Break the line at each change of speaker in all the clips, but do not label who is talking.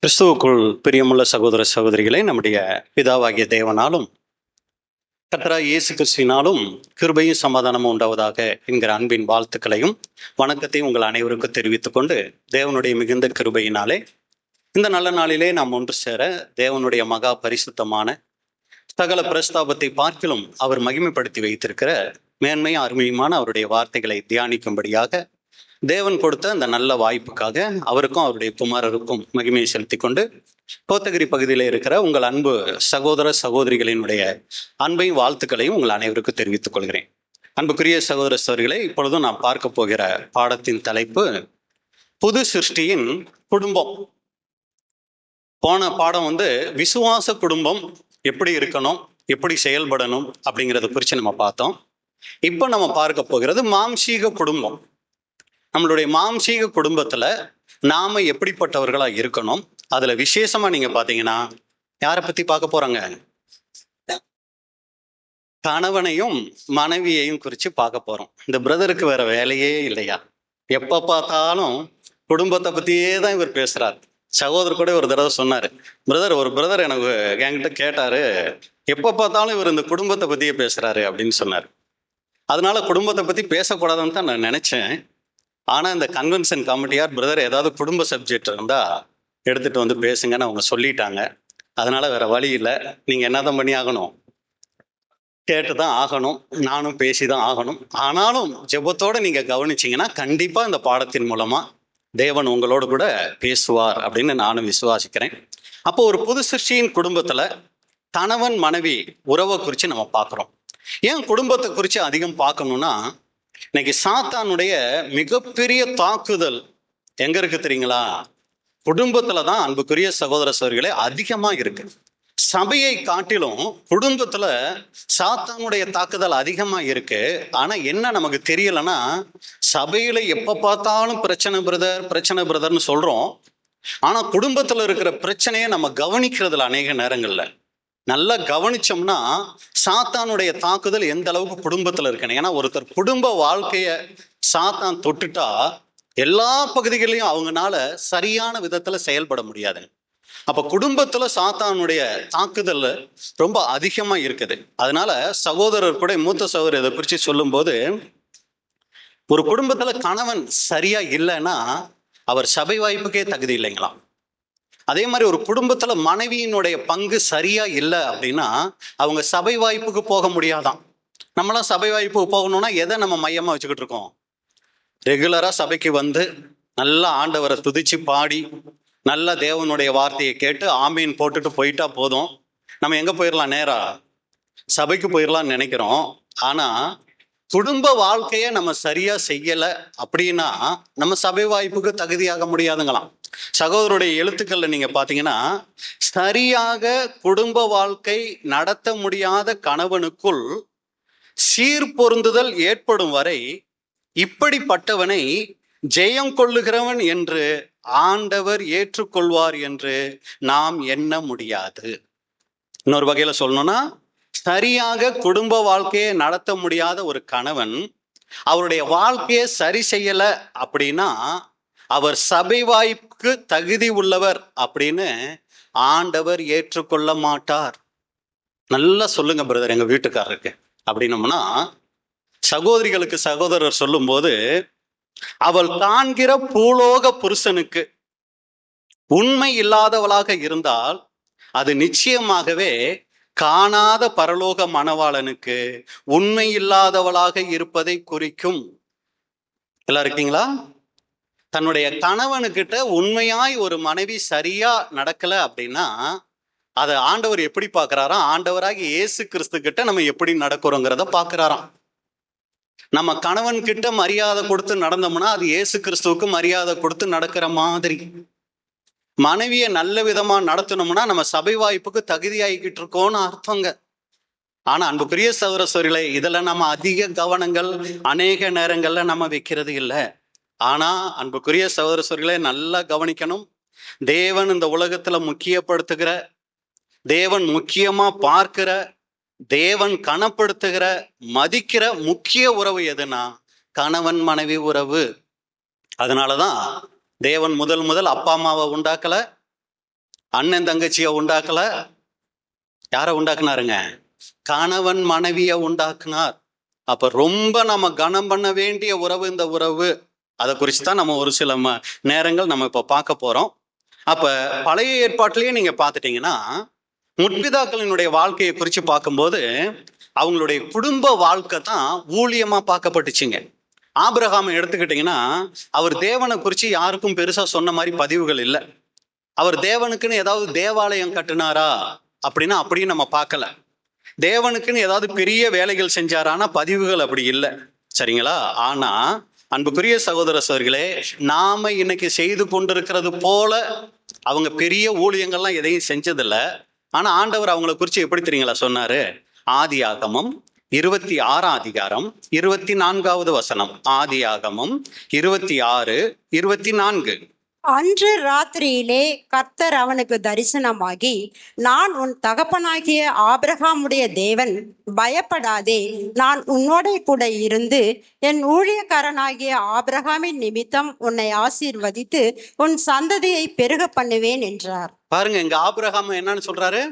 கிறிஸ்துவுக்குள் பிரியமுள்ள சகோதர சகோதரிகளை நம்முடைய பிதாவாகிய தேவனாலும் கர்த்தராகிய இயேசு கிறிஸ்துவினாலும் கிருபையும் சமாதானமும் உண்டாவதாக என்கிற அன்பின் வாழ்த்துக்களையும் வணக்கத்தையும் உங்கள் அனைவருக்கும் தெரிவித்துக் கொண்டு தேவனுடைய மிகுந்த கிருபையினாலே இந்த நல்ல நாளிலே நாம் ஒன்று சேர தேவனுடைய மகா பரிசுத்தமான சகல பிரஸ்தாபத்தை பார்க்கிலும் அவர் மகிமைப்படுத்தி வைத்திருக்கிற மேன்மையும் அருமையுமான அவருடைய வார்த்தைகளை தியானிக்கும்படியாக தேவன் கொடுத்த அந்த நல்ல வாய்ப்புக்காக அவருக்கும் அவருடைய குமாரருக்கும் மகிமையை செலுத்தி கொண்டு கோத்தகிரி பகுதியில் இருக்கிற உங்கள் அன்பு சகோதர சகோதரிகளினுடைய அன்பையும் வாழ்த்துக்களையும் உங்கள் அனைவருக்கும் தெரிவித்துக் கொள்கிறேன். அன்புக்குரிய சகோதர சகோதரிகளை இப்பொழுதும் நாம் பார்க்க போகிற பாடத்தின் தலைப்பு புது சிருஷ்டியின் குடும்பம். போன பாடம் விசுவாச குடும்பம் எப்படி இருக்கணும், எப்படி செயல்படணும் அப்படிங்கிறத குறித்து நம்ம பார்த்தோம். இப்போ நம்ம பார்க்க போகிறது மாம்சீக குடும்பம். நம்மளுடைய மாம்சீக குடும்பத்துல நாம எப்படிப்பட்டவர்களா இருக்கணும், அதுல விசேஷமா நீங்க பாத்தீங்கன்னா யாரை பத்தி பார்க்க போறாங்க? கணவனையும் மனைவியையும் குறித்து பார்க்க போறோம். இந்த பிரதருக்கு வேற வேலையே இல்லையா? எப்ப பார்த்தாலும் குடும்பத்தை பத்தியே தான் இவர் பேசுறாரு. சகோதரர் கூட ஒரு தடவை சொன்னாரு, ஒரு பிரதர் எனக்கு என்கிட்ட கேட்டாரு, எப்ப பார்த்தாலும் இவர் இந்த குடும்பத்தை பத்தியே பேசுறாரு அப்படின்னு சொன்னாரு. அதனால குடும்பத்தை பத்தி பேசக்கூடாதுன்னு தான் நான் நினைச்சேன். ஆனால் இந்த கன்வென்ஷன் கமிட்டியார் பிரதர் ஏதாவது குடும்ப சப்ஜெக்ட் இருந்தால் எடுத்துகிட்டு பேசுங்கன்னு அவங்க சொல்லிட்டாங்க. அதனால் வேறு வழி இல்லை, நீங்கள் என்ன தான் பண்ணி ஆகணும், கேட்டு தான் ஆகணும், நானும் பேசி தான் ஆகணும். ஆனாலும் ஜெபத்தோடு நீங்கள் கவனிச்சிங்கன்னா கண்டிப்பாக இந்த பாடத்தின் மூலமாக தேவன் உங்களோடு கூட பேசுவார் அப்படின்னு நானும் விசுவாசிக்கிறேன். அப்போ ஒரு புது சிருஷ்டியின் குடும்பத்தில் கணவன் மனைவி உறவை குறித்து நம்ம பார்க்குறோம். ஏன் குடும்பத்தை குறித்து அதிகம் பார்க்கணுன்னா, இன்னைக்கு சாத்தானுடைய மிகப்பெரிய தாக்குதல் எங்க இருக்கு தெரியுங்களா? குடும்பத்துலதான் அன்புக்குரிய சகோதர சகோதரிகளே அதிகமா இருக்கு. சபையை காட்டிலும் குடும்பத்துல சாத்தானுடைய தாக்குதல் அதிகமா இருக்கு. ஆனா என்ன நமக்கு தெரியலன்னா, சபையில எப்ப பார்த்தாலும் பிரச்சனை பிரதர்னு சொல்றோம். ஆனா குடும்பத்துல இருக்கிற பிரச்சனையை நம்ம கவனிக்கிறதுல அநேக நேரங்கள்ல நல்லா கவனிச்சோம்னா சாத்தானுடைய தாக்குதல் எந்த அளவுக்கு குடும்பத்துல இருக்கணும். ஏன்னா ஒருத்தர் குடும்ப வாழ்க்கைய சாத்தான் தொட்டுட்டா எல்லா பகுதிகளிலும் அவங்கனால சரியான விதத்துல செயல்பட முடியாது. அப்ப குடும்பத்துல சாத்தானுடைய தாக்குதல் ரொம்ப அதிகமா இருக்குது. அதனால சகோதரர் கூட மூத்த சகோதரர் இதை குறித்து சொல்லும் போது, ஒரு குடும்பத்துல கணவன் சரியா இல்லைன்னா அவர் சபை வாய்ப்புக்கே தகுதி இல்லைங்களாம். அதே மாதிரி ஒரு குடும்பத்துல மனைவியினுடைய பங்கு சரியா இல்லை அப்படின்னா அவங்க சபை வாய்ப்புக்கு போக முடியாதான். நம்மளாம் சபை வாய்ப்புக்கு போகணும்னா எதை நம்ம மையமா வச்சுக்கிட்டு இருக்கோம்? ரெகுலரா சபைக்கு நல்லா ஆண்டவரை துதிச்சு பாடி நல்ல தேவனுடைய வார்த்தையை கேட்டு ஆமீன் போட்டுட்டு போயிட்டா போதும், நம்ம எங்க போயிடலாம்? நேரா சபைக்கு போயிடலாம்னு நினைக்கிறோம். ஆனா குடும்ப வாழ்க்கைய நம்ம சரியா செய்யல அப்படின்னா நம்ம சபை வாய்ப்புக்கு தகுதியாக முடியாதுங்களாம். சகோதரருடைய எழுத்துக்கள்ல நீங்க பாத்தீங்கன்னா, சரியாக குடும்ப வாழ்க்கை நடத்த முடியாத கணவனுக்குள் சீர்பொருந்துதல் ஏற்படும் வரை இப்படிப்பட்டவனை ஜெயம் கொள்ளுகிறவன் என்று ஆண்டவர் ஏற்றுக்கொள்வார் என்று நாம் எண்ண முடியாது. இன்னொரு வகையில சொல்லணும்னா, சரியாக குடும்ப வாழ்க்கையை நடத்த முடியாத ஒரு கணவன் அவருடைய வாழ்க்கையை சரி செய்யல அப்படின்னா அவர் சபை வாய்ப்புக்கு தகுதி உள்ளவர் அப்படின்னு ஆண்டவர் ஏற்றுக்கொள்ள மாட்டார். நல்லா சொல்லுங்க பிரதர் எங்க வீட்டுக்காரருக்கு அப்படின்னோம்னா, சகோதரிகளுக்கு சகோதரர் சொல்லும் போது, அவள் காண்கிற பூலோக புருஷனுக்கு உண்மை இல்லாதவளாக இருந்தால் அது நிச்சயமாகவே காணாத பரலோக மணவாளனுக்கு உண்மை இல்லாதவளாக இருப்பதை குறிக்கும். எல்லாம் இருக்கீங்களா? தன்னுடைய கணவனுக்கிட்ட உண்மையாய் ஒரு மனைவி சரியா நடக்கல அப்படின்னா அதை ஆண்டவர் எப்படி பார்க்கிறாராம்? ஆண்டவராகி இயேசு கிறிஸ்து கிட்ட நம்ம எப்படி நடக்கிறோங்கிறத பார்க்கிறாராம். நம்ம கணவன் கிட்ட மரியாதை கொடுத்து நடந்தோம்னா அது இயேசு கிறிஸ்துவுக்கு மரியாதை கொடுத்து நடக்கிற மாதிரி. மனைவியை நல்ல விதமா நடத்தணும்னா நம்ம சபை வாய்ப்புக்கு தகுதியாகிக்கிட்டு இருக்கோம்னு அர்த்தங்க. ஆனா அன்புக்குரிய சகோதர சகோதரிகளே, இதுல நம்ம அதிக கவனங்கள் அநேக நேரங்கள்ல நம்ம வைக்கிறது இல்லை. ஆனா அன்புக்குரிய சகோதர சகோதரிகளே நல்லா கவனிக்கணும். தேவன் இந்த உலகத்துல முக்கியப்படுத்துகிற, தேவன் முக்கியமா பார்க்கிற, தேவன் கனப்படுத்துகிற, மதிக்கிற முக்கிய உறவு எதுனா கணவன் மனைவி உறவு. அதனாலதான் தேவன் முதல் அப்பா அம்மாவை உண்டாக்கல, அண்ணன் தங்கச்சிய உண்டாக்கல, யார உண்டாக்குனாருங்க? கணவன் மனைவிய உண்டாக்குனார். அப்ப ரொம்ப நம்ம கனம் பண்ண வேண்டிய உறவு இந்த உறவு. அதை குறித்து தான் நம்ம ஒரு சில நேரங்கள் நம்ம இப்ப பார்க்க போறோம். அப்ப பழைய ஏற்பாட்டிலேயே நீங்க பார்த்துட்டீங்கன்னா, முற்பிதாக்களினுடைய வாழ்க்கையை குறித்து பார்க்கும்போது அவங்களுடைய குடும்ப வாழ்க்கை தான் ஊழியமா பார்க்கப்பட்டுச்சுங்க. ஆபிரகாமை எடுத்துக்கிட்டீங்கன்னா, அவர் தேவனை குறித்து யாருக்கும் பெருசா சொன்ன மாதிரி பதிவுகள் இல்லை. அவர் தேவனுக்குன்னு ஏதாவது தேவாலயம் கட்டினாரா அப்படின்னா அப்படியும் நம்ம பார்க்கல. தேவனுக்குன்னு ஏதாவது பெரிய வேலைகள் செஞ்சாரானா பதிவுகள் அப்படி இல்லை. சரிங்களா? ஆனா அன்புக்குரிய சகோதர சகோதரிகளே, நாம இன்னைக்கு செய்து கொண்டிருக்கிறது போல அவங்க பெரிய ஊழியங்கள்லாம் எதையும் செஞ்சதில்லை. ஆனா ஆண்டவர் அவங்களை குறித்து எப்படி தெரியுங்களா சொன்னாரு? ஆதியாகமம் 26ஆம் அதிகாரம் 24வது வசனம். ஆதியாகமம் 26:24.
அன்று ராத்திரியிலே கர்த்தர் அவனுக்கு தரிசனமாகி, நான் உன் தகப்பனாகிய ஆபிரகாமுடைய தேவன், பயப்படாதே, நான் உன்னோட கூட இருந்து என் ஊழியக்காரனாகிய ஆபிரகாமின் நிமித்தம் உன்னை ஆசீர்வதித்து உன் சந்ததியை பெருக பண்ணுவேன் என்றார்.
பாருங்க, இங்க ஆபிரகாம் என்னன்னு சொல்றாரு?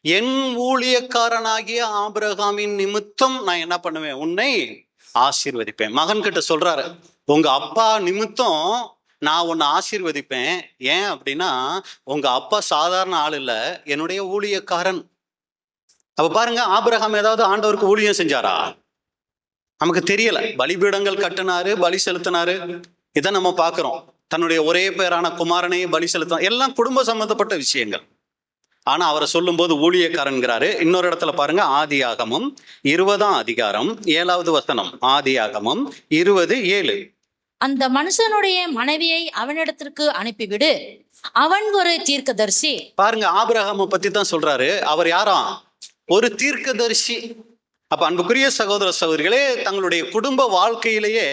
என் ஊழியக்காரனாகிய ஆபிரகாமின் நிமித்தம் நான் என்ன பண்ணுவேன்? உன்னை ஆசீர்வதிப்பேன். மகன் கிட்ட சொல்றாரு, உங்க அப்பா நிமித்தம் நான் உன்னை ஆசீர்வதிப்பேன். ஏன் அப்படின்னா, உங்க அப்பா சாதாரண ஆள் இல்ல, என்னுடைய ஊழியக்காரன். அப்ப பாருங்க, ஆபிரகாம் ஏதாவது ஆண்டவருக்கு ஊழியம் செஞ்சாரா? நமக்கு தெரியல. பலிபீடங்கள் கட்டினாரு, பலி செலுத்தினாரு, இதை நம்ம பார்க்கிறோம். தன்னுடைய ஒரே பேரான குமாரனையும் பலி செலுத்தினார். எல்லாம் குடும்ப சம்பந்தப்பட்ட விஷயங்கள். ஆனா அவரை சொல்லும் போது ஊழியக்காரன்கிறாரு. இன்னொரு இடத்துல பாருங்க, ஆதியாகமம் 20ஆம் அதிகாரம் 7வது வசனம். ஆதியாகமம் 20:7.
அந்த மனுஷனுடைய மனைவியை அவனிடத்திற்கு அனுப்பிவிடு, அவன் ஒரு தீர்க்கதரிசி.
பாருங்க, ஆபிரகாமை பத்தி தான் சொல்றாரு. அவர் யாராம்? ஒரு தீர்க்கதரிசி. அப்ப அன்புக்குரிய சகோதர சகோதரிகளே, தங்களுடைய குடும்ப வாழ்க்கையிலேயே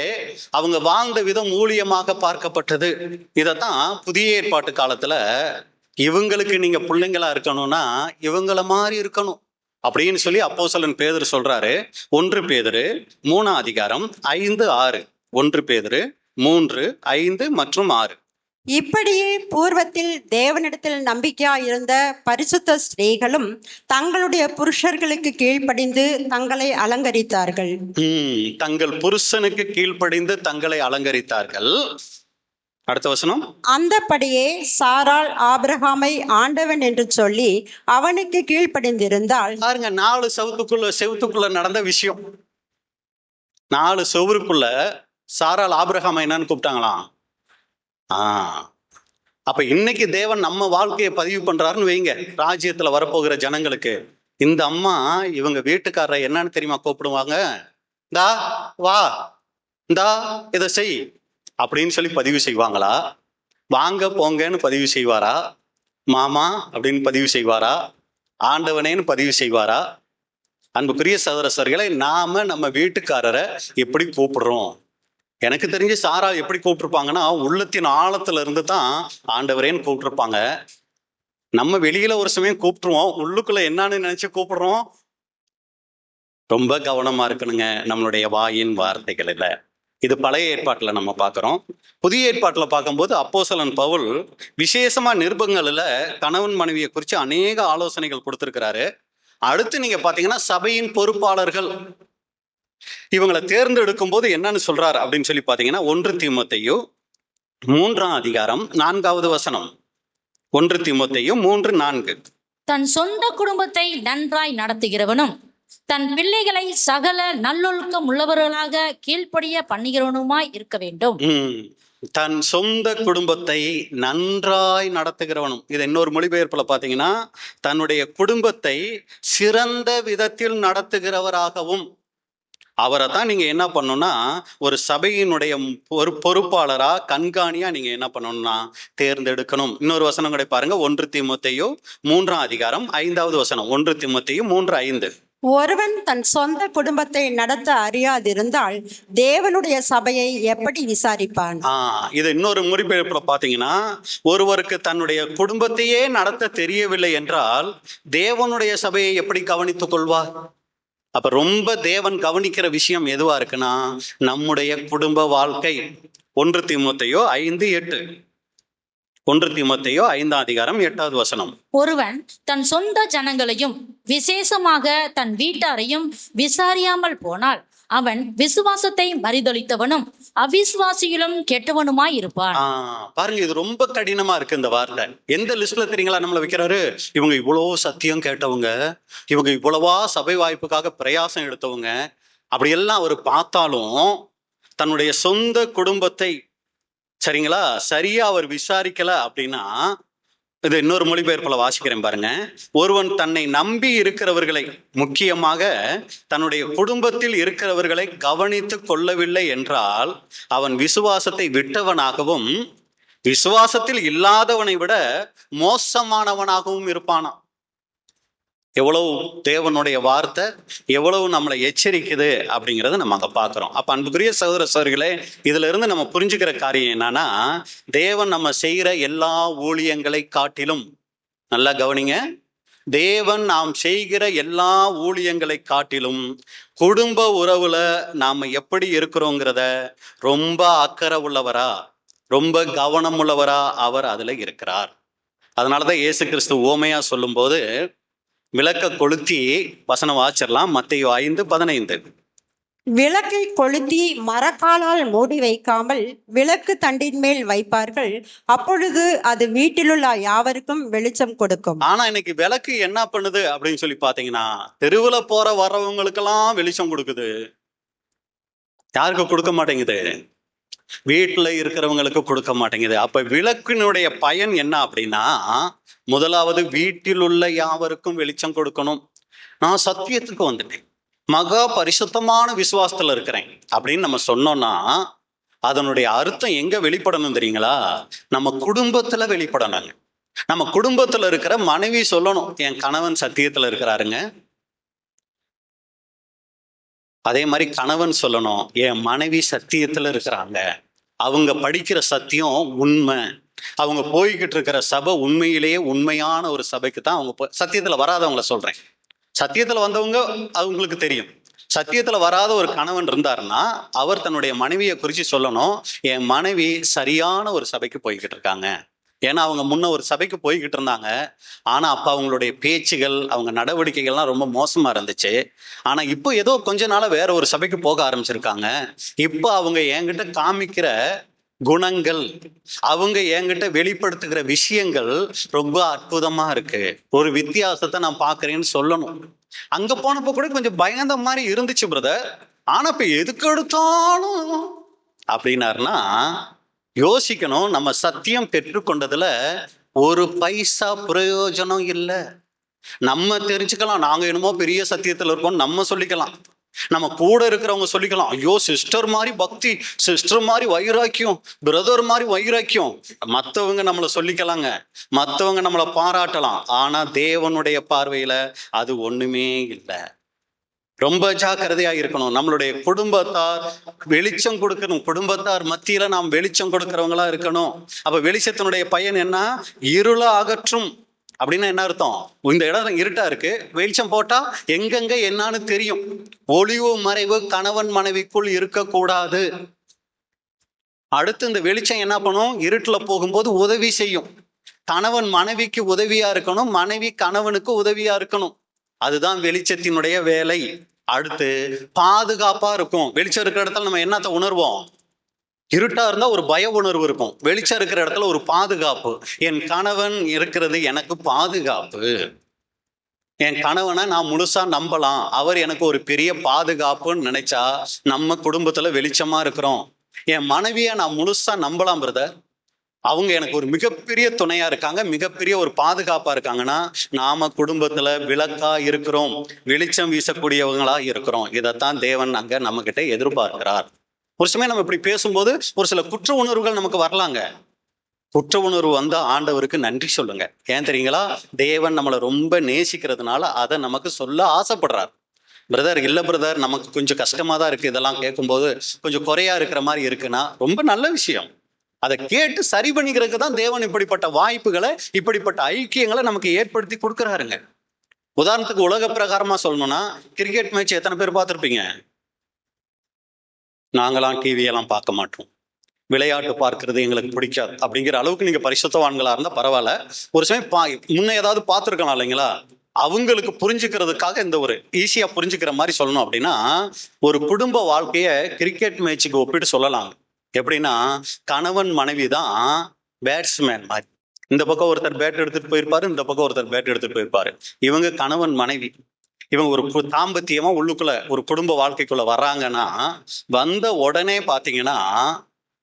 அவங்க வாழ்ந்த விதம் ஊழியமாக பார்க்கப்பட்டது. இதைத்தான் புதிய ஏற்பாட்டு காலத்துல இவங்களுக்கு நீங்க பிள்ளைங்களா இருக்கணும்னா இவங்கள மாதிரி இருக்கணும் அப்படின்னு சொல்லி அப்போஸ்தலன் பேதுரு சொல்றாரு. 1 பேதுரு 3ஆம் அதிகாரம் 5, 6. 1 பேதுரு 3, 5 மற்றும் 6.
இப்படியே பூர்வத்தில் தேவனிடத்தில் நம்பிக்கையாயிருந்த பரிசுத்த ஸ்திரீகளும் தங்களுடைய புருஷர்களுக்கு கீழ்ப்படிந்து தங்களை அலங்கரித்தார்கள்.
தங்கள் புருஷனுக்கு கீழ்ப்படிந்து தங்களை அலங்கரித்தார்கள். அடுத்த வசனம்.
அந்தபடியே சாராள் ஆபிரகாமை ஆண்டவன் என்று சொல்லி அவனுக்கு கீழ்ப்படிந்திருந்தாள்.
பாருங்க, 4 செவுத்துக்குள்ள நடந்த விஷயம். 4 செவருக்குள்ள சாராள் ஆபிரகாமை என்னன்னு கூப்பிட்டாங்களாம். அப்ப இன்னைக்கு தேவன் நம்ம வாழ்க்கையை பதிவு பண்றாருன்னு வைங்க. ராஜ்யத்துல வரப்போகிற ஜனங்களுக்கு இந்த அம்மா இவங்க வீட்டுக்காரரை என்னன்னு தெரியுமா கூப்பிடுவாங்க? இந்தா வா, இந்தா இதை செய் அப்படின்னு சொல்லி பதிவு செய்வாங்களா? வாங்க போங்கன்னு பதிவு செய்வாரா? மாமா அப்படின்னு பதிவு செய்வாரா? ஆண்டவனேன்னு பதிவு செய்வாரா? அன்புக்குரிய சகோதரர்களே, நாம நம்ம வீட்டுக்காரரை எப்படி கூப்பிடுறோம்? எனக்கு தெரிஞ்சு சாரா எப்படி கூப்பிட்டுருப்பாங்கன்னா, உள்ளத்தின் ஆழத்துல இருந்து தான் ஆண்டவரேன்னு கூப்பிட்டுருப்பாங்க. நம்ம வெளியில ஒரு சமயம் கூப்பிட்டுருவோம், உள்ளுக்குள்ள என்னன்னு நினைச்சு கூப்பிடுறோம். ரொம்ப கவனமா இருக்கணுங்க நம்மளுடைய வாயின் வார்த்தைகளில். இது பழைய ஏற்பாட்டுல நம்ம பார்க்கிறோம். புதிய ஏற்பாட்டுல பார்க்கும்போது அப்போஸ்தலன் பவுல் விசேஷமா நிருபங்கள்ல கணவன் மனைவியை குறித்து அநேக ஆலோசனைகள் கொடுத்திருக்கிறாரு. அடுத்து நீங்க பாத்தீங்கன்னா சபையின் பொறுப்பாளர்கள் இவங்களை தேர்ந்தெடுக்கும் போது என்னன்னு சொல்றாரு அப்படின்னு சொல்லி பாத்தீங்கன்னா, 1 தீமோத்தேயு 3ஆம் அதிகாரம் 4வது வசனம். 1 தீமோத்தேயு 3:4.
தன் சொந்த குடும்பத்தை நன்றாய் நடத்துகிறவனும் தன் பிள்ளைகளை சகல நல்லொழுக்கம் உள்ளவர்களாக கீழ்ப்படிய பண்ணுகிறவனுமாய் இருக்க வேண்டும்.
தன் சொந்த குடும்பத்தை நன்றாய் நடத்துகிறவனும். இது இன்னொரு மொழிபெயர்ப்புல பாத்தீங்கன்னா, தன்னுடைய குடும்பத்தை சிறந்த விதத்தில் நடத்துகிறவராகவும். அவரை தான் நீங்க என்ன பண்ணணும்னா, ஒரு சபையினுடைய பொறுப்பாளரா கண்காணியா நீங்க என்ன பண்ணணும்னா தேர்ந்தெடுக்கணும். இன்னொரு வசனம் கூட பாருங்க, 1 தீமோத்தேயு 3ஆம் அதிகாரம் 5வது வசனம். 1 தீமோத்தேயு 3:5.
ஒருவன் தன் சொந்த குடும்பத்தை நடத்த அறியாதிருந்தால் தேவனுடைய சபையை எப்படி விசாரிப்பான்?
இது இன்னொரு மொழிபெயர்ப்புல பாத்தீங்கன்னா, ஒருவருக்கு தன்னுடைய குடும்பத்தையே நடத்த தெரியவில்லை என்றால் தேவனுடைய சபையை எப்படி கவனித்துக் கொள்வார்? அப்ப ரொம்ப தேவன் கவனிக்கிற விஷயம் எதுவா இருக்குன்னா, நம்முடைய குடும்ப வாழ்க்கை. 1 தீமோத்தேயு 5:8. 1 தீமோத்தேயு 5:8
ஒருவன் தன் சொந்த ஜனங்களையும் விசேஷமாக தன் வீட்டாரையும் விசாரியாமல் போனால் அவன் விசுவாசத்தை மறுதலித்தவனும் அவிசுவாசியிலும் கெட்டவனுமாய் இருப்பான்.
பாருங்க, இது ரொம்ப கடினமா இருக்கு இந்த வார்த்தை. எந்த லிஸ்ட்ல தெரியுங்களா நம்மள வைக்கிறாரு? இவங்க இவ்வளவு சத்தியம் கேட்டவங்க, இவங்க இவ்வளவா சபை வாய்ப்புக்காக பிரயாசம் எடுத்தவங்க, அப்படியெல்லாம் அவர் பார்த்தாலும் தன்னுடைய சொந்த குடும்பத்தை சரிங்களா சரியா அவர் விசாரிக்கல அப்படின்னா, இது இன்னொரு மொழிபெயர்ப்புல வாசிக்கிறேன் பாருங்க. ஒருவன் தன்னை நம்பி இருக்கிறவர்களை, முக்கியமாக தன்னுடைய குடும்பத்தில் இருக்கிறவர்களை கவனித்து கொள்ளவில்லை என்றால் அவன் விசுவாசத்தை விட்டவனாகவும் விசுவாசத்தில் இல்லாதவனை விட மோசமானவனாகவும் இருப்பானாம். எவ்வளவு தேவனுடைய வார்த்தை எவ்வளவு நம்மளை எச்சரிக்குது அப்படிங்கிறத நம்ம அங்க பார்க்கிறோம். அப்ப அன்புக்குரிய சகோதர சகோதரிகளே, இதுல இருந்து நம்ம புரிஞ்சுக்கிற காரியம் என்னன்னா, தேவன் நம்ம செய்யற எல்லா ஊழியங்களை காட்டிலும், நல்லா கவனிங்க, தேவன் நாம் செய்கிற எல்லா ஊழியங்களை காட்டிலும் குடும்ப உறவுல நாம எப்படி இருக்கிறோங்கிறத ரொம்ப அக்கறை உள்ளவரா, ரொம்ப கவனம் உள்ளவரா அவர் அதுல இருக்கிறார். அதனாலதான் இயேசு கிறிஸ்து உவமையா சொல்லும் போது விளக்க கொளுத்தி வசனம் வாசிடலாம். மத்தேயு 5:15.
விளக்கை கொளுத்தி மரக்காலால் மூடி வைக்காமல் விளக்கு தண்டின் மேல் வைப்பார்கள், அப்பொழுது அது வீட்டிலுள்ள யாவருக்கும் வெளிச்சம் கொடுக்கும்.
ஆனா இன்னைக்கு விளக்கு என்ன பண்ணுது அப்படின்னு சொல்லி பாத்தீங்கன்னா, தெருவுல போற வர்றவங்களுக்கெல்லாம் வெளிச்சம் கொடுக்குது. யாருக்கு கொடுக்க மாட்டேங்குது? வீட்டுல இருக்கிறவங்களுக்கு கொடுக்க மாட்டேங்குது. அப்ப விளக்கினுடைய பயன் என்ன அப்படின்னா, முதலாவது வீட்டில் உள்ள யாவருக்கும் வெளிச்சம் கொடுக்கணும். நான் சத்தியத்துக்கு வந்துட்டேன், மகா பரிசுத்தமான விசுவாசத்துல இருக்கிறேன் அப்படின்னு நம்ம சொன்னோம்னா அதனுடைய அர்த்தம் எங்க வெளிப்படணும் தெரியுங்களா? நம்ம குடும்பத்துல வெளிப்படணுங்க. நம்ம குடும்பத்துல இருக்கிற மனைவி சொல்லணும், என் கணவன் சத்தியத்துல இருக்கிறாருங்க. அதே மாதிரி கணவன் சொல்லணும், என் மனைவி சத்தியத்துல இருக்கிறாங்க, அவங்க படிக்கிற சத்தியம் உண்மை, அவங்க போய்கிட்டு இருக்கிற சபை உண்மையிலேயே உண்மையான ஒரு சபைக்கு தான் அவங்க சத்தியத்துல வராதவங்கள சொல்றேன். சத்தியத்துல வந்தவங்க அவங்களுக்கு தெரியும். சத்தியத்துல வராத ஒரு கணவன் இருந்தாருன்னா அவர் தன்னுடைய மனைவியை குறித்து சொல்லணும், என் மனைவி சரியான ஒரு சபைக்கு போய்கிட்டு இருக்காங்க. ஏன்னா அவங்க முன்ன ஒரு சபைக்கு போய்கிட்டு இருந்தாங்க, ஆனா அப்ப அவங்களுடைய பேச்சுகள் அவங்க நடவடிக்கைகள்லாம் ரொம்ப மோசமா இருந்துச்சு. ஆனா இப்போ ஏதோ கொஞ்ச நாளா வேற ஒரு சபைக்கு போக ஆரம்பிச்சிருக்காங்க. இப்போ அவங்க என்கிட்ட காமிக்கிற குணங்கள், அவங்க என்கிட்ட வெளிப்படுத்துகிற விஷயங்கள் ரொம்ப அற்புதமா இருக்கு, ஒரு வித்தியாசத்தை நான் பாக்குறேன்னு சொல்லணும். அங்க போனப்போ கூட கொஞ்சம் பயந்த மாதிரி இருந்துச்சு பிரதர், ஆனா இப்ப எதுக்கு எடுத்தாலும் அப்படின்னாருன்னா யோசிக்கணும், நம்ம சத்தியம் பெற்றுக்கொண்டதுல ஒரு பைசா பிரயோஜனம் இல்லை. நம்ம தெரிஞ்சுக்கலாம், நாங்க என்னமோ பெரிய சத்தியத்துல இருக்கோம் நம்ம சொல்லிக்கலாம், நம்ம கூட இருக்கிறவங்க சொல்லிக்கலாம், ஐயோ சிஸ்டர் மாதிரி பக்தி, சிஸ்டர் மாதிரி வைராக்கியம், பிரதர் மாதிரி வைராக்கியம், மற்றவங்க நம்மளை சொல்லிக்கலாங்க, மற்றவங்க நம்மளை பாராட்டலாம். ஆனா தேவனுடைய பார்வையில அது ஒண்ணுமே இல்லை. ரொம்ப ஜாக்கிரதையா இருக்கணும். நம்மளுடைய குடும்பத்தார் வெளிச்சம் கொடுக்கணும், குடும்பத்தார் மத்தியில நாம் வெளிச்சம் கொடுக்கிறவங்களா இருக்கணும். அப்ப வெளிச்சத்தினுடைய பயன் என்ன? இருள அகற்றும். அப்படின்னா என்ன அர்த்தம்? இந்த இடம் இருட்டா இருக்கு, வெளிச்சம் போட்டா எங்கெங்க என்னன்னு தெரியும். ஒளிவு மறைவு கணவன் மனைவிக்குள் இருக்கக்கூடாது. அடுத்து இந்த வெளிச்சம் என்ன பண்ணும்? இருட்டுல போகும்போது உதவி செய்யும். கணவன் மனைவிக்கு உதவியா இருக்கணும், மனைவி கணவனுக்கு உதவியா இருக்கணும். அதுதான் வெளிச்சத்தினுடைய வேலை. அடுத்து பாதுகாப்பா இருக்கும். வெளிச்சம் இருக்கிற இடத்துல நம்ம என்னத்தை உணர்வோம்? இருட்டா இருந்தா ஒரு பய உணர்வு இருக்கும், வெளிச்சம் இருக்கிற இடத்துல ஒரு பாதுகாப்பு. என் கணவன் இருக்கிறது எனக்கு பாதுகாப்பு, என் கணவனை நான் முழுசா நம்பலாம், அவர் எனக்கு ஒரு பெரிய பாதுகாப்புன்னு நினைச்சா நம்ம குடும்பத்துல வெளிச்சமா இருக்கிறோம். என் மனைவியை நான் முழுசா நம்பலாம் பிரதர், அவங்க எனக்கு ஒரு மிகப்பெரிய துணையா இருக்காங்க, மிகப்பெரிய ஒரு பாதுகாப்பா இருக்காங்கன்னா நாம குடும்பத்துல விளக்கா இருக்கிறோம், வெளிச்சம் வீசக்கூடியவங்களா இருக்கிறோம். இதைத்தான் தேவன் அங்க நம்ம கிட்ட எதிர்பார்க்கிறார். ஒரு சமயம் நம்ம இப்படி பேசும்போது ஒரு சில குற்ற உணர்வுகள் நமக்கு வரலாங்க. குற்ற உணர்வு வந்தா ஆண்டவருக்கு நன்றி சொல்லுங்க. ஏன் தெரியுங்களா? தேவன் நம்மளை ரொம்ப நேசிக்கிறதுனால அதை நமக்கு சொல்ல ஆசைப்படுறார். பிரதர் இல்ல பிரதர், நமக்கு கொஞ்சம் கஷ்டமா தான் இருக்கு, இதெல்லாம் கேட்கும்போது கொஞ்சம் குறையா இருக்கிற மாதிரி இருக்குன்னா ரொம்ப நல்ல விஷயம். அதை கேட்டு சரி பண்ணிக்கிறதுக்கு தான் தேவன் இப்படிப்பட்ட வாய்ப்புகளை, இப்படிப்பட்ட ஐக்கியங்களை நமக்கு ஏற்படுத்தி கொடுக்குறாருங்க. உதாரணத்துக்கு உலக பிரகாரமா சொல்லணும்னா, கிரிக்கெட் மேட்ச் எத்தனை பேர் பார்த்துருப்பீங்க? நாங்களாம் டிவியெல்லாம் பார்க்க மாட்டோம். விளையாட்டு பார்க்கறது எங்களுக்கு பிடிக்காது அப்படிங்கிற அளவுக்கு நீங்க பரிசுத்தவான்களா இருந்தா பரவாயில்ல. ஒரு சமயம் முன்ன ஏதாவது பார்த்துருக்கலாம் இல்லைங்களா? அவங்களுக்கு புரிஞ்சுக்கிறதுக்காக இந்த ஒரு ஈஸியா புரிஞ்சுக்கிற மாதிரி சொல்லணும் அப்படின்னா, ஒரு குடும்ப வாழ்க்கைய கிரிக்கெட் மேட்சுக்கு ஒப்பிட்டு சொல்லலாம். எப்படின்னா, கணவன் மனைவி தான் பேட்ஸ்மேன் மாதிரி. இந்த பக்கம் ஒருத்தர் பேட் எடுத்துட்டு போயிருப்பாரு, இந்த பக்கம் ஒருத்தர் பேட் எடுத்துட்டு போயிருப்பாரு. இவங்க கணவன் மனைவி. இவங்க ஒரு தாம்பத்தியமா உள்ளுக்குள்ள ஒரு குடும்ப வாழ்க்கைக்குள்ள வர்றாங்கன்னா, வந்த உடனே பாத்தீங்கன்னா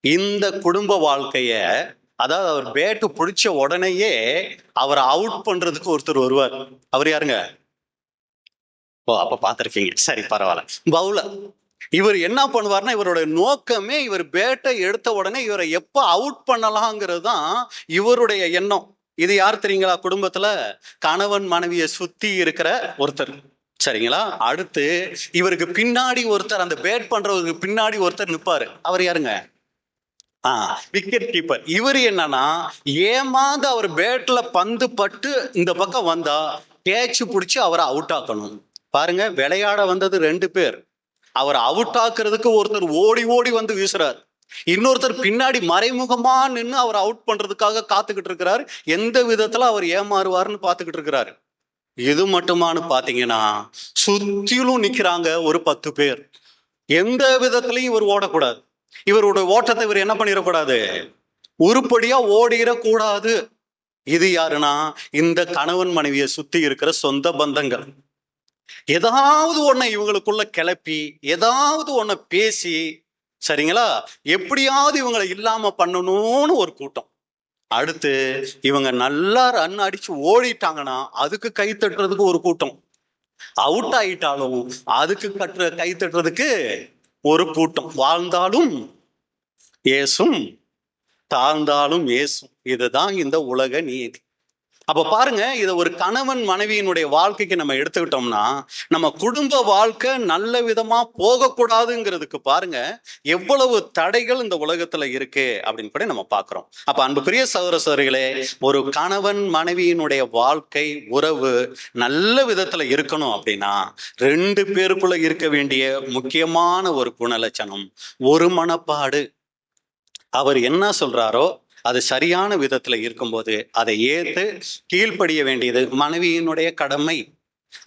இந்த குடும்ப வாழ்க்கைய, அதாவது அவர் பேட்டு பிடிச்ச உடனேயே அவரை அவுட் பண்றதுக்கு ஒருத்தர் வருவார். அவர் யாருங்க? ஓ, அப்ப பாத்திருக்கீங்க. சரி, பரவாயில்ல. பவுலர். இவர் என்ன பண்ணுவார்னா, இவரோட நோக்கமே இவர் பேட்டை எடுத்த உடனே இவரை எப்ப அவுட் பண்ணலாங்கிறது தான் இவருடைய எண்ணம். இது யார் தெரியுங்களா? குடும்பத்துல கணவன் மனைவியை சுத்தி இருக்கிற ஒருத்தர். சரிங்களா? அடுத்து இவருக்கு பின்னாடி ஒருத்தர், அந்த பேட் பண்றவருக்கு பின்னாடி ஒருத்தர் நிற்பாரு. அவர் யாருங்க? Wicket keeper. இவர் என்னன்னா, ஏமாந்து அவர் பேட்ல பந்து பட்டு இந்த பக்கம் வந்தா கேட்ச் பிடிச்சி அவரை அவுட் ஆக்கணும். பாருங்க, விளையாட வந்தது 2 பேர். அவர் அவுட் ஆக்குறதுக்கு ஒருத்தர் ஓடி ஓடி வந்து வீசுறாரு, இன்னொருத்தர் பின்னாடி மறைமுகமா நின்று அவர் அவுட் பண்றதுக்காக காத்துக்கிட்டு இருக்கிறார். எந்த விதத்துல அவர் ஏமாறுவார்னு பாத்துக்கிட்டு இருக்கிறாரு. இது மட்டுமானு பாத்தீங்கன்னா, சுத்திலும் நிக்கிறாங்க ஒரு 10 பேர். எந்த விதத்திலையும் இவர் ஓடக்கூடாது. இவருடைய ஓட்டத்தை இவர் என்ன பண்ணிடக்கூடாது, உருப்படியா ஓடிடக்கூடாது. இது யாருன்னா, இந்த கணவன் மனைவியை சுத்தி இருக்கிற சொந்த பந்தங்கள். ஏதாவது ஒண்ண இவங்களுக்குள்ள கிளப்பி, ஏதாவது ஒண்ண பேசி, சரிங்களா, எப்படியாவது இவங்களை இல்லாம பண்ணணும்னு ஒரு கூட்டம். அடுத்து இவங்க நல்லா ரன் அடிச்சு ஓடிட்டாங்கன்னா அதுக்கு கை தட்டுறதுக்கு ஒரு கூட்டம். அவுட் ஆயிட்டாலும் அதுக்கு கை தட்டுறதுக்கு ஒரு கூட்டம். வாழ்ந்தாலும் ஏசும், தாழ்ந்தாலும் ஏசும். இதுதான் இந்த உலக நீதி. அப்ப பாருங்க, இதை ஒரு கணவன் மனைவியினுடைய வாழ்க்கைக்கு நம்ம எடுத்துக்கிட்டோம்னா, நம்ம குடும்ப வாழ்க்கை நல்ல விதமா போகக்கூடாதுங்கிறதுக்கு பாருங்க எவ்வளவு தடைகள் இந்த உலகத்துல இருக்கு அப்படின்னு கூட நம்ம பாக்குறோம். அப்ப அன்புக்குரிய சகோதர சகோதரிகளே, ஒரு கணவன் மனைவியினுடைய வாழ்க்கை உறவு நல்ல விதத்துல இருக்கணும் அப்படின்னா 2 பேருக்குள்ள இருக்க வேண்டிய முக்கியமான ஒரு குணலட்சணம் ஒரு மனப்பாடு. அவர் என்ன சொல்றாரோ அது சரியான விதத்துல இருக்கும்போது அதை ஏத்து கீழ்ப்படிய வேண்டியது மனைவியினுடைய கடமை.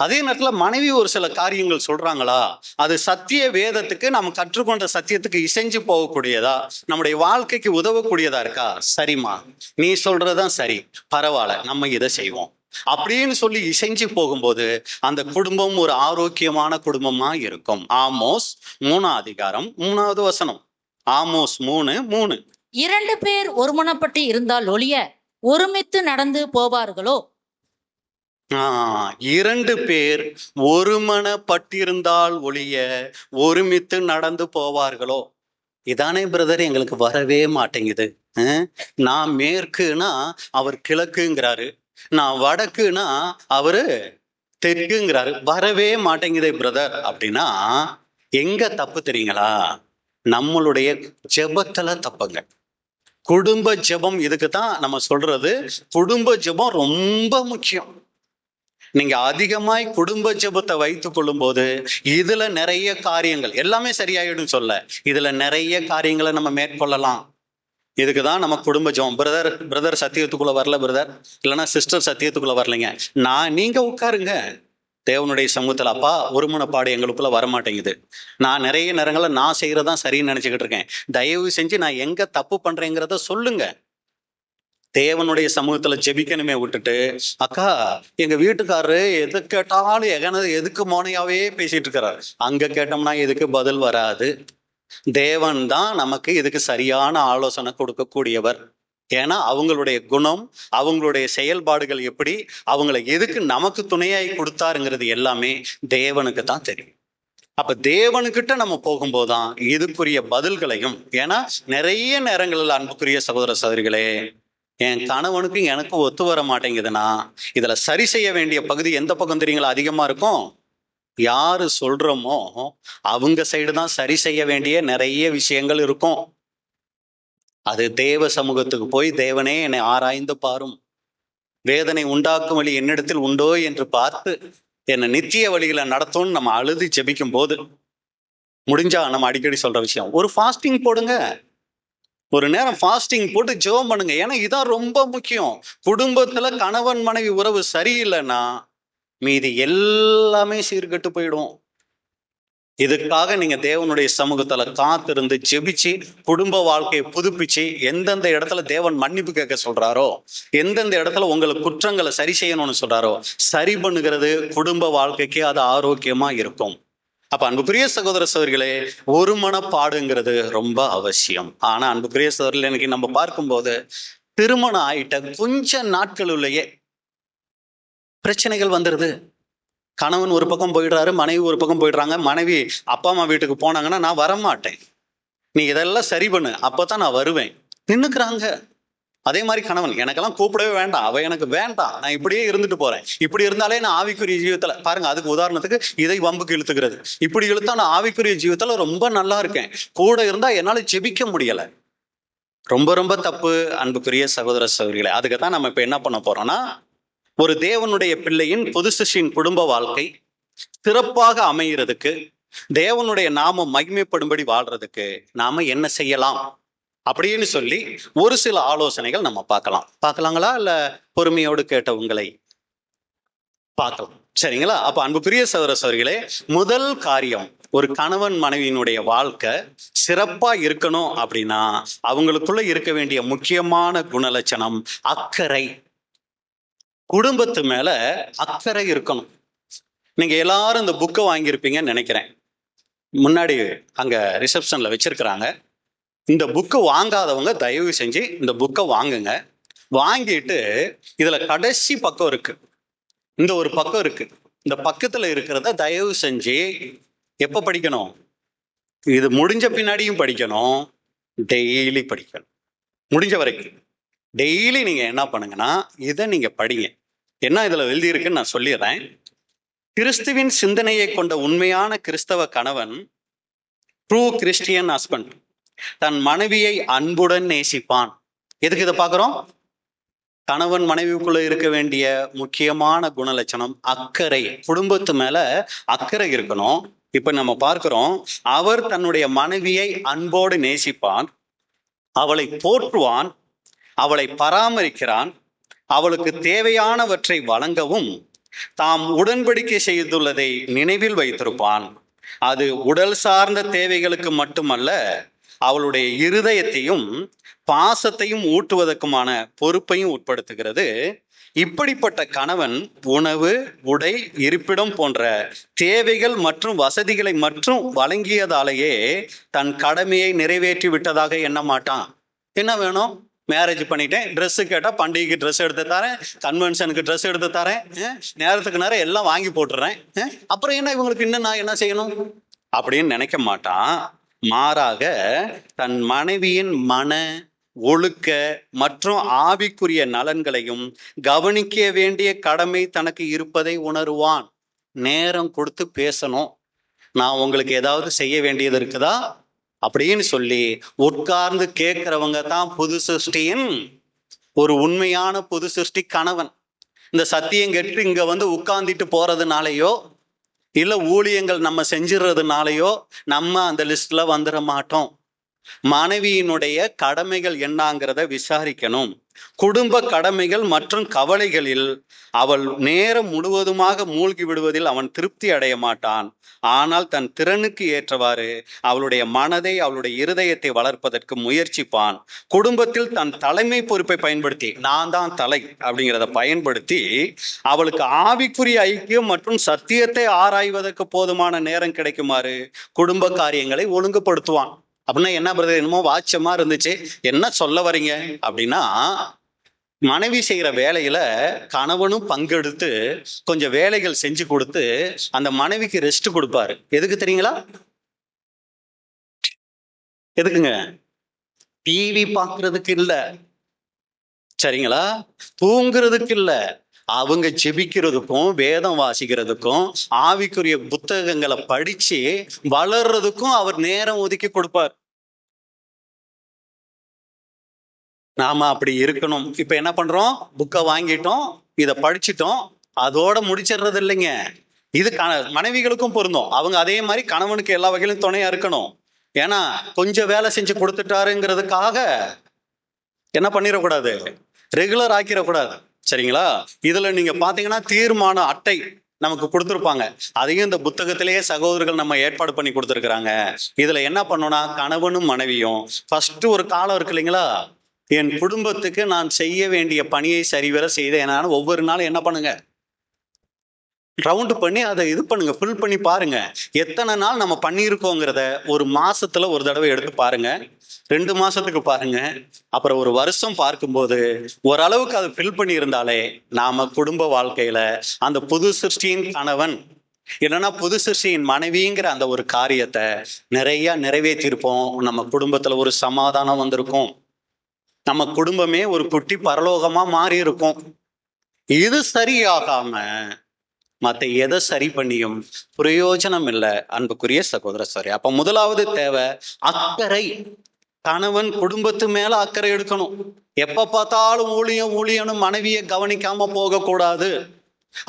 அதே நேரத்துல மனைவி ஒரு சில காரியங்கள் சொல்றாங்களா, அது சத்திய வேதத்துக்கு நம்ம கற்றுக்கொண்ட சத்தியத்துக்கு இசைஞ்சு போகக்கூடியதா, நம்முடைய வாழ்க்கைக்கு உதவக்கூடியதா இருக்கா, சரிம்மா நீ சொல்றதுதான் சரி, பரவாயில்ல நம்ம இதை செய்வோம் அப்படின்னு சொல்லி இசைஞ்சு போகும்போது அந்த குடும்பம் ஒரு ஆரோக்கியமான குடும்பமா இருக்கும். ஆமோஸ் 3ஆம் அதிகாரம் 3வது வசனம். ஆமோஸ் 3:3.
2 பேர் ஒருமனப்பட்டு இருந்தால் ஒழிய ஒருமித்து நடந்து போவார்களோ?
2 பேர் ஒருமனப்பட்டிருந்தால் ஒழிய ஒருமித்து நடந்து போவார்களோ? இதானே பிரதர் எங்களுக்கு வரவே மாட்டேங்குது. நான் மேற்குனா அவர் கிழக்குங்கிறாரு, நான் வடக்குனா அவரு தெற்குங்கிறாரு. வரவே மாட்டேங்குதே பிரதர் அப்படின்னா எங்க தப்பு தெரியுங்களா? நம்மளுடைய ஜெபத்துல தப்புங்க. குடும்ப ஜெபம், இதுக்கு தான் நம்ம சொல்றது குடும்ப ஜெபம் ரொம்ப முக்கியம். நீங்க அதிகமாய் குடும்ப ஜெபத்தை வைத்துக் கொள்ளும் போது இதுல நிறைய காரியங்கள் எல்லாமே சரியாயிடும் சொல்ல, இதுல நிறைய காரியங்களை நம்ம மேற்கொள்ளலாம். இதுக்குதான் நம்ம குடும்ப ஜெபம். பிரதர் சத்தியத்துக்குள்ள வரல பிரதர், இல்லைன்னா சிஸ்டர் சத்தியத்துக்குள்ள வரலைங்க, நீங்க உட்காருங்க தேவனுடைய சமூகத்துல. அப்பா, ஒருமனப்பாடு எங்களுக்குள்ள வரமாட்டேங்குது, நான் நிறைய நேரங்கள்ல நான் செய்யறதான் சரின்னு நினைச்சுக்கிட்டு இருக்கேன், தயவு செஞ்சு நான் எங்க தப்பு பண்றேங்கிறத சொல்லுங்க. தேவனுடைய சமூகத்துல ஜெபிக்கணுமே விட்டுட்டு, அக்கா எங்க வீட்டுக்காரரு எது கேட்டாலும் எதுக்கு மோனையாவே பேசிட்டு இருக்கிறார், அங்க கேட்டோம்னா எதுக்கு பதில் வராது. தேவன் தான் நமக்கு இதுக்கு சரியான ஆலோசனை கொடுக்கக்கூடியவர். ஏன்னா அவங்களுடைய குணம், அவங்களுடைய செயல்பாடுகள் எப்படி, அவங்களை எதுக்கு நமக்கு துணையாய் கொடுத்தாருங்கிறது எல்லாமே தேவனுக்கு தான் தெரியும். அப்ப தேவனுக்கிட்ட நம்ம போகும்போதுதான் இதுக்குரிய பதில்களையும், ஏன்னா நிறைய நேரங்களில் அன்புக்குரிய சகோதர சகோதரிகளே, என் கணவனுக்கும் எனக்கும் ஒத்து வர மாட்டேங்குதுன்னா இதுல சரி செய்ய வேண்டிய பகுதி எந்த பக்கம் தெரியுங்களா அதிகமா இருக்கும்? யாரு சொல்றோமோ அவங்க சைடு தான் சரி செய்ய வேண்டிய நிறைய விஷயங்கள் இருக்கும். அது தேவ சமூகத்துக்கு போய், தேவனே என்னை ஆராய்ந்து பாரும், வேதனை உண்டாக்கும் வழி என்னிடத்தில் உண்டோ என்று பார்த்து என்னை நித்திய வழியில நடத்தும்னு நம்ம அழுது ஜெபிக்கும் போது, முடிஞ்சா நம்ம அடிக்கடி சொல்ற விஷயம், ஒரு ஃபாஸ்டிங் போடுங்க. ஒரு நேரம் ஃபாஸ்டிங் போட்டு ஜெபம் பண்ணுங்க. ஏன்னா இதான் ரொம்ப முக்கியம். குடும்பத்துல கணவன் மனைவி உறவு சரியில்லைன்னா மீதி எல்லாமே சீர்கெட்டு போயிடும். இதுக்காக நீங்க தேவனுடைய சமூகத்துல காத்திருந்து ஜெபிச்சு குடும்ப வாழ்க்கையை புதுப்பிச்சு எந்தெந்த இடத்துல தேவன் மன்னிப்பு கேட்க சொல்றாரோ, எந்தெந்த இடத்துல உங்களுக்கு குற்றங்களை சரி செய்யணும்னு சொல்றாரோ சரி பண்ணுகிறது குடும்ப வாழ்க்கைக்கு அது ஆரோக்கியமா இருக்கும். அப்ப அன்புக்குரிய சகோதர சகோதரிகளே, ஒரு மனப்பாடுங்கிறது ரொம்ப அவசியம். ஆனா அன்புக்குரிய சகோதரர்கள், எனக்கு நம்ம பார்க்கும்போது திருமணம் ஆயிட்ட கொஞ்ச நாட்களுள்ளேயே பிரச்சனைகள் வந்துடுது. கணவன் ஒரு பக்கம் போயிடுறாரு, மனைவி ஒரு பக்கம் போயிடுறாங்க. மனைவி அப்பா அம்மா வீட்டுக்கு போனாங்கன்னா நான் வரமாட்டேன், நீ இதெல்லாம் சரி பண்ணு, அப்பதான் நான் வருவேன் நின்னுக்குறாங்க. அதே மாதிரி கணவன் எனக்கெல்லாம் கூப்பிடவே வேண்டாம், அவ எனக்கு வேண்டாம், நான் இப்படியே இருந்துட்டு போறேன். இப்படி இருந்தாலே நான் ஆவிக்குரிய ஜீவிதத்துல பாருங்க, அதுக்கு உதாரணத்துக்கு இதை வம்புக்கு இழுத்துக்கிறது. இப்படி இழுத்தா நான் ஆவிக்குரிய ஜீவிதத்துல ரொம்ப நல்லா இருக்கேன், கூட இருந்தா என்னால ஜெபிக்க முடியல. ரொம்ப ரொம்ப தப்பு அன்புக்குரிய சகோதர சகோதரிகளே. அதுக்கு தான் நம்ம இப்ப என்ன பண்ண போறோம்னா, ஒரு தேவனுடைய பிள்ளையின் பொது சிஷ்யின் குடும்ப வாழ்க்கை சிறப்பாக அமைகிறதுக்கு, தேவனுடைய நாமம் மகிமைப்படும்படி வாழ்றதுக்கு நாம என்ன செய்யலாம் அப்படின்னு சொல்லி ஒரு சில ஆலோசனைகள் நம்ம பார்க்கலாங்களா? இல்ல பொறுமையோடு கேட்ட உங்களை பார்க்கலாம், சரிங்களா? அப்ப அன்புக்குரிய சகோதர சகோதரிகளே, முதல் காரியம், ஒரு கணவன் மனைவியினுடைய வாழ்க்கை சிறப்பா இருக்கணும் அப்படின்னா அவங்களுக்குள்ள இருக்க வேண்டிய முக்கியமான குணலட்சணம் அக்கறை. குடும்பத்து மேல அக்கறை இருக்கணும். நீங்க எல்லாரும் இந்த புக்கை வாங்கியிருப்பீங்கன்னு நினைக்கிறேன். முன்னாடி அங்க ரிசப்ஷன்ல வச்சிருக்கிறாங்க. இந்த புக்கு வாங்காதவங்க தயவு செஞ்சு இந்த புக்கை வாங்குங்க. வாங்கிட்டு இதுல கடைசி பக்கம் இருக்கு, இந்த ஒரு பக்கம் இருக்கு, இந்த பக்கத்துல இருக்கிறத தயவு செஞ்சு எப்ப படிக்கணும்? இது முடிஞ்ச பின்னாடியும் படிக்கணும், டெய்லி படிக்கணும். முடிஞ்ச வரைக்கும் டெய்லி நீங்க என்ன பண்ணுங்கன்னா இதை நீங்க படிங்க. என்ன இதுல எழுதி இருக்குன்னு நான் சொல்லிடுறேன். கிறிஸ்துவின் சிந்தனையை கொண்ட உண்மையான கிறிஸ்தவ கணவன், ட்ரூ கிறிஸ்டியன் ஹஸ்பண்ட், தன் மனைவியை அன்புடன் நேசிப்பான். எதுக்கு இதை பார்க்கிறோம்? கணவன் மனைவிக்குள்ள இருக்க வேண்டிய முக்கியமான குணலட்சணம் அக்கறை. குடும்பத்து மேல அக்கறை இருக்கணும். இப்ப நம்ம பார்க்கிறோம், அவர் தன்னுடைய மனைவியை அன்போடு நேசிப்பான், அவளை போற்றுவான், அவளை பராமரிக்கிறான், அவளுக்கு தேவையானவற்றை வழங்கவும் தாம் உடன்படிக்கை செய்துள்ளதை நினைவில் வைத்திருப்பான். அது உடல் சார்ந்த தேவைகளுக்கு மட்டுமல்ல, அவளுடைய இருதயத்தையும் பாசத்தையும் ஊட்டுவதற்குமான பொறுப்பையும் உட்படுத்துகிறது. இப்படிப்பட்ட கணவன் உணவு, உடை, இருப்பிடம் போன்ற தேவைகள் மற்றும் வசதிகளை மற்றும் வழங்கியதாலேயே தன் கடமையை நிறைவேற்றி விட்டதாக எண்ண மாட்டான். என்ன வேணும்? மேரேஜ் பண்ணிட்டேன், ட்ரெஸ்ஸு கேட்டால் பண்டிகைக்கு ட்ரெஸ் எடுத்து தரேன், கன்வென்ஷனுக்கு ட்ரெஸ் எடுத்து தரேன், நேரத்துக்கு நேரம் எல்லாம் வாங்கி போட்டுறேன், அப்புறம் என்ன இவங்களுக்கு இன்னும் நான் என்ன செய்யணும் அப்படின்னு நினைக்க மாட்டான். மாறாக தன் மனைவியின் மன, ஒழுக்க மற்றும் ஆவிக்குரிய நலன்களையும் கவனிக்க வேண்டிய கடமை தனக்கு இருப்பதை உணருவான். நேரம் கொடுத்து பேசணும், நான் உங்களுக்கு ஏதாவது செய்ய வேண்டியது இருக்குதா அப்படின்னு சொல்லி உட்கார்ந்து கேட்கிறவங்க தான் புது சிருஷ்டியின் ஒரு உண்மையான புது சிருஷ்டி கணவன். இந்த சத்தியம் கேட்டு இங்க வந்து உட்கார்ந்துட்டு போறதுனாலயோ இல்ல ஊழியங்கள் நம்ம செஞ்சிடறதுனாலயோ நம்ம அந்த லிஸ்ட்ல வந்துட மாட்டோம். மனைவியினுடைய கடமைகள் என்னங்கிறத விசாரிக்கணும். குடும்ப கடமைகள் மற்றும் கவலைகளில் அவள் நேரம் முழுவதுமாக மூழ்கி விடுவதில் அவன் திருப்தி அடைய மாட்டான். ஆனால் தன் திறனுக்கு ஏற்றவாறு அவளுடைய மனதை, அவளுடைய இருதயத்தை வளர்ப்பதற்கு முயற்சிப்பான். குடும்பத்தில் தன் தலைமை பொறுப்பை பயன்படுத்தி, நான் தான் தலை அப்படிங்கிறத பயன்படுத்தி அவளுக்கு ஆவிக்குரிய ஐக்கியம் மற்றும் சத்தியத்தை ஆராய்வதற்கு போதுமான நேரம் கிடைக்குமாறு குடும்ப காரியங்களை ஒழுங்குபடுத்துவான். அப்படின்னா என்ன பிரதர், என்னமோ வாட்சமா இருந்துச்சு, என்ன சொல்ல வரீங்க அப்படின்னா, மனைவி செய்யற வேலையில கணவனும் பங்கெடுத்து கொஞ்சம் வேலைகள் செஞ்சு கொடுத்து அந்த மனைவிக்கு ரெஸ்ட் கொடுப்பாரு. எதுக்கு தெரியுங்களா? எதுக்குங்க? டிவி பார்க்கறதுக்கு இல்ல, சரிங்களா? தூங்குறதுக்கு இல்ல, அவங்க ஜெபிக்கிறதுக்கும் வேதம் வாசிக்கிறதுக்கும் ஆவிக்குரிய புத்தகங்களை படிச்சு வளர்றதுக்கும் அவர் நேரம் ஒதுக்கி கொடுப்பார். நாம அப்படி இருக்கணும். இப்ப என்ன பண்றோம்? புக்கை வாங்கிட்டோம், இதை படிச்சுட்டோம், அதோட முடிச்சிடுறது இல்லைங்க. இது மனைவிகளுக்கும் பொருந்தும். அவங்க அதே மாதிரி கணவனுக்கு எல்லா வகையிலும் துணையா இருக்கணும். ஏன்னா கொஞ்சம் வேலை செஞ்சு கொடுத்துட்டாருங்கிறதுக்காக என்ன பண்ணிடக்கூடாது, ரெகுலர் ஆக்கிடக்கூடாது. சரிங்களா? இதுல நீங்க பாத்தீங்கன்னா தீர்மான அட்டை நமக்கு கொடுத்துருப்பாங்க. அதையும் இந்த புத்தகத்திலேயே சகோதரர்கள் நம்ம ஏற்பாடு பண்ணி கொடுத்துருக்குறாங்க. இதுல என்ன பண்ணோம்னா, கணவனும் மனைவியும் ஃபர்ஸ்ட் ஒரு காலம் இருக்கு இல்லைங்களா, என் குடும்பத்துக்கு நான் செய்ய வேண்டிய பணியை சரிவர செய்தேன். ஒவ்வொரு நாளும் என்ன பண்ணுங்க, ரவுண்டு பண்ணி அதை இது பண்ணுங்க, ஃபில் பண்ணி பாருங்க. எத்தனை நாள் நம்ம பண்ணியிருக்கோங்கிறத ஒரு மாசத்துல ஒரு தடவை எடுத்து பாருங்க, 2 மாசத்துக்கு பாருங்க, அப்புறம் ஒரு வருஷம் பார்க்கும்போது ஓரளவுக்கு அதை ஃபில் பண்ணி இருந்தாலே நாம குடும்ப வாழ்க்கையில அந்த புது சிருஷ்டியின் கணவன் இல்லைன்னா புது சிருஷ்டியின் மனைவிங்கிற அந்த ஒரு காரியத்தை நிறைய நிறைவேற்றிருப்போம். நம்ம குடும்பத்துல ஒரு சமாதானம் வந்திருக்கும். நம்ம குடும்பமே ஒரு குட்டி பரலோகமா மாறி இருக்கும். இது சரியாகாம மற்ற எதை சரி பண்ணியும் பிரயோஜனம் இல்லை அன்புக்குரிய சகோதர சரி. அப்ப முதலாவது தேவை அக்கறை. கணவன் குடும்பத்து மேல அக்கறை எடுக்கணும். எப்ப பார்த்தாலும் ஊழியன்னு மனைவியை கவனிக்காம போக கூடாது.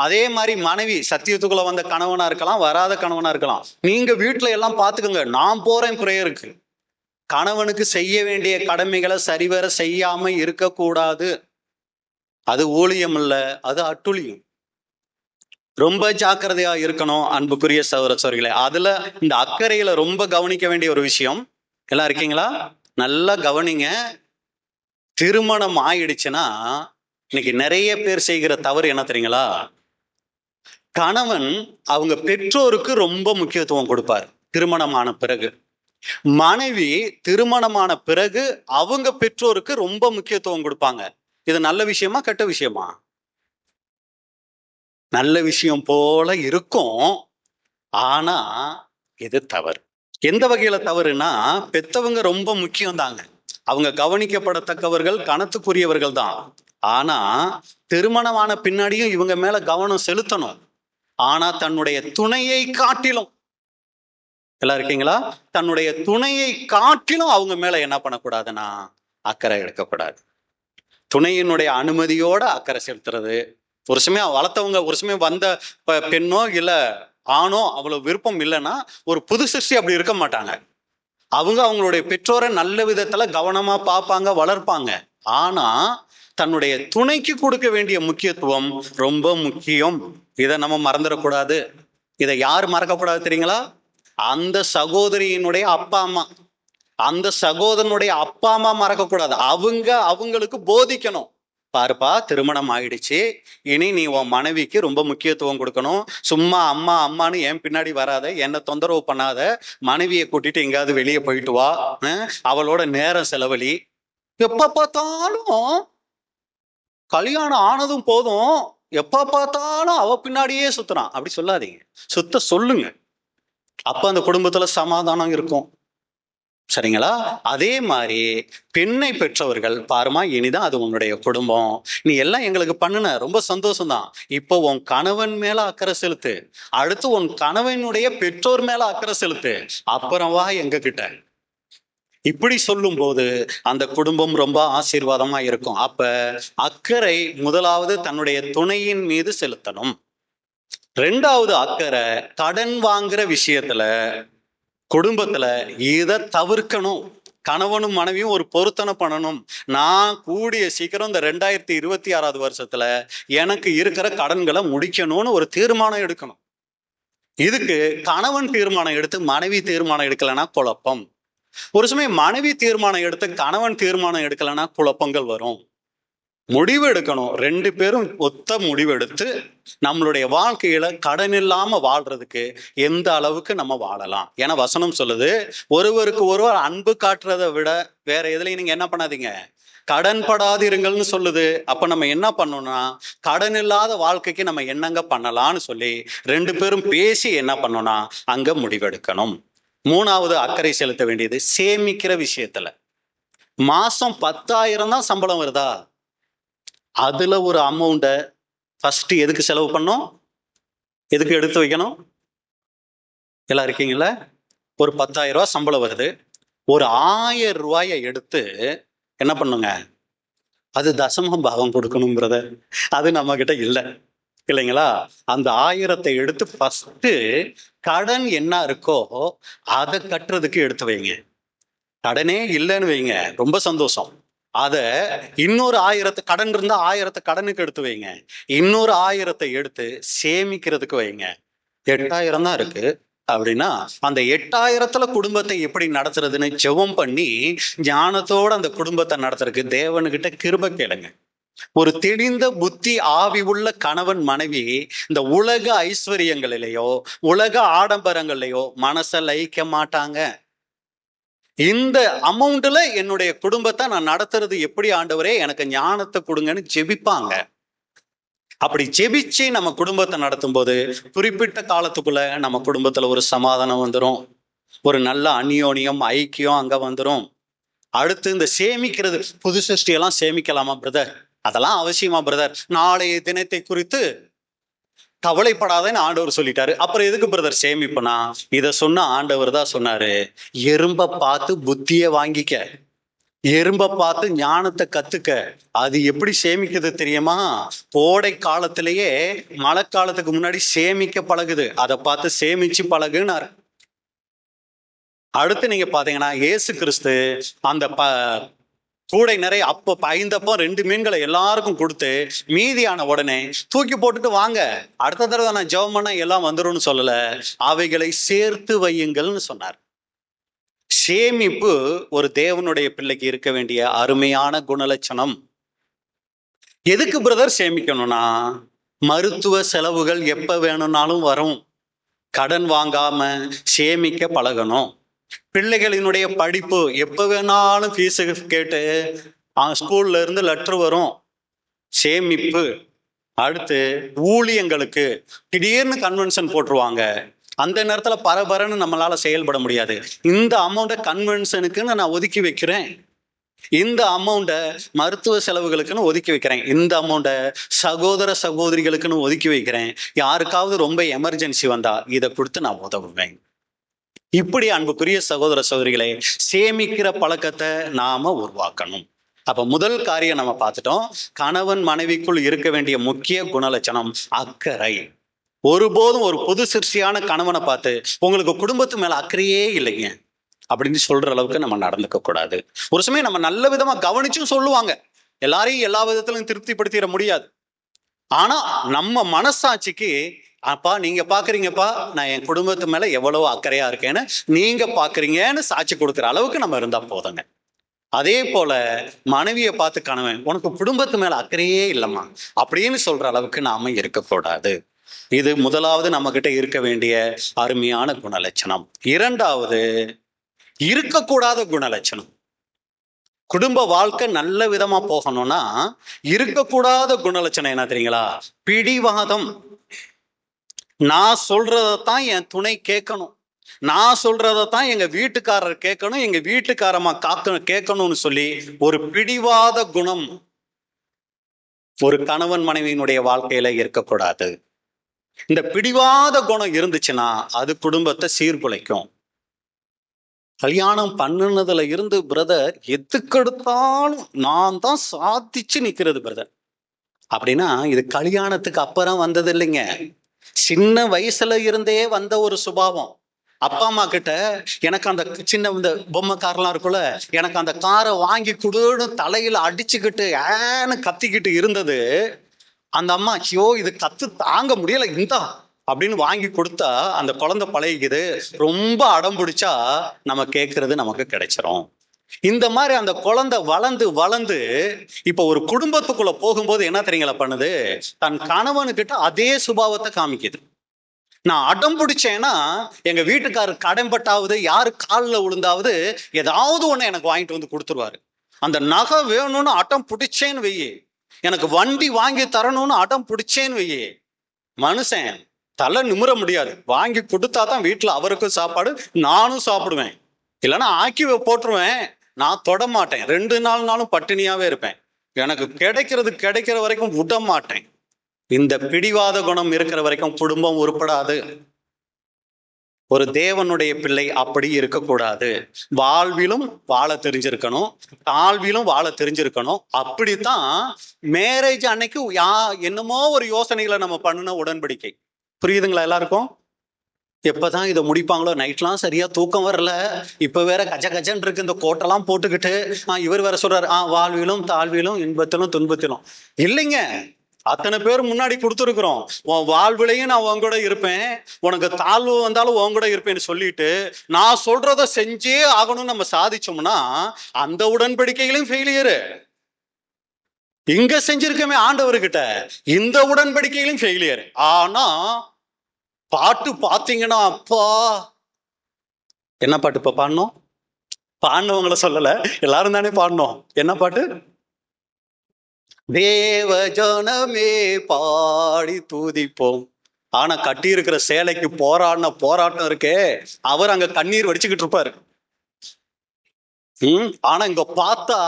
அதே மாதிரி மனைவி சத்தியத்துக்குள்ள வந்த கணவனா இருக்கலாம், வராத கணவனா இருக்கலாம். நீங்க வீட்டுல எல்லாம் பாத்துக்கோங்க, நான் போறேன் பிரேயருக்கு. கணவனுக்கு செய்ய வேண்டிய கடமைகளை சரிவர செய்யாம இருக்கக்கூடாது. அது ஊழியம் இல்ல, அது அட்டுழியம். ரொம்ப ஜாக்கிரதையா இருக்கணும் அன்புக்குரிய சகோதர சகோதரிகளே. அதுல இந்த அக்கறையில ரொம்ப கவனிக்க வேண்டிய ஒரு விஷயம், எல்லாம் இருக்கீங்களா? நல்லா கவனிங்க. திருமணம் ஆயிடுச்சுன்னா இன்னைக்கு நிறைய பேர் செய்கிற தவறு என்ன தெரியுங்களா? கணவன் அவங்க பெற்றோருக்கு ரொம்ப முக்கியத்துவம் கொடுப்பார் திருமணமான பிறகு. மனைவி திருமணமான பிறகு அவங்க பெற்றோருக்கு ரொம்ப முக்கியத்துவம் கொடுப்பாங்க. இது நல்ல விஷயமா கெட்ட விஷயமா? நல்ல விஷயம் போல இருக்கும், ஆனா இது தவறு. எந்த வகையில தவறுனா, பெத்தவங்க ரொம்ப முக்கியம் தாங்க, அவங்க கவனிக்கப்படத்தக்கவர்கள், கணத்துக்குரியவர்கள் தான். ஆனா திருமணமான பின்னாடியும் இவங்க மேல கவனம் செலுத்தணும். ஆனா தன்னுடைய துணையை காட்டிலும், எல்லாம் இருக்கீங்களா, தன்னுடைய துணையை காட்டிலும் அவங்க மேல என்ன பண்ணக்கூடாதுன்னா அக்கறை எடுக்கக்கூடாது. துணையினுடைய அனுமதியோட அக்கறை செலுத்துறது. ஒரு சமயம் வளர்த்தவங்க, ஒரு சமயம் வந்த பெண்ணோ இல்ல ஆணோ அவ்வளவு விருப்பம் இல்லைன்னா ஒரு புது சிருஷ்டி அப்படி இருக்க மாட்டாங்க. அவங்க அவங்களுடைய பெற்றோரை நல்ல விதத்துல கவனமா பார்ப்பாங்க, வளர்ப்பாங்க. ஆனா தன்னுடைய துணைக்கு கொடுக்க வேண்டிய முக்கியத்துவம் ரொம்ப முக்கியம். இதை நம்ம மறந்துடக்கூடாது. இதை யார் மறக்கக்கூடாது தெரியுங்களா? அந்த சகோதரியினுடைய அப்பா அம்மா, அந்த சகோதரனுடைய அப்பா அம்மா மறக்கக்கூடாது. அவங்களுக்கு போதிக்கணும். பாருப்பா, திருமணம் ஆயிடுச்சு, இனி நீ உன் மனைவிக்கு ரொம்ப முக்கியத்துவம் கொடுக்கணும். சும்மா அம்மா அம்மான்னு என் பின்னாடி வராத, என்னை தொந்தரவு பண்ணாத, மனைவியை கூட்டிட்டு எங்கேயாவது வெளியே போயிட்டு வா, அவளோட நேரம் செலவழி. எப்ப பார்த்தாலும் கல்யாணம் ஆனதும் போதும் எப்ப பார்த்தாலும் அவ பின்னாடியே சுத்துறான் அப்படி சொல்லாதீங்க, சொல்லுங்க. அப்ப அந்த குடும்பத்துல சமாதானம் இருக்கும். சரிங்களா? அதே மாதிரி பெண்ணை பெற்றவர்கள் பாருமா, இனிதான் அது உன்னுடைய குடும்பம், நீ எல்லாம் எங்களுக்கு பண்ணுன ரொம்ப சந்தோஷம்தான். இப்போ உன் கணவன் மேல அக்கறை செலுத்து, அடுத்து உன் கணவனுடைய பெற்றோர் மேல அக்கறை செலுத்து, அப்புறம் வா எங்க கிட்ட. இப்படி சொல்லும் போது அந்த குடும்பம் ரொம்ப ஆசீர்வாதமா இருக்கும். அப்ப அக்கறை முதலாவது தன்னுடைய துணையின் மீது செலுத்தணும். 2வது அக்கறை கடன் வாங்குற விஷயத்துல குடும்பத்துல இதை தவிர்க்கணும். கணவனும் மனைவியும் ஒரு பொருத்தனை பண்ணணும். நான் கூடிய சீக்கிரம் இந்த 2026 வருஷத்துல எனக்கு இருக்கிற கடன்களை முடிக்கணும்னு ஒரு தீர்மானம் எடுக்கணும். இதுக்கு கணவன் தீர்மானம் எடுத்து மனைவி தீர்மானம் எடுக்கலைன்னா குழப்பம். ஒரு சமயம் மனைவி தீர்மானம் எடுத்து கணவன் தீர்மானம் எடுக்கலைன்னா குழப்பங்கள் வரும். முடிவு எடுக்கணும். 2 பேரும் ஒத்த முடிவெடுத்து நம்மளுடைய வாழ்க்கையில கடன் இல்லாம வாழ்றதுக்கு எந்த அளவுக்கு நம்ம வாழலாம். ஏன்னா வசனம் சொல்லுது, ஒருவருக்கு ஒருவர் அன்பு காட்டுறதை விட வேற எதுலையும் நீங்க என்ன பண்ணாதீங்க, கடன் படாதிருங்கள்னு சொல்லுது. அப்ப நம்ம என்ன பண்ணணும்னா, கடன் இல்லாத வாழ்க்கைக்கு நம்ம என்னங்க பண்ணலாம்னு சொல்லி 2 பேரும் பேசி என்ன பண்ணணும்னா அங்க முடிவெடுக்கணும். 3வது அக்கறை செலுத்த வேண்டியது சேமிக்கிற விஷயத்துல. மாசம் 10,000 தான் சம்பளம் வருதா, அதுல ஒரு அமௌண்ட்டை ஃபர்ஸ்ட் எதுக்கு செலவு பண்ணோம், எதுக்கு எடுத்து வைக்கணும்? எல்லாம் இருக்கீங்களா? ஒரு 10,000 ரூபாய் சம்பளம் வருது, ஒரு 1000 ரூபாயை எடுத்து என்ன பண்ணுங்க, அது தசம பாகம் கொடுக்கணும் பிரதர். அது நம்ம கிட்ட இல்லை. இல்லைங்களா? அந்த 1000 எடுத்து ஃபர்ஸ்ட் கடன் என்ன இருக்கோ அதை கட்டுறதுக்கு எடுத்து வைங்க. கடனே இல்லைன்னு வைங்க, ரொம்ப சந்தோஷம். அத இன்னொரு 1000 கடன் இருந்தா 1000 கடனுக்கு எடுத்து வைங்க. இன்னொரு 1000 எடுத்து சேமிக்கிறதுக்கு வைங்க. 8000 தான் இருக்கு அப்படின்னா அந்த 8000த்துல குடும்பத்தை எப்படி நடத்துறதுன்னு ஜெபம் பண்ணி ஞானத்தோட அந்த குடும்பத்தை நடத்துறதுக்கு தேவனுகிட்ட கிருபை கேளுங்க. ஒரு தெளிந்த புத்தி ஆவி உள்ள கணவன் மனைவி இந்த உலக ஐஸ்வர்யங்களிலேயோ உலக ஆடம்பரங்கள்லயோ மனசை லயிக்க மாட்டாங்க. இந்த அமௌண்ட்ல என்னுடைய குடும்பத்தை நான் நடத்துறது எப்படி ஆண்டவரே, எனக்கு ஞானத்தை கொடுங்கன்னு ஜெபிப்பாங்க. அப்படி ஜெபிச்சு நம்ம குடும்பத்தை நடத்தும் போது குறிப்பிட்ட காலத்துக்குள்ள நம்ம குடும்பத்துல ஒரு சமாதானம் வந்துடும், ஒரு நல்ல அந்யோன்யம் ஐக்கியம் அங்க வந்துடும். அடுத்து இந்த சேமிக்கிறது, புது சிருஷ்டியெல்லாம் சேமிக்கலாமா பிரதர்? அதெல்லாம் அவசியமா பிரதர்? நாளைய தினத்தை குறித்து கவலைப்படாதன்னு ஆண்டவர் சொல்லிட்டாரு, அப்புறம் எதுக்கு பிரதர் சேமிப்பனா? இத சொன்ன ஆண்டவர் தான் சொன்னாரு, எறும்ப பார்த்து புத்திய வாங்கிக்க, எறும்ப பார்த்து ஞானத்தை கத்துக்க. அது எப்படி சேமிக்குது தெரியுமா? கோடை காலத்திலேயே மழை காலத்துக்கு முன்னாடி சேமிக்க பழகுது, அதை பார்த்து சேமிச்சு பழகுனாரு. அடுத்து நீங்க பாத்தீங்கன்னா இயேசு கிறிஸ்து அந்த கூடை நிறைய 5 அப்பம் 2 மீன்களை எல்லாருக்கும் கொடுத்து மீதியான உடனே தூக்கி போட்டுட்டு வாங்க, அடுத்த தடவை நான் ஜெபம் பண்ண எல்லாம் வந்துரும்னு சொல்லல, அவைகளை சேர்த்து வையுங்கள்னு சொன்னார். சேமிப்பு ஒரு தேவனுடைய பிள்ளைக்கு இருக்க வேண்டிய அருமையான குணலட்சணம். எதுக்கு பிரதர் சேமிக்கணும்னா, மருத்துவ செலவுகள் எப்ப வேணும்னாலும் வரும், கடன் வாங்காம சேமிக்க பழகணும். பிள்ளைகளினுடைய படிப்பு எப்ப வேணாலும் ஃபீஸு கேட்டு ஸ்கூல்ல இருந்து லெட்டர் வரும், சேமிப்பு. அடுத்து ஊழியங்களுக்கு திடீர்னு கன்வென்ஷன் போட்டுருவாங்க, அந்த நேரத்துல பரபரன்னு நம்மளால செயல்பட முடியாது. இந்த அமௌண்ட்டை கன்வென்ஷனுக்குன்னு நான் ஒதுக்கி வைக்கிறேன், இந்த அமௌண்ட்டை மருத்துவ செலவுகளுக்குன்னு ஒதுக்கி வைக்கிறேன், இந்த அமௌண்ட்டை சகோதர சகோதரிகளுக்குன்னு ஒதுக்கி வைக்கிறேன், யாருக்காவது ரொம்ப எமர்ஜென்சி வந்தா இதை கொடுத்து நான் உதவுவேன். இப்படி அன்புக்குரிய சகோதர சகோதரிகளை சேமிக்கிற பழக்கத்தை நாம உருவாக்கணும். அப்ப முதல் காரியம் நம்ம பார்த்துட்டோம், கணவன் மனைவிக்குள் இருக்க வேண்டிய முக்கிய குணலட்சணம் அக்கறை. ஒருபோதும் ஒரு புது சிருஷ்டியான கணவனை பார்த்து உங்களுக்கு குடும்பத்து மேல அக்கறையே இல்லைங்க அப்படின்னு சொல்ற அளவுக்கு நம்ம நடந்துக்க கூடாது. ஒரு சமயம் நம்ம நல்ல விதமா கவனிச்சும் சொல்லுவாங்க, எல்லாரையும் எல்லா விதத்திலும் திருப்திப்படுத்திட முடியாது. ஆனா நம்ம மனசாட்சிக்கு, அப்பா நீங்க பாக்குறீங்கப்பா நான் என் குடும்பத்து மேல எவ்வளவு அக்கறையா இருக்கேன்னு நீங்க பாக்குறீங்கன்னு சாட்சி கொடுக்குற அளவுக்கு நம்ம இருந்தா போதுங்க. அதே போல மனைவியை பார்த்து கணவன் உனக்கு குடும்பத்து மேல அக்கறையே இல்லைம்மா அப்படின்னு சொல்ற அளவுக்கு நாம இருக்கக்கூடாது. இது முதலாவது நம்ம கிட்ட இருக்க வேண்டிய அருமையான குணலட்சணம். இரண்டாவது, இருக்கக்கூடாத குணலட்சணம். குடும்ப வாழ்க்கை நல்ல விதமா போகணும்னா இருக்கக்கூடாத குணலட்சணம் என்ன தெரியுங்களா? பிடிவாதம். நான் சொல்றதான் என் துணை கேட்கணும், நான் சொல்றதான் எங்க வீட்டுக்காரர் கேட்கணும், எங்க வீட்டுக்காரமா கேட்கணும்னு சொல்லி ஒரு பிடிவாத குணம் ஒரு கணவன் மனைவியினுடைய வாழ்க்கையில இருக்கக்கூடாது. இந்த பிடிவாத குணம் இருந்துச்சுன்னா அது குடும்பத்தை சீர்குலைக்கும். கல்யாணம் பண்ணுனதுல இருந்து பிரதர் எதுக்கெடுத்தாலும் நான் தான் சாதிச்சு நிக்கிறது பிரதர் அப்படின்னா இது கல்யாணத்துக்கு அப்புறம் வந்தது இல்லைங்க, சின்ன வயசுல இருந்தே வந்த ஒரு சுபாவம். அப்பா அம்மா கிட்ட எனக்கு அந்த சின்ன இந்த பொம்மை கார்லாம் இருக்குல்ல, எனக்கு அந்த காரை வாங்கி கொடுன்னு தலையில அடிச்சுக்கிட்டு ஏன்னு கத்திக்கிட்டு இருந்தது. அந்த அம்மா ஐயோ இது கத்து தாங்க முடியல இந்தா அப்படின்னு வாங்கி கொடுத்தா அந்த குழந்தை பழகிக்குது. ரொம்ப அடம் பிடிச்சா நம்ம கேட்கறது நமக்கு கிடைச்சிரும். இந்த மாதிரி அந்த குழந்தை வளர்ந்து வளர்ந்து இப்ப ஒரு குடும்பத்துக்குள்ள போகும்போது என்ன தெரியுங்களா பண்ணுது? தன் கணவனுக்கிட்ட அதே சுபாவத்தை காமிக்குது. நான் அடம் பிடிச்சேன்னா எங்க வீட்டுக்காரர் கடன்பட்டாவது யாரு காலில் விழுந்தாவது ஏதாவது ஒண்ணு எனக்கு வாங்கிட்டு வந்து கொடுத்துருவாரு. அந்த நகை வேணும்னு அடம் பிடிச்சேன்னு வையே, எனக்கு வண்டி வாங்கி தரணும்னு அடம் பிடிச்சேன்னு வையே, மனுஷன் தலை நிமிர முடியாது. வாங்கி கொடுத்தா தான் வீட்டுல அவருக்கும் சாப்பாடு, நானும் சாப்பிடுவேன், இல்லைன்னா ஆக்கி போட்டுருவேன். நான் தொட மாட்டேன், 2 நாளும் பட்டினியாவே இருப்பேன். எனக்கு கிடைக்கிற வரைக்கும் விட மாட்டேன். இந்த பிடிவாத குணம் இருக்கிற வரைக்கும் குடும்பம் உருப்படாது. ஒரு தேவனுடைய பிள்ளை அப்படி இருக்கக்கூடாது. வாழ்விலும் வாழ தெரிஞ்சிருக்கணும், தாழ்விலும் வாழ தெரிஞ்சிருக்கணும். அப்படித்தான் மேரேஜ் அன்னைக்கு என்னமோ ஒரு யோசனைகளை நம்ம பண்ணின உடன்படிக்கை. புரியுதுங்களா எல்லாருக்கும்? எப்பதான் இதை முடிப்பாங்களோ, நைட்லாம் சரியா தூக்கம் வரல, இப்ப வேற கஜ கஜன் இருக்கு இந்த கோட்டெல்லாம் போட்டுக்கிட்டு. இவர் வேற சொல்றாரு, வாழ்விலும் தாழ்விலும் இன்பத்திலும் துன்பத்திலும். இல்லைங்க, அத்தனை பேர் முன்னாடி கொடுத்துருக்குறோம். உன் வாழ்விலையும் நான் உன் கூட இருப்பேன், உனக்கு தாழ்வு வந்தாலும் உன் கூட இருப்பேன்னு சொல்லிட்டு நான் சொல்றத செஞ்சே ஆகணும்னு நம்ம சாதிச்சோம்னா அந்த உடன்படிக்கைகளையும் ஃபெயிலியரு. இங்க செஞ்சிருக்கமே ஆண்டவர்கிட்ட, இந்த உடன்படிக்கையிலும் ஃபெயிலியர். ஆனா பாட்டு பாத்தீங்கன்னா, அப்பா என்ன பாட்டு இப்ப பாடணும்? பாடினவங்களை சொல்லல, எல்லாரும் தானே பாடணும். என்ன பாட்டு? தேவ ஜனமே பாடி தூதிப்போம். ஆனா கட்டி இருக்கிற சேலைக்கு போராட்டம் இருக்கே, அவர் அங்க கண்ணீர் வடிச்சுக்கிட்டு இருப்பாரு. ஆனா இங்க பார்த்தா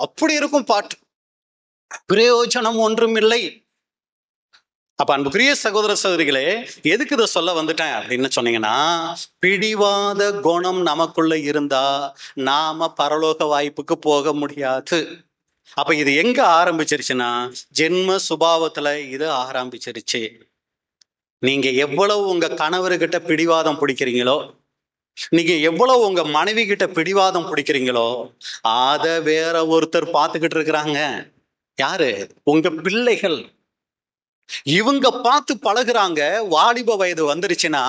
அப்படி இருக்கும் பாட்டு, பிரயோஜனம் ஒன்றும் இல்லை. அப்ப அன்புக்குரிய சகோதர சகோதரிகளே, எதுக்கு இதை சொல்ல வந்துட்டேன் அப்படின்னு சொன்னீங்கன்னா, பிடிவாத குணம் நமக்குள்ள இருந்தா நாம பரலோக வாய்ப்புக்கு போக முடியாது. அப்ப இது எங்க ஆரம்பிச்சிருச்சுன்னா, ஜென்ம சுபாவத்துல இது ஆரம்பிச்சிருச்சு. நீங்க எவ்வளவு உங்க கணவர்கிட்ட பிடிவாதம் பிடிக்கிறீங்களோ, நீங்க எவ்வளவு உங்க மனைவி கிட்ட பிடிவாதம் பிடிக்கிறீங்களோ, அத வேற ஒருத்தர் பார்த்துக்கிட்டு இருக்கிறாங்க. யாரு? உங்க பிள்ளைகள். இவங்க பார்த்து பழகுறாங்க. வாலிப வயது வந்துருச்சுன்னா,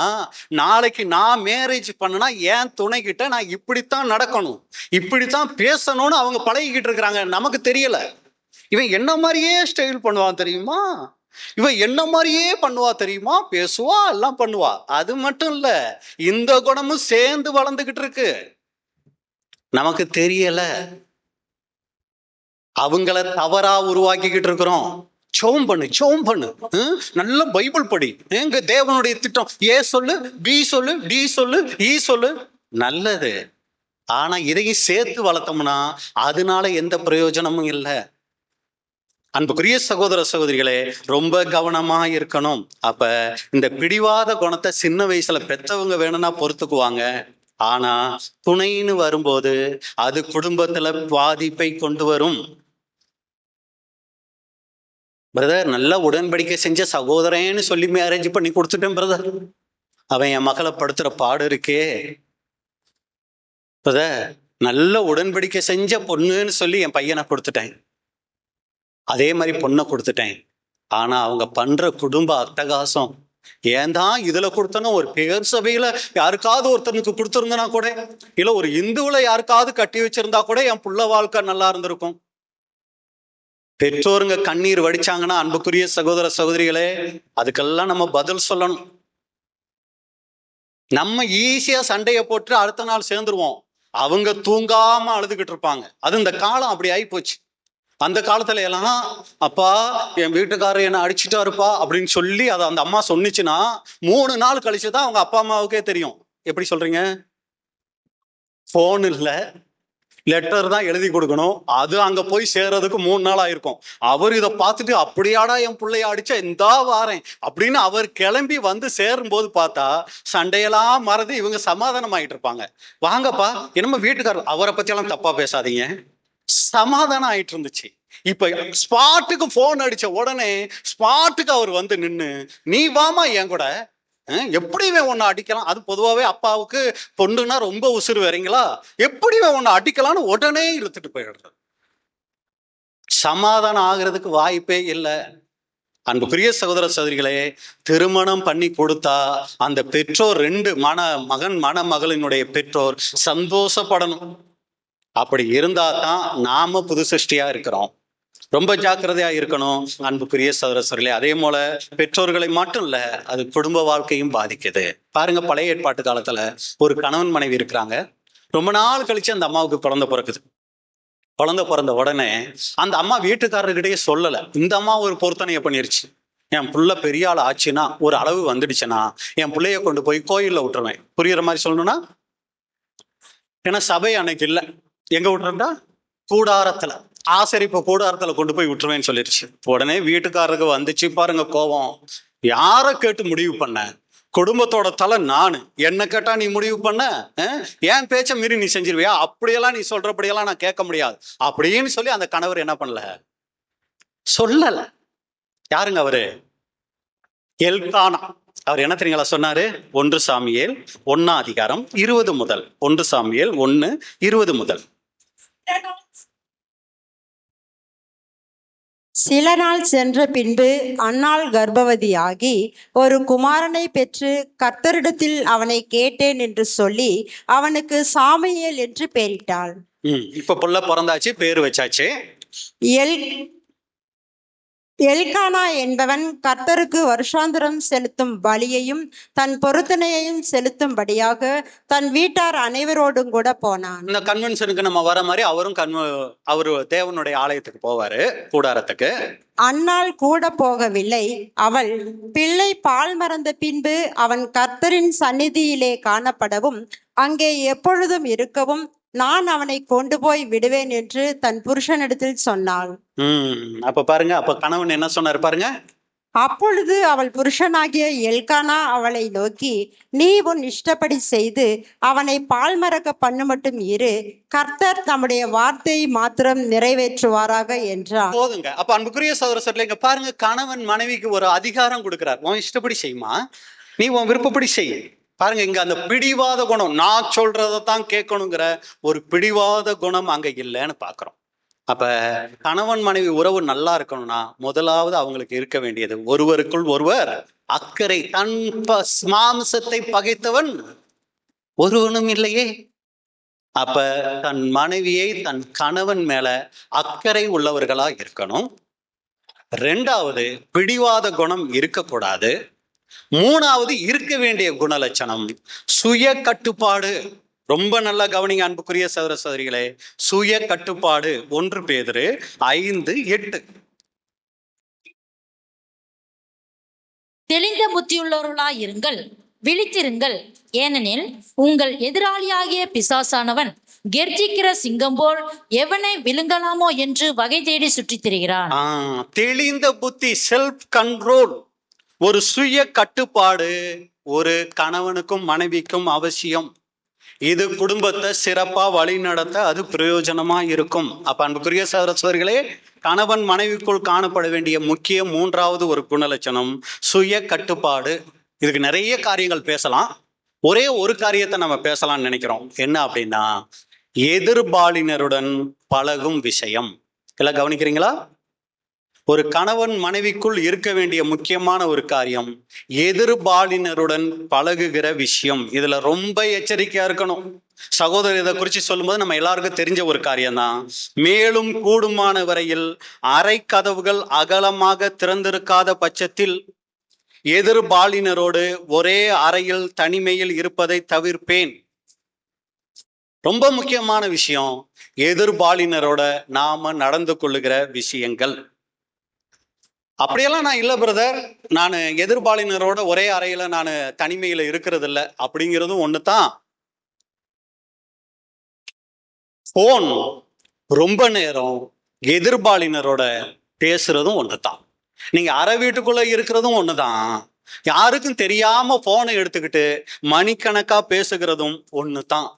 நாளைக்கு நான் மேரேஜ் பண்ணனா என் துணை கிட்ட நான் இப்படித்தான் நடக்கணும், இப்படித்தான் பேசணும்னு அவங்க பழகிக்கிட்டு இருக்கிறாங்க. நமக்கு தெரியல. இவன் என்ன மாதிரியே ஸ்டைல் பண்ணுவான் தெரியுமா, இவன் என்ன மாதிரியே பண்ணுவா தெரியுமா, பேசுவா, எல்லாம் பண்ணுவா. அது மட்டும் இல்ல, இந்த குணமும் சேர்ந்து வளர்ந்துகிட்டு இருக்கு. நமக்கு தெரியல. அவங்கள தவறா உருவாக்கிக்கிட்டு இருக்கிறோம். ஜெபம் பண்ணு, நல்ல பைபிள் படி, எங்க தேவனுடைய திட்டம் ஏ சொல்லு, பி சொல்லு, டி சொல்லு, இ சொல்லு, நல்லது. ஆனா இதையும் சேர்த்து வளர்த்தோம்னா அதனால எந்த பிரயோஜனமும் இல்லை. அன்புக்குரிய சகோதர சகோதரிகளே, ரொம்ப கவனமா இருக்கணும். அப்ப இந்த பிடிவாத குணத்தை சின்ன வயசுல பெற்றவங்க வேணும்னா பொறுத்துக்குவாங்க. ஆனா துணைன்னு வரும்போது அது குடும்பத்துல பாதிப்பை கொண்டு வரும். பிரதர், நல்ல உடன்படிக்கை செஞ்ச சகோதரன்னு சொல்லி மேரேஜ் பண்ணி கொடுத்துட்டேன் பிரதர், அவன் என் மகளை படுத்துற பாடு இருக்கே. பிரதர், நல்ல உடன்படிக்கை செஞ்ச பொண்ணுன்னு சொல்லி என் பையனை கொடுத்துட்டேன், அதே மாதிரி பொண்ணை கொடுத்துட்டேன். ஆனா அவங்க பண்ற குடும்ப அட்டகாசம், ஏன் தான் இதுல கொடுத்தனும் ஒரு பேர் சபையில யாருக்காவது ஒருத்தனுக்கு கொடுத்துருந்தனா கூட, இல்ல ஒரு இந்துவுல யாருக்காவது கட்டி வச்சிருந்தா கூட என் புள்ள வாழ்க்கை நல்லா இருந்திருக்கும். பெற்றோருங்க கண்ணீர் வடிச்சாங்கன்னா, அன்புக்குரிய சகோதர சகோதரிகளே, அதுக்கெல்லாம் நம்ம பதில் சொல்லணும். நம்ம ஈஸியா சண்டையை போட்டு அடுத்த நாள் சேர்ந்துருவோம். அவங்க தூங்காம அழுதுகிட்டு இருப்பாங்க. அது இந்த காலம் அப்படி ஆகி போச்சு. அந்த காலத்துல எல்லாம், அப்பா என் வீட்டுக்காரர் என்ன அடிச்சுட்டாருப்பா அப்படின்னு சொல்லி அதை அந்த அம்மா சொன்னிச்சுன்னா 3 நாள் கழிச்சுதான் அவங்க அப்பா அம்மாவுக்கே தெரியும். எப்படி சொல்றீங்க? போன் இல்ல, லெட்டர் தான் எழுதி கொடுக்கணும். அது அங்க போய் சேர்றதுக்கு 3 நாள் ஆயிருக்கும். அவர் இதை பார்த்துட்டு, அப்படியாடா என் பிள்ளைய அடிச்சா, இந்தா வாரேன் அப்படின்னு அவர் கிளம்பி வந்து சேரும் போது பார்த்தா சண்டையெல்லாம் மறந்து இவங்க சமாதானம் ஆயிட்டு இருப்பாங்க. வாங்கப்பா, என்னமோ வீட்டுக்காரர், அவரை பத்தி எல்லாம் தப்பா பேசாதீங்க, சமாதானம் ஆயிட்டு இருந்துச்சு. இப்ப ஸ்பாட்டுக்கு போன் அடிச்ச உடனே ஸ்பாட்டுக்கு அவர் வந்து நின்னு, நீ வாமா என் கூட, எப்படி உன்னை அடிக்கலாம், அது பொதுவாகவே அப்பாவுக்கு பொண்ணுன்னா ரொம்ப உசுறு வரீங்களா, எப்படி உன்னை அடிக்கலாம்னு உடனே இழுத்துட்டு போயிடுறது. சமாதானம் ஆகிறதுக்கு வாய்ப்பே இல்லை. அன்புக்குரிய சகோதர சகோதரிகளே, திருமணம் பண்ணி கொடுத்தா அந்த பெற்றோர் 2 மணமகளினுடைய பெற்றோர் சந்தோஷப்படணும். அப்படி இருந்தா தான் நாம புது சிருஷ்டியா இருக்கிறோம். ரொம்ப ஜாக்கிரதையா இருக்கணும் அன்புக்குரிய சகோதர சகோதரிகளே. அதே போல பெற்றோர்களை மட்டும் இல்ல, அது குடும்ப வாழ்க்கையும் பாதிக்குது. பாருங்க, பழைய ஏற்பாட்டு காலத்துல ஒரு கணவன் மனைவி இருக்கிறாங்க. ரொம்ப நாள் கழிச்சு அந்த அம்மாவுக்கு குழந்தை பிறக்குது. குழந்தை பிறந்த உடனே அந்த அம்மா வீட்டுக்காரர்கிட்டயே சொல்லல. இந்த அம்மா ஒரு பொருத்தனையை பண்ணிருச்சு, என் புள்ள பெரிய ஆள் ஆச்சுன்னா, ஒரு அளவு வந்துடுச்சுன்னா என் பிள்ளைய கொண்டு போய் கோயில்ல விட்டுருவேன். புரியுற மாதிரி சொல்லணும்னா, ஏன்னா சபை அன்னைக்கு இல்லை, எங்க விட்டுறா, கூடாரத்துல, ஆசரிப்பு கூடாரத்துல கொண்டு போய் விட்டுருவேன்னு சொல்லிருச்சு. உடனே வீட்டுக்காரருக்கு வந்துச்சு பாருங்க கோபம். யாரை கேட்டு முடிவு பண்ண, குடும்பத்தோட தலை நானு, என்ன கேட்டா நீ முடிவு பண்ண, ஏன் பேச்ச மீறி நீ செஞ்சிருவியா, அப்படியெல்லாம் நீ சொல்றபடியெல்லாம் நான் கேட்க முடியாது அப்படின்னு சொல்லி அந்த கணவர் என்ன பண்ணல, சொல்லல. யாருங்க அவரு? எல்கானா. அவர் என்ன தெரியுங்களா சொன்னாரு? 1 சாமுவேல் 1:20 முதல். 1 சாமுவேல் 1:20 முதல்.
சில நாள் சென்ற பின்பு அன்னாள் கர்ப்பவதியாகி ஒரு குமாரனை பெற்று கர்த்தரிடத்தில் அவனை கேட்டேன் என்று சொல்லி அவனுக்கு சாமுவேல் என்று பெயரிட்டாள்.
இப்ப புள்ள பிறந்தாச்சு, பேரு வச்சாச்சு.
எல் எல்கானா என்பவன் கர்த்தருக்கு வருஷாந்திரம் செலுத்தும் பலியையும் தன் பொருத்தனையையும் செலுத்தும்படியாக தன் வீட்டார் அனைவரோடும் கூட போனான்.
இந்த கன்வென்ஷனுக்கு நம்ம வர மாதிரி அவரும் அவரு தேவனுடைய ஆலயத்துக்கு போவாரு, கூடாரத்துக்கு.
அன்னாள் கூட போகவில்லை. அவள் பிள்ளை பால் மறந்த பின்பு அவன் கர்த்தரின் சந்நிதியிலே காணப்படவும் அங்கே எப்பொழுதும் இருக்கவும் நான் அவனை கொண்டு போய் விடுவேன் என்று தன் புருஷனிடத்தில் சொன்னாள்.
அப்ப பாருங்க, அப்ப கணவன் என்ன சொன்னாரு பாருங்க.
அப்பொழுது அவள் புருஷனாகிய எல்கானா அவளை நோக்கி, நீ உன் இஷ்டப்படி செய்து அவனை பால் மறக்க பண்ணு மட்டும் இரு, கர்த்தர் தம்முடைய வார்த்தையை மாத்திரம் நிறைவேற்றுவாராக என்றார்.
போதுங்க. அப்ப அன்புக்குரிய சகோதரர்களே, இங்க பாருங்க, கணவன் மனைவிக்கு ஒரு அதிகாரம் கொடுக்கிறார். உன் இஷ்டப்படி செய்யுமா, நீ உன் விருப்பப்படி செய். பாருங்க, இங்க அந்த பிடிவாத குணம், நான் சொல்றதான் கேட்கணுங்கிற ஒரு பிடிவாத குணம் அங்க இல்லைன்னு பாக்குறோம். அப்ப கணவன் மனைவி உறவு நல்லா இருக்கணும்னா முதலாவது அவங்களுக்கு இருக்க வேண்டியது ஒருவருக்குள் ஒருவர் அக்கறை. தன் மாம்சத்தை பகைத்தவன் ஒருவனும் இல்லையே. அப்ப தன் மனைவியை தன் கணவன் மேல அக்கறை உள்ளவர்களா இருக்கணும். 2வது, பிடிவாத குணம் இருக்கக்கூடாது. 3வது, இருக்க வேண்டிய குணலட்சணம் சுய கட்டுப்பாடு. ரொம்ப நல்லா கவனிங்க அன்புக்குரிய சகோதர சகோதரிகளே, சுய கட்டுப்பாடு. 1 பேதுரு 5:8.
தெளிந்த புத்தியுள்ளவர்களாய் இருங்கள், விழித்திருங்கள், ஏனெனில் உங்கள் எதிராளியாகிய பிசாசானவன் கெர்ச்சிக்கிற சிங்கம் போல் எவனை விழுங்கலாமோ என்று வகை தேடி சுற்றித் திரிகிறான்.
தெளிந்த புத்தி, செல்ஃப் கண்ட்ரோல், ஒரு சுய கட்டுப்பாடு ஒரு கணவனுக்கும் மனைவிக்கும் அவசியம். இது குடும்பத்தை சிறப்பா வழி நடத்த அது பிரயோஜனமா இருக்கும். அப்ப அன்புக்குரிய சகோதர சகோதரிகளே, கணவன் மனைவிக்குள் காணப்பட வேண்டிய முக்கிய 3வது ஒரு குணலட்சணம் சுய கட்டுப்பாடு. இதுக்கு நிறைய காரியங்கள் பேசலாம். ஒரே ஒரு காரியத்தை நம்ம பேசலாம்னு நினைக்கிறோம். என்ன அப்படின்னா, எதிர்பாலினருடன் பழகும் விஷயம். எல்லாம் கவனிக்கிறீங்களா? ஒரு கணவன் மனைவிக்குள் இருக்க வேண்டிய முக்கியமான ஒரு காரியம் எதிர்பாலினருடன் பழகுகிற விஷயம். இதுல ரொம்ப எச்சரிக்கையா இருக்கணும். சகோதரர் இதை குறித்து சொல்லும்போது நம்ம எல்லாருக்கும் தெரிஞ்ச ஒரு காரியம்தான். மேலும் கூடுமான வரையில் அறை கதவுகள் அகலமாக திறந்திருக்காத பட்சத்தில் எதிர்பாலினரோடு ஒரே அறையில் தனிமையில் இருப்பதை தவிர்ப்பேன். ரொம்ப முக்கியமான விஷயம், எதிர்பாலினரோட நாம நடந்து கொள்ளுகிற விஷயங்கள். அப்படியெல்லாம் நான் இல்லை பிரதர், நான் எதிர்பாலினரோட ஒரே அறையில நான் தனிமையில இருக்கிறது இல்லை அப்படிங்கிறதும் ஒண்ணுதான். போன் ரொம்ப நேரம் எதிர்பாலினரோட பேசுறதும் ஒண்ணுதான். நீங்க அறை வீட்டுக்குள்ள இருக்கிறதும் ஒண்ணுதான். யாருக்கும் தெரியாம போனை எடுத்துக்கிட்டு மணிக்கணக்கா பேசுகிறதும் ஒண்ணுதான்.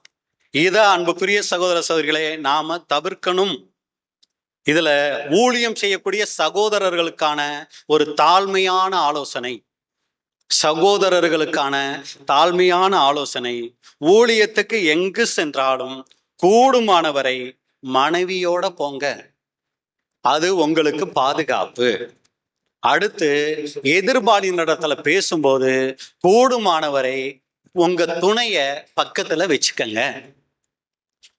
இத அன்புக்குரிய சகோதர சகோதரிகளே நாம தவிர்க்கணும். இதுல ஊழியம் செய்யக்கூடிய சகோதரர்களுக்கான ஒரு தாழ்மையான ஆலோசனை, சகோதரர்களுக்கான தாழ்மையான ஆலோசனை, ஊழியத்துக்கு எங்கு சென்றாலும் கூடுமானவரை மனைவியோட போங்க, அது உங்களுக்கு பாதுகாப்பு. அடுத்து, எதிர்பாலினரிடத்துல பேசும்போது கூடுமானவரை உங்க துணைய பக்கத்துல வச்சுக்கங்க.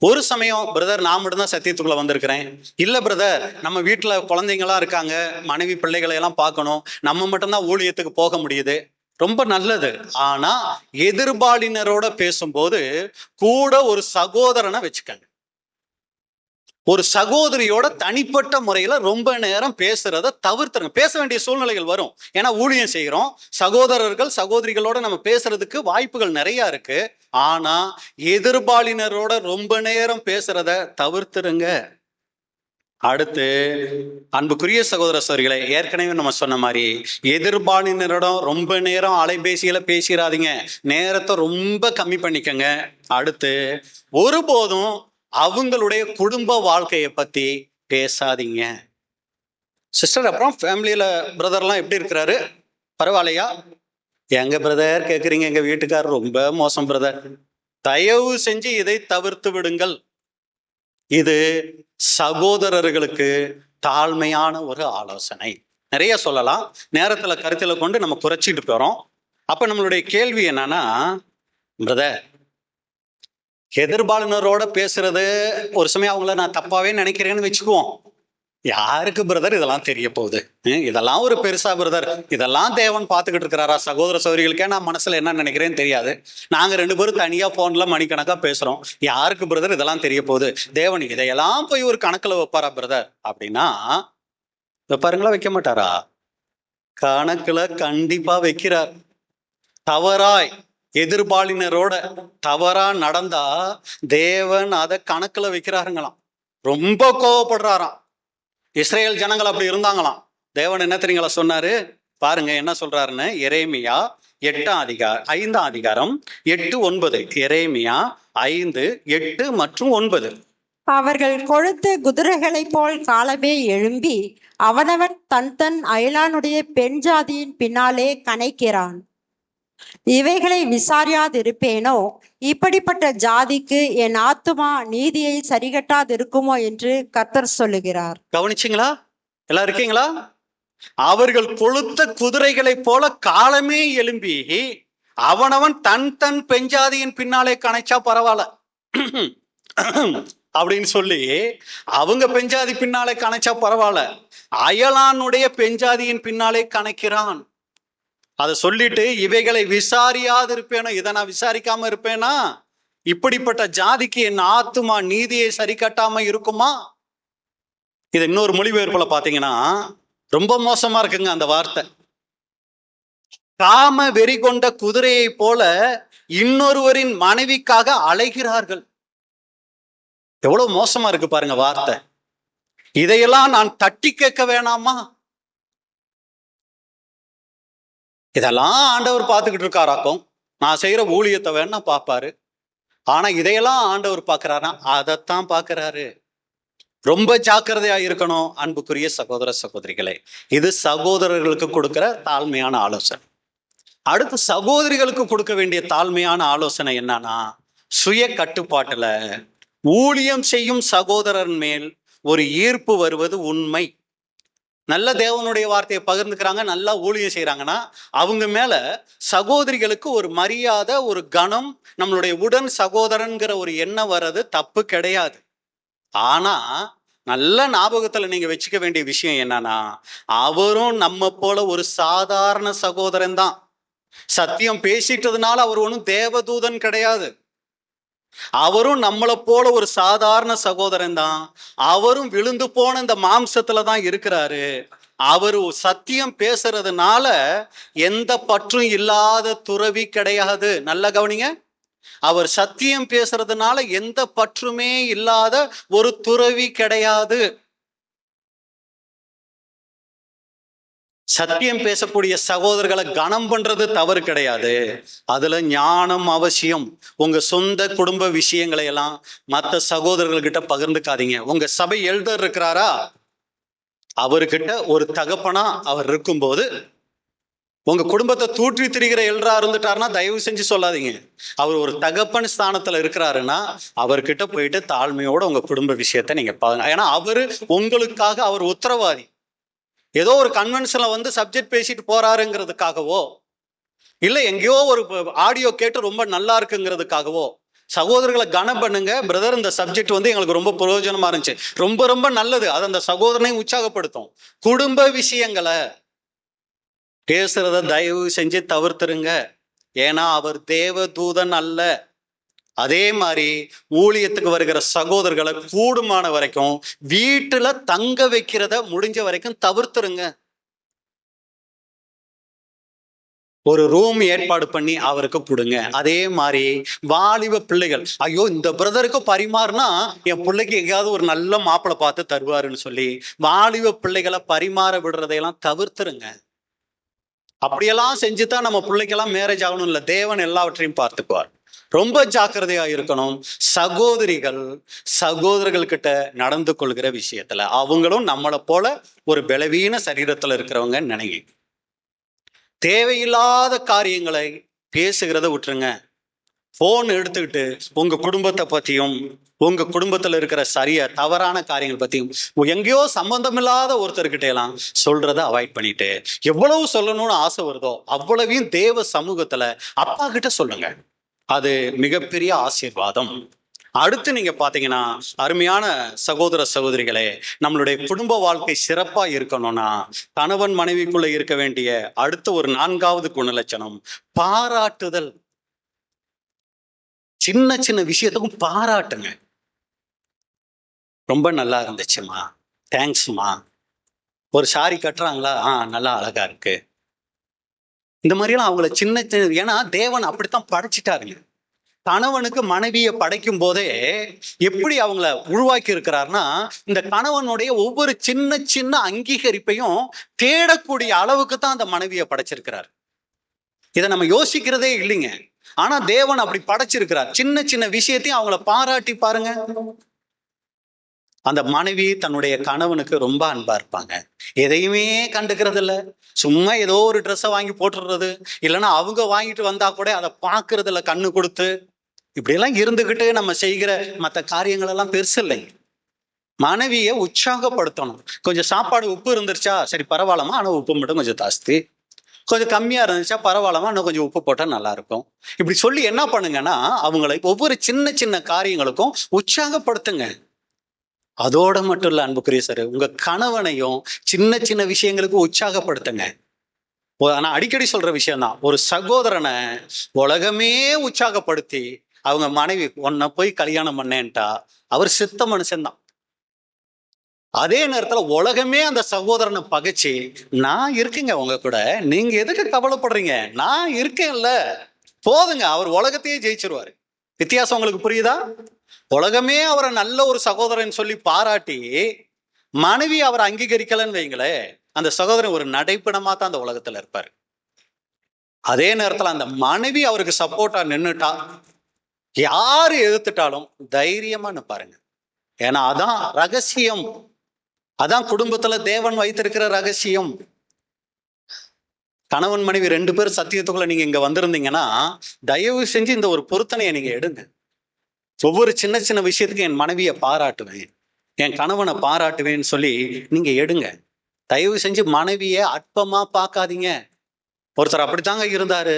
ஒரு சமயம் பிரதர் நான் மட்டும்தான் சத்தியத்துக்குள்ள வந்திருக்கிறேன், இல்ல பிரதர் நம்ம வீட்டுல குழந்தைங்களாம் இருக்காங்க, மனைவி பிள்ளைகளை எல்லாம் பார்க்கணும், நம்ம மட்டும்தான் ஊழியத்துக்கு போக முடியுது, ரொம்ப நல்லது. ஆனா எதிர்பாலினரோட பேசும்போது கூட ஒரு சகோதரனை வச்சுக்கங்க. ஒரு சகோதரியோட தனிப்பட்ட முறையில ரொம்ப நேரம் பேசுறத தவிர்த்துருங்க. பேச வேண்டிய சூழ்நிலைகள் வரும், ஏன்னா ஊழியம் செய்கிறோம். சகோதரர்கள் சகோதரிகளோட நம்ம பேசுறதுக்கு வாய்ப்புகள் நிறைய இருக்கு. ஆனா எதிர்பாலினரோட ரொம்ப நேரம் பேசுறத தவிர்த்துருங்க. அடுத்து, அன்புக்குரிய சகோதர சகோதரிகளை, ஏற்கனவே நம்ம சொன்ன மாதிரி எதிர்பாலினரிடம் ரொம்ப நேரம் அலைபேசியில பேசிடாதீங்க, நேரத்தை ரொம்ப கம்மி பண்ணிக்கங்க. அடுத்து, ஒருபோதும் அவங்களுடைய குடும்ப வாழ்க்கையை பத்தி பேசாதீங்க. சிஸ்டர், அப்புறம் ஃபேமிலியில பிரதர்லாம் எப்படி இருக்கிறாரு, பரவாயில்லையா? எங்க பிரதர் கேக்குறீங்க, எங்க வீட்டுக்காரர் ரொம்ப மோசம் பிரதர். தயவு செஞ்சு இதை தவிர்த்து விடுங்கள். இது சகோதரர்களுக்கு தாழ்மையான ஒரு ஆலோசனை. நிறைய சொல்லலாம், நேரத்துல கருத்துல கொண்டு நம்ம குறைச்சிட்டு போறோம். அப்ப நம்மளுடைய கேள்வி என்னன்னா, பிரதர், எதிர்பாலினரோட பேசுறது ஒரு சமயம் அவங்கள நான் தப்பாவே நினைக்கிறேன்னு வச்சுக்குவோம். யாருக்கு பிரதர் இதெல்லாம் தெரிய போகுது? இதெல்லாம் ஒரு பெருசா பிரதர், இதெல்லாம் தேவன் பார்த்துக்கிட்டு இருக்கிறாரா? சகோதர சகோதரிகளுக்கே நான் மனசுல என்ன நினைக்கிறேன்னு தெரியாது. நாங்க 2 பேரும் தனியா போன்ல மணிக்கணக்கா பேசுறோம். யாருக்கு பிரதர் இதெல்லாம் தெரிய போகுது? தேவன் இதையெல்லாம் போய் ஒரு கணக்குல வைப்பாரா பிரதர் அப்படின்னா? வைப்பாருங்களா, வைக்க மாட்டாரா? கணக்குல கண்டிப்பா வைக்கிறார். தவறாய் எதிர்பாலினரோட தவறா நடந்தா தேவன் அதை கணக்குல வைக்கிறாருங்களாம். ரொம்ப கோவப்படுறாராம். இஸ்ரேல் ஜனங்கள் அப்படி இருந்தாங்களாம். தேவன் என்ன தெரியுங்களா சொன்னாரு? பாருங்க என்ன சொல்றாருன்னு. எரேமியா 5ஆம் அதிகாரம் 8-9. எரேமியா 5, 8 மற்றும் 9.
அவர்கள் கொழுத்த குதிரைகளைப் போல் காலமே எழும்பி அவனவன் தன் தன் அயலானுடைய பெண் ஜாதியின் பின்னாலே கனைக்கிறான். இவைகளை விசாரியாதிருப்பேனோ? இப்படிப்பட்ட ஜாதிக்கு என் ஆத்துமா நீதியை சரிகட்டாதிருக்குமோ என்று கர்த்தர் சொல்லுகிறார்.
கவனிச்சிங்களா? எல்லாம் இருக்கீங்களா? அவர்கள் கொழுத்த குதிரைகளை போல காலமே எழும்பி அவனவன் தன் தன் பெஞ்சாதியின் பின்னாலே கணைச்சா பரவாயில்ல அப்படின்னு சொல்லி அவங்க பெஞ்சாதி பின்னாலே கணைச்சா பரவாயில்ல, அயலானுடைய பெஞ்சாதியின் பின்னாலே கணைக்கிறான். அதை சொல்லிட்டு இவைகளை விசாரியாது இருப்பேனோ? இதை நான் விசாரிக்காம இருப்பேனா? இப்படிப்பட்ட ஜாதிக்கு என் ஆத்துமா நீதியை சரி கட்டாம இருக்குமா? இது இன்னொரு மொழிபெயர்ப்புல பாத்தீங்கன்னா ரொம்ப மோசமா இருக்குங்க அந்த வார்த்தை. காம வெறி கொண்ட குதிரையை போல இன்னொருவரின் மனைவிக்காக அலைகிறார்கள். எவ்வளவு மோசமா இருக்கு பாருங்க வார்த்தை. இதையெல்லாம் நான் தட்டி கேட்க வேணாமா? இதெல்லாம் ஆண்டவர் பார்த்துக்கிட்டு இருக்காராக்கும். நான் செய்யற ஊழியத்தை வேணா பார்ப்பாரு. ஆனா இதையெல்லாம் ஆண்டவர் பார்க்கிறாரா? அதைத்தான் பார்க்கிறாரு. ரொம்ப ஜாக்கிரதையா இருக்கணும் அன்புக்குரிய சகோதர சகோதரிகளே. இது சகோதரர்களுக்கு கொடுக்கிற தாழ்மையான ஆலோசனை. அடுத்து சகோதரிகளுக்கு கொடுக்க வேண்டிய தாழ்மையான ஆலோசனை என்னன்னா, சுய கட்டுப்பாட்டுல ஊழியம் செய்யும் சகோதரன் மேல் ஒரு ஈர்ப்பு வருவது உண்மை. நல்ல தேவனுடைய வார்த்தையை பகிர்ந்துக்கிறாங்க, நல்லா ஊழியம் செய்யறாங்கன்னா அவங்க மேல சகோதரிகளுக்கு ஒரு மரியாதை, ஒரு கணம், நம்மளுடைய உடன் சகோதரன்கிற ஒரு எண்ணம் வர்றது தப்பு கிடையாது. ஆனா நல்ல ஞாபகத்துல நீங்க வச்சுக்க வேண்டிய விஷயம் என்னன்னா, அவரும் நம்ம போல ஒரு சாதாரண சகோதரன் தான். சத்தியம் பேசிட்டதுனால அவர் ஒன்றும் தேவதூதன் கிடையாது. அவரும் நம்மளை போல ஒரு சாதாரண சகோதரன் தான். அவரும் விழுந்து போன இந்த மாம்சத்துல தான் இருக்கிறாரு. அவரு சத்தியம் பேசுறதுனால எந்த பற்றும் இல்லாத துறவி கிடையாது. நல்ல கவனிங்க, அவர் சத்தியம் பேசுறதுனால எந்த பற்றுமே இல்லாத ஒரு துறவி கிடையாது. சத்தியம் பேசக்கூடிய சகோதரர்களை கனம் பண்றது தவறு கிடையாது. அதுல ஞானம் அவசியம். உங்க சொந்த குடும்ப விஷயங்களை எல்லாம் மற்ற சகோதரர்கள்கிட்ட பகிர்ந்துக்காதீங்க. உங்க சபை எல்டர் இருக்கிறாரா, அவர்கிட்ட ஒரு தகப்பனா அவர் இருக்கும்போது, உங்க குடும்பத்தை தூற்றி திரிகிற எல்டரா இருந்துட்டாருன்னா தயவு செஞ்சு சொல்லாதீங்க. அவர் ஒரு தகப்பன் ஸ்தானத்துல இருக்கிறாருன்னா அவர்கிட்ட போயிட்டு தாழ்மையோட உங்க குடும்ப விஷயத்தை நீங்க பாருங்க. ஏன்னா அவரு உங்களுக்காக அவர் உத்தரவாதி. ஏதோ ஒரு கன்வென்ஷன்ல வந்து சப்ஜெக்ட் பேசிட்டு போறாருங்கிறதுக்காகவோ, இல்லை எங்கேயோ ஒரு ஆடியோ கேட்டு ரொம்ப நல்லா இருக்குங்கிறதுக்காகவோ சகோதரர்களை கனம் பண்ணுங்க. பிரதர், இந்த சப்ஜெக்ட் வந்து எங்களுக்கு ரொம்ப பிரயோஜனமா இருந்துச்சு, ரொம்ப ரொம்ப நல்லது, அது அந்த சகோதரனை உற்சாகப்படுத்தும். குடும்ப விஷயங்களை பேசுறத தயவு செஞ்சு தவிர்த்துருங்க. ஏன்னா அவர் தேவ தூதன் அல்ல. அதே மாதிரி ஊழியத்துக்கு வருகிற சகோதரர்களை கூடுமான வரைக்கும் வீட்டுல தங்க வைக்கிறத முடிஞ்ச வரைக்கும் தவிர்த்துருங்க. ஒரு ரூம் ஏற்பாடு பண்ணி அவருக்கு கொடுங்க. அதே மாதிரி வாலிப பிள்ளைகள், ஐயோ இந்த பிரதருக்கு பரிமாறுனா என் பிள்ளைக்கு எங்கேயாவது ஒரு நல்ல மாப்பிள்ளை பார்த்து தருவாருன்னு சொல்லி வாலிப பிள்ளைகளை பரிமாற விடுறதையெல்லாம் தவிர்த்துருங்க. அப்படியெல்லாம் செஞ்சுதான் நம்ம பிள்ளைக்கெல்லாம் மேரேஜ் ஆகணும் இல்லை, தேவன் எல்லாவற்றையும் பார்த்துக்குவார். ரொம்ப ஜாக்கிரதையா இருக்கணும். சகோதரிகள் சகோதரர்கள் கிட்ட நடந்து கொள்கிற விஷயத்துல அவங்களும் நம்மளை போல ஒரு பலவீன சரீரத்துல இருக்கிறவங்க நினைங்க. தேவையில்லாத காரியங்களை பேசுகிறத விட்டுருங்க. போன் எடுத்துக்கிட்டு உங்க குடும்பத்தை பத்தியும் உங்க குடும்பத்துல இருக்கிற தவறான காரியங்கள் பத்தியும் எங்கேயோ சம்பந்தமில்லாத ஒருத்தர்கிட்ட எல்லாம் சொல்றதை அவாய்ட் பண்ணிட்டு, எவ்வளவு சொல்லணும்னு ஆசை வருதோ அவ்வளவையும் தேவ சமூகத்துல அப்பா கிட்ட சொல்லுங்க. அது மிகப்பெரிய ஆசீர்வாதம். அடுத்து நீங்க பாத்தீங்கன்னா, அருமையான சகோதர சகோதரிகளே, நம்மளுடைய குடும்ப வாழ்க்கை சிறப்பா இருக்கணும்னா கணவன் மனைவிக்குள்ள இருக்க வேண்டிய அடுத்த ஒரு 4வது குணலட்சணம் பாராட்டுதல். சின்ன சின்ன விஷயத்துக்கும் பாராட்டுங்க. ரொம்ப நல்லா இருந்துச்சுமா, தேங்க்ஸ்மா. ஒரு சாரி கட்டுறாங்களா, நல்லா அழகா இருக்கு. இந்த மாதிரிலாம் அவங்கள சின்ன சின்ன, ஏன்னா தேவன் அப்படித்தான் படைச்சிட்டாருங்க. கணவனுக்கு மனைவியை படைக்கும் போதே எப்படி அவங்கள உருவாக்கி இருக்கிறார்னா, இந்த கணவனுடைய ஒவ்வொரு சின்ன சின்ன அங்கீகரிப்பையும் தேடக்கூடிய அளவுக்கு தான் அந்த மனைவியை படைச்சிருக்கிறார். இதை நம்ம யோசிக்கிறதே இல்லைங்க. ஆனா தேவன் அப்படி படைச்சிருக்கிறார். சின்ன சின்ன விஷயத்தையும் அவங்கள பாராட்டி பாருங்க. அந்த மனைவி தன்னுடைய கணவனுக்கு ரொம்ப அன்பா இருப்பாங்க. எதையுமே கண்டுக்கிறது இல்ல. சும்மா ஏதோ ஒரு ட்ரெஸ்ஸை வாங்கி போட்டுடுறது, இல்லைன்னா அவங்க வாங்கிட்டு வந்தா கூட அதை பார்க்கறது இல்ல கண்ணு கொடுத்து. இப்படியெல்லாம் இருந்துகிட்டு நம்ம செய்கிற மற்ற காரியங்கள் எல்லாம் பெருசு இல்லை. மனைவியை உற்சாகப்படுத்தணும். கொஞ்சம் சாப்பாடு உப்பு இருந்துருச்சா, சரி பரவாயில்லமா, ஆனா உப்பு மட்டும் கொஞ்சம் ஜாஸ்தி. கொஞ்சம் கம்மியா இருந்துச்சா பரவாயில்லமா, இன்னும் கொஞ்சம் உப்பு போட்டா நல்லா இருக்கும். இப்படி சொல்லி என்ன பண்ணுங்கன்னா, அவங்களை ஒவ்வொரு சின்ன சின்ன காரியங்களுக்கும் உற்சாகப்படுத்துங்க. அதோட மட்டும் இல்ல அன்புக்குரிய சார், உங்க கணவனையும் சின்ன சின்ன விஷயங்களுக்கு உற்சாகப்படுத்துங்க. நான் அடிக்கடி சொல்ற விஷயம் தான், ஒரு சகோதரனை உலகமே உற்சாகப்படுத்தி அவங்க மனைவி உன்னை போய் கல்யாணம் பண்ணேன்ட்டா அவர் செத்த மனுஷன்தான். அதே நேரத்துல உலகமே அந்த சகோதரனை பகைச்சு, நான் இருக்கேங்க உங்க கூட, நீங்க எதுக்கு கவலைப்படுறீங்க, நான் இருக்கேன்ல, போதுங்க, அவர் உலகத்தையே ஜெயிச்சிருவாரு. வித்தியாசம் உங்களுக்கு புரியுதா? உலகமே அவரை நல்ல ஒரு சகோதரன் சொல்லி பாராட்டி மனைவி அவரை அங்கீகரிக்கலன்னு வைங்களே, அந்த சகோதரன் ஒரு நடைப்பிணமா தான் அந்த உலகத்துல இருப்பாரு. அதே நேரத்துல அந்த மனைவி அவருக்கு சப்போர்ட்டா நின்னுட்டா, யாரு எதிர்த்துட்டாலும் தைரியமா நிப்பாருங்க. ஏன்னா அதான் ரகசியம், அதான் குடும்பத்துல தேவன் வைத்திருக்கிற ரகசியம். கணவன் மனைவி 2 பேரும் சத்தியத்துக்குள்ள நீங்க இங்க வந்திருந்தீங்கன்னா, தயவு செஞ்சு இந்த ஒரு பொருத்தனையை நீங்க எடுங்க. ஒவ்வொரு சின்ன சின்ன விஷயத்துக்கும் என் மனைவியை பாராட்டுவேன், என் கணவனை பாராட்டுவேன்னு சொல்லி நீங்க எடுங்க. தயவு செஞ்சு மனைவியை அற்பமா பார்க்காதீங்க. ஒருத்தர் அப்படித்தாங்க இருந்தாரு,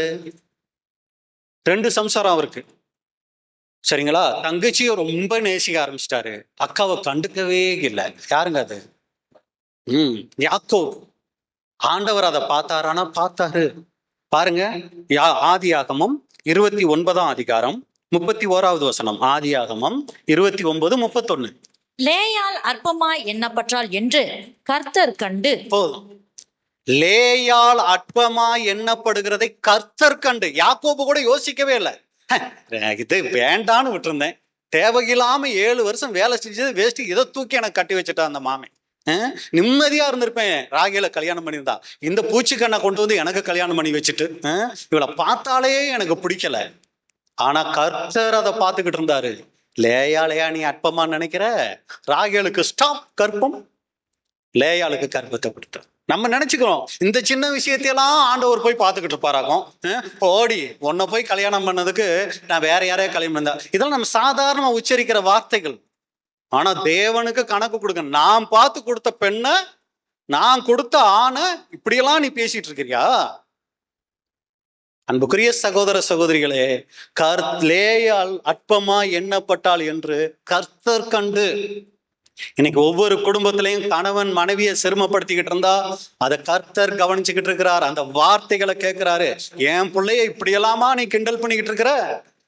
2 சம்சாரம் அவருக்கு, சரிங்களா? தங்கச்சியை ரொம்ப நேசிக்க ஆரம்பிச்சிட்டாரு, அக்காவை கண்டுக்கவே இல்லை. யாருங்க அது? யாக்கோபு. ஆண்டவர் அதை பார்த்தாரானா? பார்த்தாரு. பாருங்க, ஆதியாகமம் 29ஆம் அதிகாரம் 31வது வசனம். ஆதியாகமம் 29:31.
லேயாள் அற்பமாய் எண்ணப்பட்டாள் என்று கர்த்தர் கண்டு.
போதும். லேயாள் அற்பமாய் எண்ணப்படுகிறதை கர்த்தர் கண்டு. யாக்கோபு கூட யோசிக்கவே இல்லை, இது வேண்டான்னு விட்டுருந்தேன், தேவையில்லாம 7 வருஷம் வேலை செஞ்சது வேஸ்ட், இதை தூக்கி எனக்கு கட்டி வச்சுட்டா அந்த மாமன், நிம்மதியா இருந்திருப்பேன் ராகேல கல்யாணம் பண்ணியிருந்தா. இந்த பூச்சிக்கண்ணை கொண்டு வந்து எனக்கு கல்யாணம் பண்ணி வச்சுட்டு, இவளை பார்த்தாலே எனக்கு பிடிக்கல. ஆனா கர்த்தர் அதை பார்த்துக்கிட்டு இருந்தாரு. லேயா நீ அற்பமா நினைக்கிற, ராகேலுக்கு ஸ்டாப் கற்பம், லேயாளுக்கு கற்பத்தை கொடுத்தார். நம்ம நினைச்சுக்கிறோம் இந்த சின்ன விஷயத்தையெல்லாம் ஆண்டவர் போய் பார்த்துக்கிட்டு இருப்பாராகும். ஓடி உன்னை போய் கல்யாணம் பண்ணதுக்கு நான் வேற யாரையா கல்யாணம் பண்ணா, இதெல்லாம் நம்ம சாதாரணமா உச்சரிக்கிற வார்த்தைகள். ஆனா தேவனுக்கு கணக்கு கொடுக்க, நான் பார்த்து கொடுத்த பெண்ணை, நான் கொடுத்த ஆணை இப்படியெல்லாம் நீ பேசிட்டு இருக்கிறியா? அன்புக்குரிய சகோதர சகோதரிகளே, லேயாள் அற்பமா எண்ணப்பட்டாள் என்று கர்த்தர் கண்டு. இன்னைக்கு ஒவ்வொரு குடும்பத்திலையும் கணவன் மனைவியை சிரமப்படுத்திக்கிட்டு இருந்தா அதை கர்த்தர் கவனிச்சுக்கிட்டு இருக்கிறார். அந்த வார்த்தைகளை கேட்கிறாரு. என் பிள்ளைய இப்படியெல்லாமா நீ கிண்டல் பண்ணிக்கிட்டு இருக்கிற,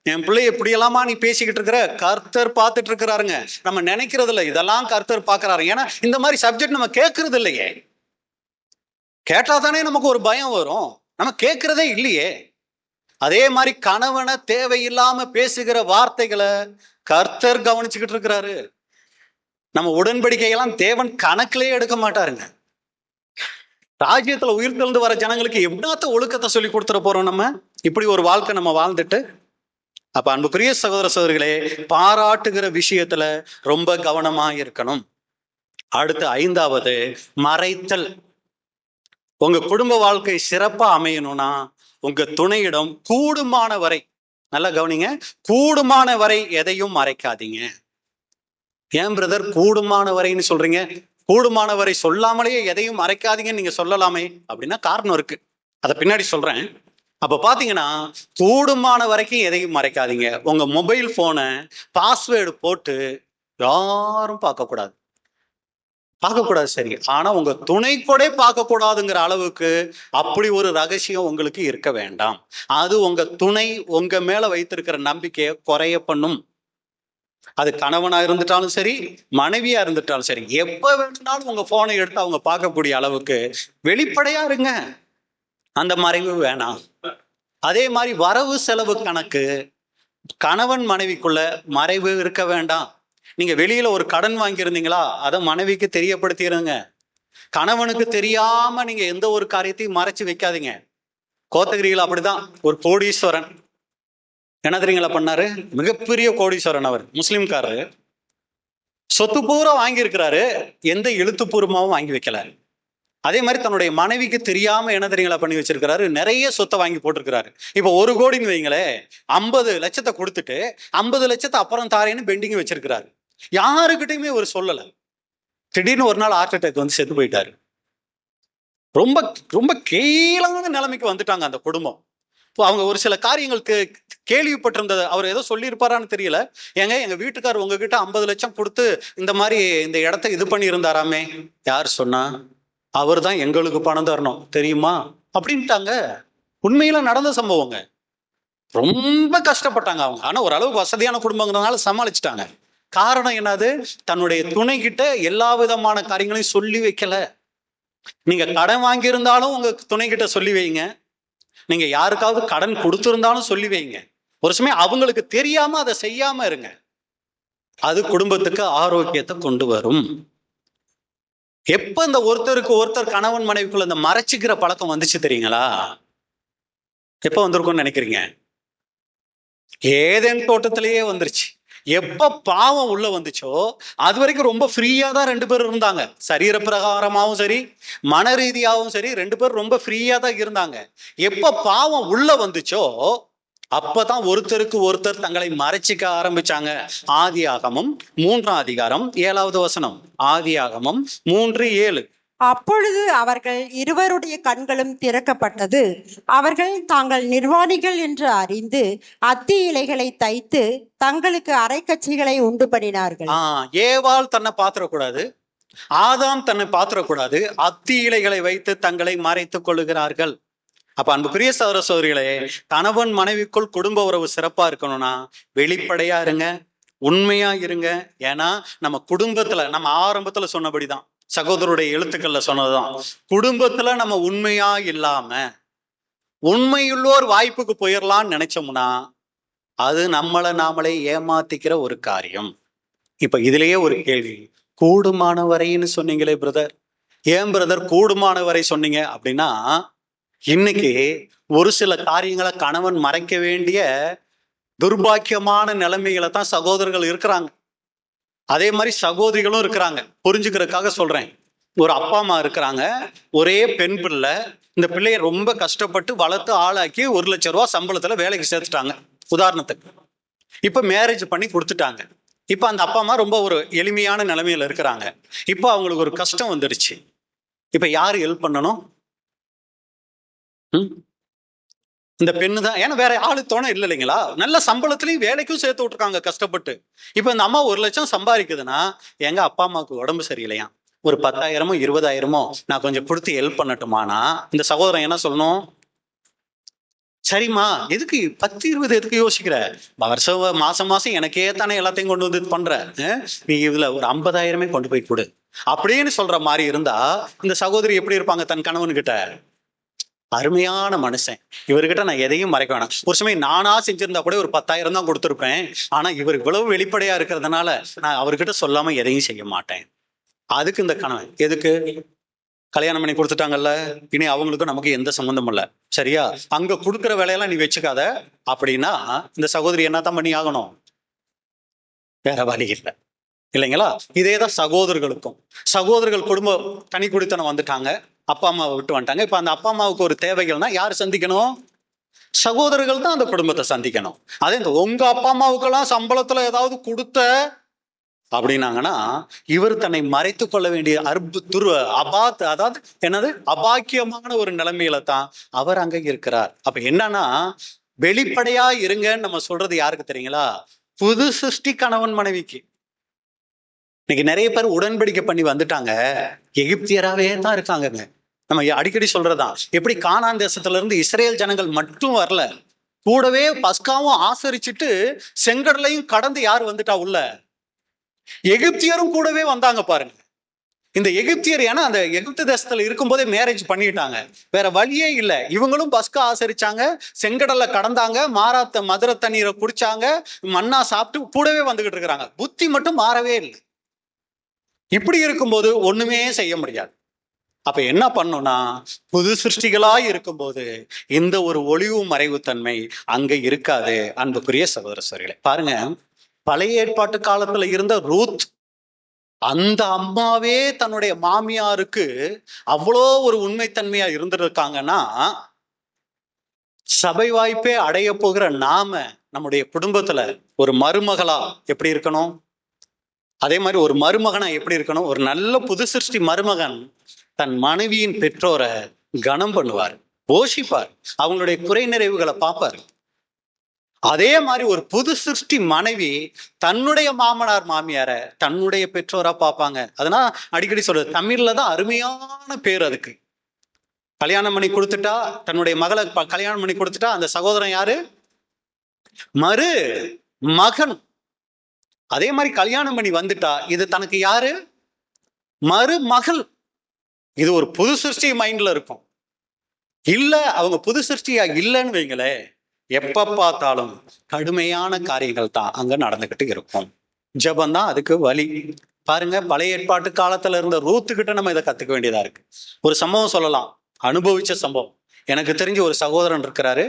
என் பிள்ளைய இப்படியெல்லாமா நீ பேசிக்கிட்டு இருக்கிற, கர்த்தர் பார்த்துட்டு இருக்கிறாருங்க. நம்ம நினைக்கிறது இல்லை, இதெல்லாம் கர்த்தர் பார்க்கிறாரு. ஏன்னா இந்த மாதிரி சப்ஜெக்ட் நம்ம கேட்கறது இல்லையே. கேட்டா தானே நமக்கு ஒரு பயம் வரும். நம்ம கேட்கறதே இல்லையே. அதே மாதிரி கணவனை தேவையில்லாம பேசுகிற வார்த்தைகளை கர்த்தர் கவனிச்சுக்கிட்டு இருக்கிறாரு. நம்ம உடன்படிக்கையெல்லாம் தேவன் கணக்கிலே எடுக்க மாட்டாருங்க. ராஜ்யத்துல உயிர்த்தெழுந்து வர ஜனங்களுக்கு எப்படாத்த ஒழுக்கத்தை சொல்லி கொடுத்துட போறோம் நம்ம, இப்படி ஒரு வாழ்க்கை நம்ம வாழ்ந்துட்டு. அப்ப அன்புக்குரிய சகோதர சகோதரிகளே, பாராட்டுகிற விஷயத்துல ரொம்ப கவனமா இருக்கணும். அடுத்து 5வது, மறைத்தல். உங்க குடும்ப வாழ்க்கை சிறப்பா அமையணும்னா உங்க துணையிடம் கூடுமான வரை, நல்லா கவனிங்க, கூடுமான வரை எதையும் மறைக்காதீங்க. ஏன் பிரதர் கூடுமான வரைன்னு சொல்றீங்க? கூடுமான வரை சொல்லாமலேயே எதையும் மறைக்காதீங்கன்னு நீங்க சொல்லலாமே அப்படின்னா காரணம் இருக்கு, அதை பின்னாடி சொல்றேன். அப்ப பாத்தீங்கன்னா கூடுமான வரைக்கும் எதையும் மறைக்காதீங்க. உங்க மொபைல் போனை பாஸ்வேர்டு போட்டு யாரும் பார்க்கக்கூடாது. சரி, ஆனா உங்க துணை கூட பார்க்க கூடாதுங்கிற அளவுக்கு அப்படி ஒரு ரகசியம் உங்களுக்கு இருக்க வேண்டாம். அது உங்க துணை உங்க மேல வைத்திருக்கிற நம்பிக்கையை குறைய பண்ணும். அது கணவனா இருந்துட்டாலும் சரி, மனைவியா இருந்துட்டாலும் சரி, எப்ப வேணும்னாலும் உங்க போனை எடுத்து அவங்க பார்க்கக்கூடிய அளவுக்கு வெளிப்படையா இருங்க. அந்த மறைவு வேணாம். அதே மாதிரி வரவு செலவு கணக்கு, கணவன் மனைவிக்குள்ள மறைவு இருக்க வேண்டாம். நீங்க வெளியில ஒரு கடன் வாங்கியிருந்தீங்களா, அதை மனைவிக்கு தெரியப்படுத்திடுங்க. கணவனுக்கு தெரியாம நீங்க எந்த ஒரு காரியத்தையும் மறைச்சு வைக்காதீங்க. கோத்தகிரியில் அப்படிதான் ஒரு கோடீஸ்வரன் என்ன தெரியுங்களா பண்ணாரு? மிகப்பெரிய கோடீஸ்வரன் அவர், முஸ்லிம்காரரு. சொத்து பூரா வாங்கியிருக்கிறாரு, எந்த எழுத்துப்பூர்வமாவும் வாங்கி வைக்கல. அதே மாதிரி தன்னுடைய மனைவிக்கு தெரியாம என்ன தெரியுங்களா பண்ணி வச்சிருக்கிறாரு? நிறைய சொத்தை வாங்கி போட்டிருக்கிறாரு. இப்ப 1 கோடின்னு வைங்களே, 50 லட்சத்தை கொடுத்துட்டு 50 லட்சத்தை அப்புறம் தாரேன்னு பெண்டிங் வச்சிருக்கிறாரு. யாருக்கிட்டையுமே ஒரு சொல்லல. திடீர்னு ஒரு நாள் ஹார்ட் அட்டாக் வந்து செத்து போயிட்டாரு. ரொம்ப ரொம்ப கீழான நிலைமைக்கு வந்துட்டாங்க அந்த குடும்பம். அவங்க ஒரு சில காரியங்களுக்கு கேள்விப்பட்டிருந்தது, அவர் ஏதோ சொல்லியிருப்பாரான்னு தெரியல. ஏங்க எங்க வீட்டுக்கார் உங்ககிட்ட 50 லட்சம் கொடுத்து இந்த மாதிரி இந்த இடத்த இது பண்ணி இருந்தாராமே. யார் சொன்னா? அவர் தான் எங்களுக்கு பணம் தரணும் தெரியுமா அப்படின்ட்டாங்க. உண்மையில நடந்த சம்பவங்க. ரொம்ப கஷ்டப்பட்டாங்க அவங்க. ஆனா ஓரளவுக்கு வசதியான குடும்பங்கிறதுனால சமாளிச்சுட்டாங்க. காரணம் என்னது? தன்னுடைய துணை கிட்ட எல்லா விதமான காரியங்களையும் சொல்லி வைக்கல. நீங்க கடன் வாங்கியிருந்தாலும் உங்க துணை கிட்ட சொல்லி வைங்க. நீங்க யாருக்காவது கடன் கொடுத்திருந்தாலும் சொல்லி வைங்க. ஒரு சமயம் அவங்களுக்கு தெரியாம அதை செய்யாம இருங்க. அது குடும்பத்துக்கு ஆரோக்கியத்தை கொண்டு வரும். எப்ப இந்த ஒருத்தருக்கு ஒருத்தர் கணவன் மனைவிக்குள்ள இந்த மறைச்சிக்கிற பழக்கம் வந்துச்சு தெரியுங்களா? எப்ப வந்திருக்கும்னு நினைக்கிறீங்க? ஏதேன் தோட்டத்திலேயே வந்துருச்சு. எப்ப பாவம் உள்ள வந்துச்சோ அது வரைக்கும் ரொம்ப ஃப்ரீயா தான் 2 பேரும் இருந்தாங்க. சரீர பிரகாரமாவும் சரி, மன ரீதியாகவும் சரி, 2 பேரும் ரொம்ப ஃப்ரீயா தான் இருந்தாங்க. எப்ப பாவம் உள்ள வந்துச்சோ அப்பதான் ஒருத்தருக்கு ஒருத்தர் தங்களை மறைச்சிக்க ஆரம்பிச்சாங்க. ஆதியாகமம் 3ஆம் அதிகாரம் 7வது வசனம். ஆதியாகமம் 3:7.
அப்பொழுது அவர்கள் இருவருடைய கண்களும் திறக்கப்பட்டது. அவர்கள் தாங்கள் நிர்வாணிகள் என்று அறிந்து அத்தி இலைகளை தைத்து தங்களுக்கு அரைக்கச்சைகளை உண்டு பண்ணினார்கள்.
ஏவாள் தன்னை பாத்திரக்கூடாது, ஆதாம் தன்னை பாத்திரக்கூடாது, அத்தி இலைகளை வைத்து தங்களை மறைத்துக் கொள்ளுகிறார்கள். அப்ப அன்புக்குரிய சகோதர சகோதரிகளே, கணவன் மனைவிக்குள் குடும்ப உறவு சிறப்பா இருக்கணும்னா வெளிப்படையா இருங்க, உண்மையா இருங்க. ஏன்னா நம்ம குடும்பத்துல, நம்ம ஆரம்பத்துல சொன்னபடிதான், சகோதரருடைய எழுத்துக்கள்ல சொன்னதுதான், குடும்பத்துல நம்ம உண்மையா இல்லாம உண்மையுள்ளோர் வாய்ப்புக்கு போயிடலாம்னு நினைச்சோம்னா அது நம்மளை நாமளே ஏமாத்திக்கிற ஒரு காரியம். இப்ப இதுலயே ஒரு கேள்வி, கூடுமான வரைன்னு சொன்னீங்களே பிரதர், ஏன் பிரதர் கூடுமான வரை சொன்னீங்க அப்படின்னா, இன்னைக்கு ஒரு சில காரியங்களை கணவன் மறைக்க வேண்டிய துர்பாக்கியமான நிலைமைகளை தான் சகோதரர்கள் இருக்கிறாங்க. அதே மாதிரி சகோதரிகளும் இருக்கிறாங்க. புரிஞ்சுக்கிறதுக்காக சொல்றேன். ஒரு அப்பா அம்மா இருக்கிறாங்க, ஒரே பெண் பிள்ளை. இந்த பிள்ளைய ரொம்ப கஷ்டப்பட்டு வளர்த்து ஆளாக்கி 1 லட்சம் ரூபாய் சம்பளத்துல வேலைக்கு சேர்த்துட்டாங்க உதாரணத்துக்கு. இப்ப மேரேஜ் பண்ணி கொடுத்துட்டாங்க. இப்ப அந்த அப்பா அம்மா ரொம்ப ஒரு எளிமையான நிலைமையில இருக்கிறாங்க. இப்ப அவங்களுக்கு ஒரு கஷ்டம் வந்துடுச்சு. இப்ப யாரு ஹெல்ப் பண்ணணும்? இந்த பெண்ணு தான். ஏன்னா வேற ஆளு தோணை இல்லை இல்லைங்களா? நல்ல சம்பளத்திலையும் வேலைக்கும் சேர்த்து விட்டுருக்காங்க கஷ்டப்பட்டு. இப்ப இந்த அம்மா 1 லட்சம் சம்பாதிக்குதுன்னா, எங்க அப்பா அம்மாவுக்கு உடம்பு சரியில்லையா, ஒரு 10,000மோ 20,000மோ நான் கொஞ்சம் கொடுத்து ஹெல்ப் பண்ணட்டுமானா இந்த சகோதரன் என்ன சொல்லணும்? சரிம்மா, எதுக்கு 10-20 எதுக்கு யோசிக்கிற? வருஷம் மாசம் மாசம் எனக்கே தானே எல்லாத்தையும் கொண்டு வந்து பண்ற, நீ இதுல ஒரு 50,000மே கொண்டு போய் கொடு அப்படின்னு சொல்ற மாதிரி இருந்தா இந்த சகோதரி எப்படி இருப்பாங்க தன் கணவன் கிட்ட? அருமையான மனுஷன், இவர்கிட்ட நான் எதையும் மறைக்க வேணாம். ஒரு சமயம் நானா செஞ்சிருந்தா கூட ஒரு 10,000 தான் கொடுத்துருப்பேன். ஆனா இவர் இவ்வளவு வெளிப்படையா இருக்கிறதுனால நான் அவர்கிட்ட சொல்லாம எதையும் செய்ய மாட்டேன். அதுக்கு இந்த கணவன் எதுக்கு? கல்யாணம் பண்ணி கொடுத்துட்டாங்கல்ல, இனி அவங்களுக்கும் நமக்கு எந்த சம்மந்தமும் இல்லை, சரியா? அங்க கொடுக்குற வேலையெல்லாம் நீ வச்சுக்காத அப்படின்னா இந்த சகோதரி என்னத்தான் பண்ணி ஆகணும்? வேற வழி இல்லை, இல்லைங்களா? இதேதான் சகோதரர்களுக்கும். சகோதரர்கள் குடும்ப தனி குடித்தனம் வந்துட்டாங்க, அப்பா அம்மாவை விட்டு வந்துட்டாங்க. இப்ப அந்த அப்பா அம்மாவுக்கு ஒரு தேவைகள்னா யார் சந்திக்கணும்? சகோதரர்கள் தான் அந்த குடும்பத்தை சந்திக்கணும். அதே இந்த உங்க அப்பா அம்மாவுக்கெல்லாம் சம்பளத்துல ஏதாவது கொடுத்த அப்படின்னாங்கன்னா இவர் தன்னை மறைத்து கொள்ள வேண்டிய அதாவது என்னது அபாக்கியமான ஒரு நிலைமையில தான் அவர் அங்க இருக்கிறார். அப்ப என்னன்னா வெளிப்படையா இருங்கன்னு நம்ம சொல்றது யாருக்கு தெரியுங்களா? புது சிருஷ்டி கணவன் மனைவிக்கு. இன்னைக்கு நிறைய பேர் உடன்படிக்கை பண்ணி வந்துட்டாங்க, எகிப்தியராகவே தான் இருக்காங்க. நம்ம அடிக்கடி சொல்றதுதான், எப்படி கானான் தேசத்துல இருந்து இஸ்ரேல் ஜனங்கள் மட்டும் வரல, கூடவே பஸ்காவும் ஆசரிச்சுட்டு செங்கடலையும் கடந்து யார் வந்துட்டா உள்ள? எகிப்தியரும் கூடவே வந்தாங்க பாருங்க. இந்த எகிப்தியர் ஏன்னா அந்த எகிப்து தேசத்துல இருக்கும் போதே மேரேஜ் பண்ணிட்டாங்க, வேற வழியே இல்லை. இவங்களும் பஸ்கா ஆசரிச்சாங்க, செங்கடல்ல கடந்தாங்க, மதுரை தண்ணீரை குடிச்சாங்க, மண்ணா சாப்பிட்டு கூடவே வந்துகிட்டு இருக்கிறாங்க. புத்தி மட்டும் மாறவே இல்லை. இப்படி இருக்கும்போது ஒண்ணுமே செய்ய முடியாது. அப்ப என்ன பண்ணும்னா புது சிருஷ்டிகளாய் இருக்கும்போது இந்த ஒரு ஒளிவு மறைவு தன்மை அங்க இருக்காது. அன்புக்குரிய சகோதர சகோதரிகளே, பாருங்க, பழைய ஏற்பாட்டு காலத்துல இருந்த ரூத், அந்த அம்மாவே தன்னுடைய மாமியாருக்கு அவ்வளோ ஒரு உண்மைத்தன்மையா இருந்திருக்காங்கன்னா சபை வாய்ப்பே அடைய போகிற நாம நம்முடைய குடும்பத்துல ஒரு மருமகளா எப்படி இருக்கணும்? அதே மாதிரி ஒரு மருமகனா எப்படி இருக்கணும்? ஒரு நல்ல புது சிருஷ்டி மருமகன் தன் மனைவியின் பெற்றோரை கனம் பண்ணுவார், போஷிப்பார், அவங்களுடைய குறை நிறைவுகளை பார்ப்பார். அதே மாதிரி ஒரு புது சிருஷ்டி மனைவி தன்னுடைய மாமனார் மாமியார தன்னுடைய பெற்றோரா பார்ப்பாங்க. அதனால அடிக்கடி சொல்றது, தமிழ்ல தான் அருமையான பேர் அதுக்கு. கல்யாணம் பண்ணி கொடுத்துட்டா, தன்னுடைய மகளை கல்யாணம் பண்ணி கொடுத்துட்டா அந்த சகோதரன் யாரு? மரு மகன். அதே மாதிரி கல்யாணம் பண்ணி வந்துட்டா இது தனக்கு யாரு? மருமகள். இது ஒரு புது சிருஷ்டி மைண்ட்ல இருக்கும். இல்ல அவங்க புது சிருஷ்டியா இல்லைன்னு வைங்களே, எப்ப பார்த்தாலும் கடுமையான காரியங்கள் தான் அங்க நடந்துகிட்டு இருக்கும். ஜெபம் தான் அதுக்கு வழி. பாருங்க, பழைய ஏற்பாட்டு காலத்துல இருந்த ரூத்துக்கிட்ட நம்ம இதை கத்துக்க வேண்டியதா இருக்கு. ஒரு சம்பவம் சொல்லலாம், அனுபவிச்ச சம்பவம். எனக்கு தெரிஞ்ச ஒரு சகோதரன் இருக்கிறாரு,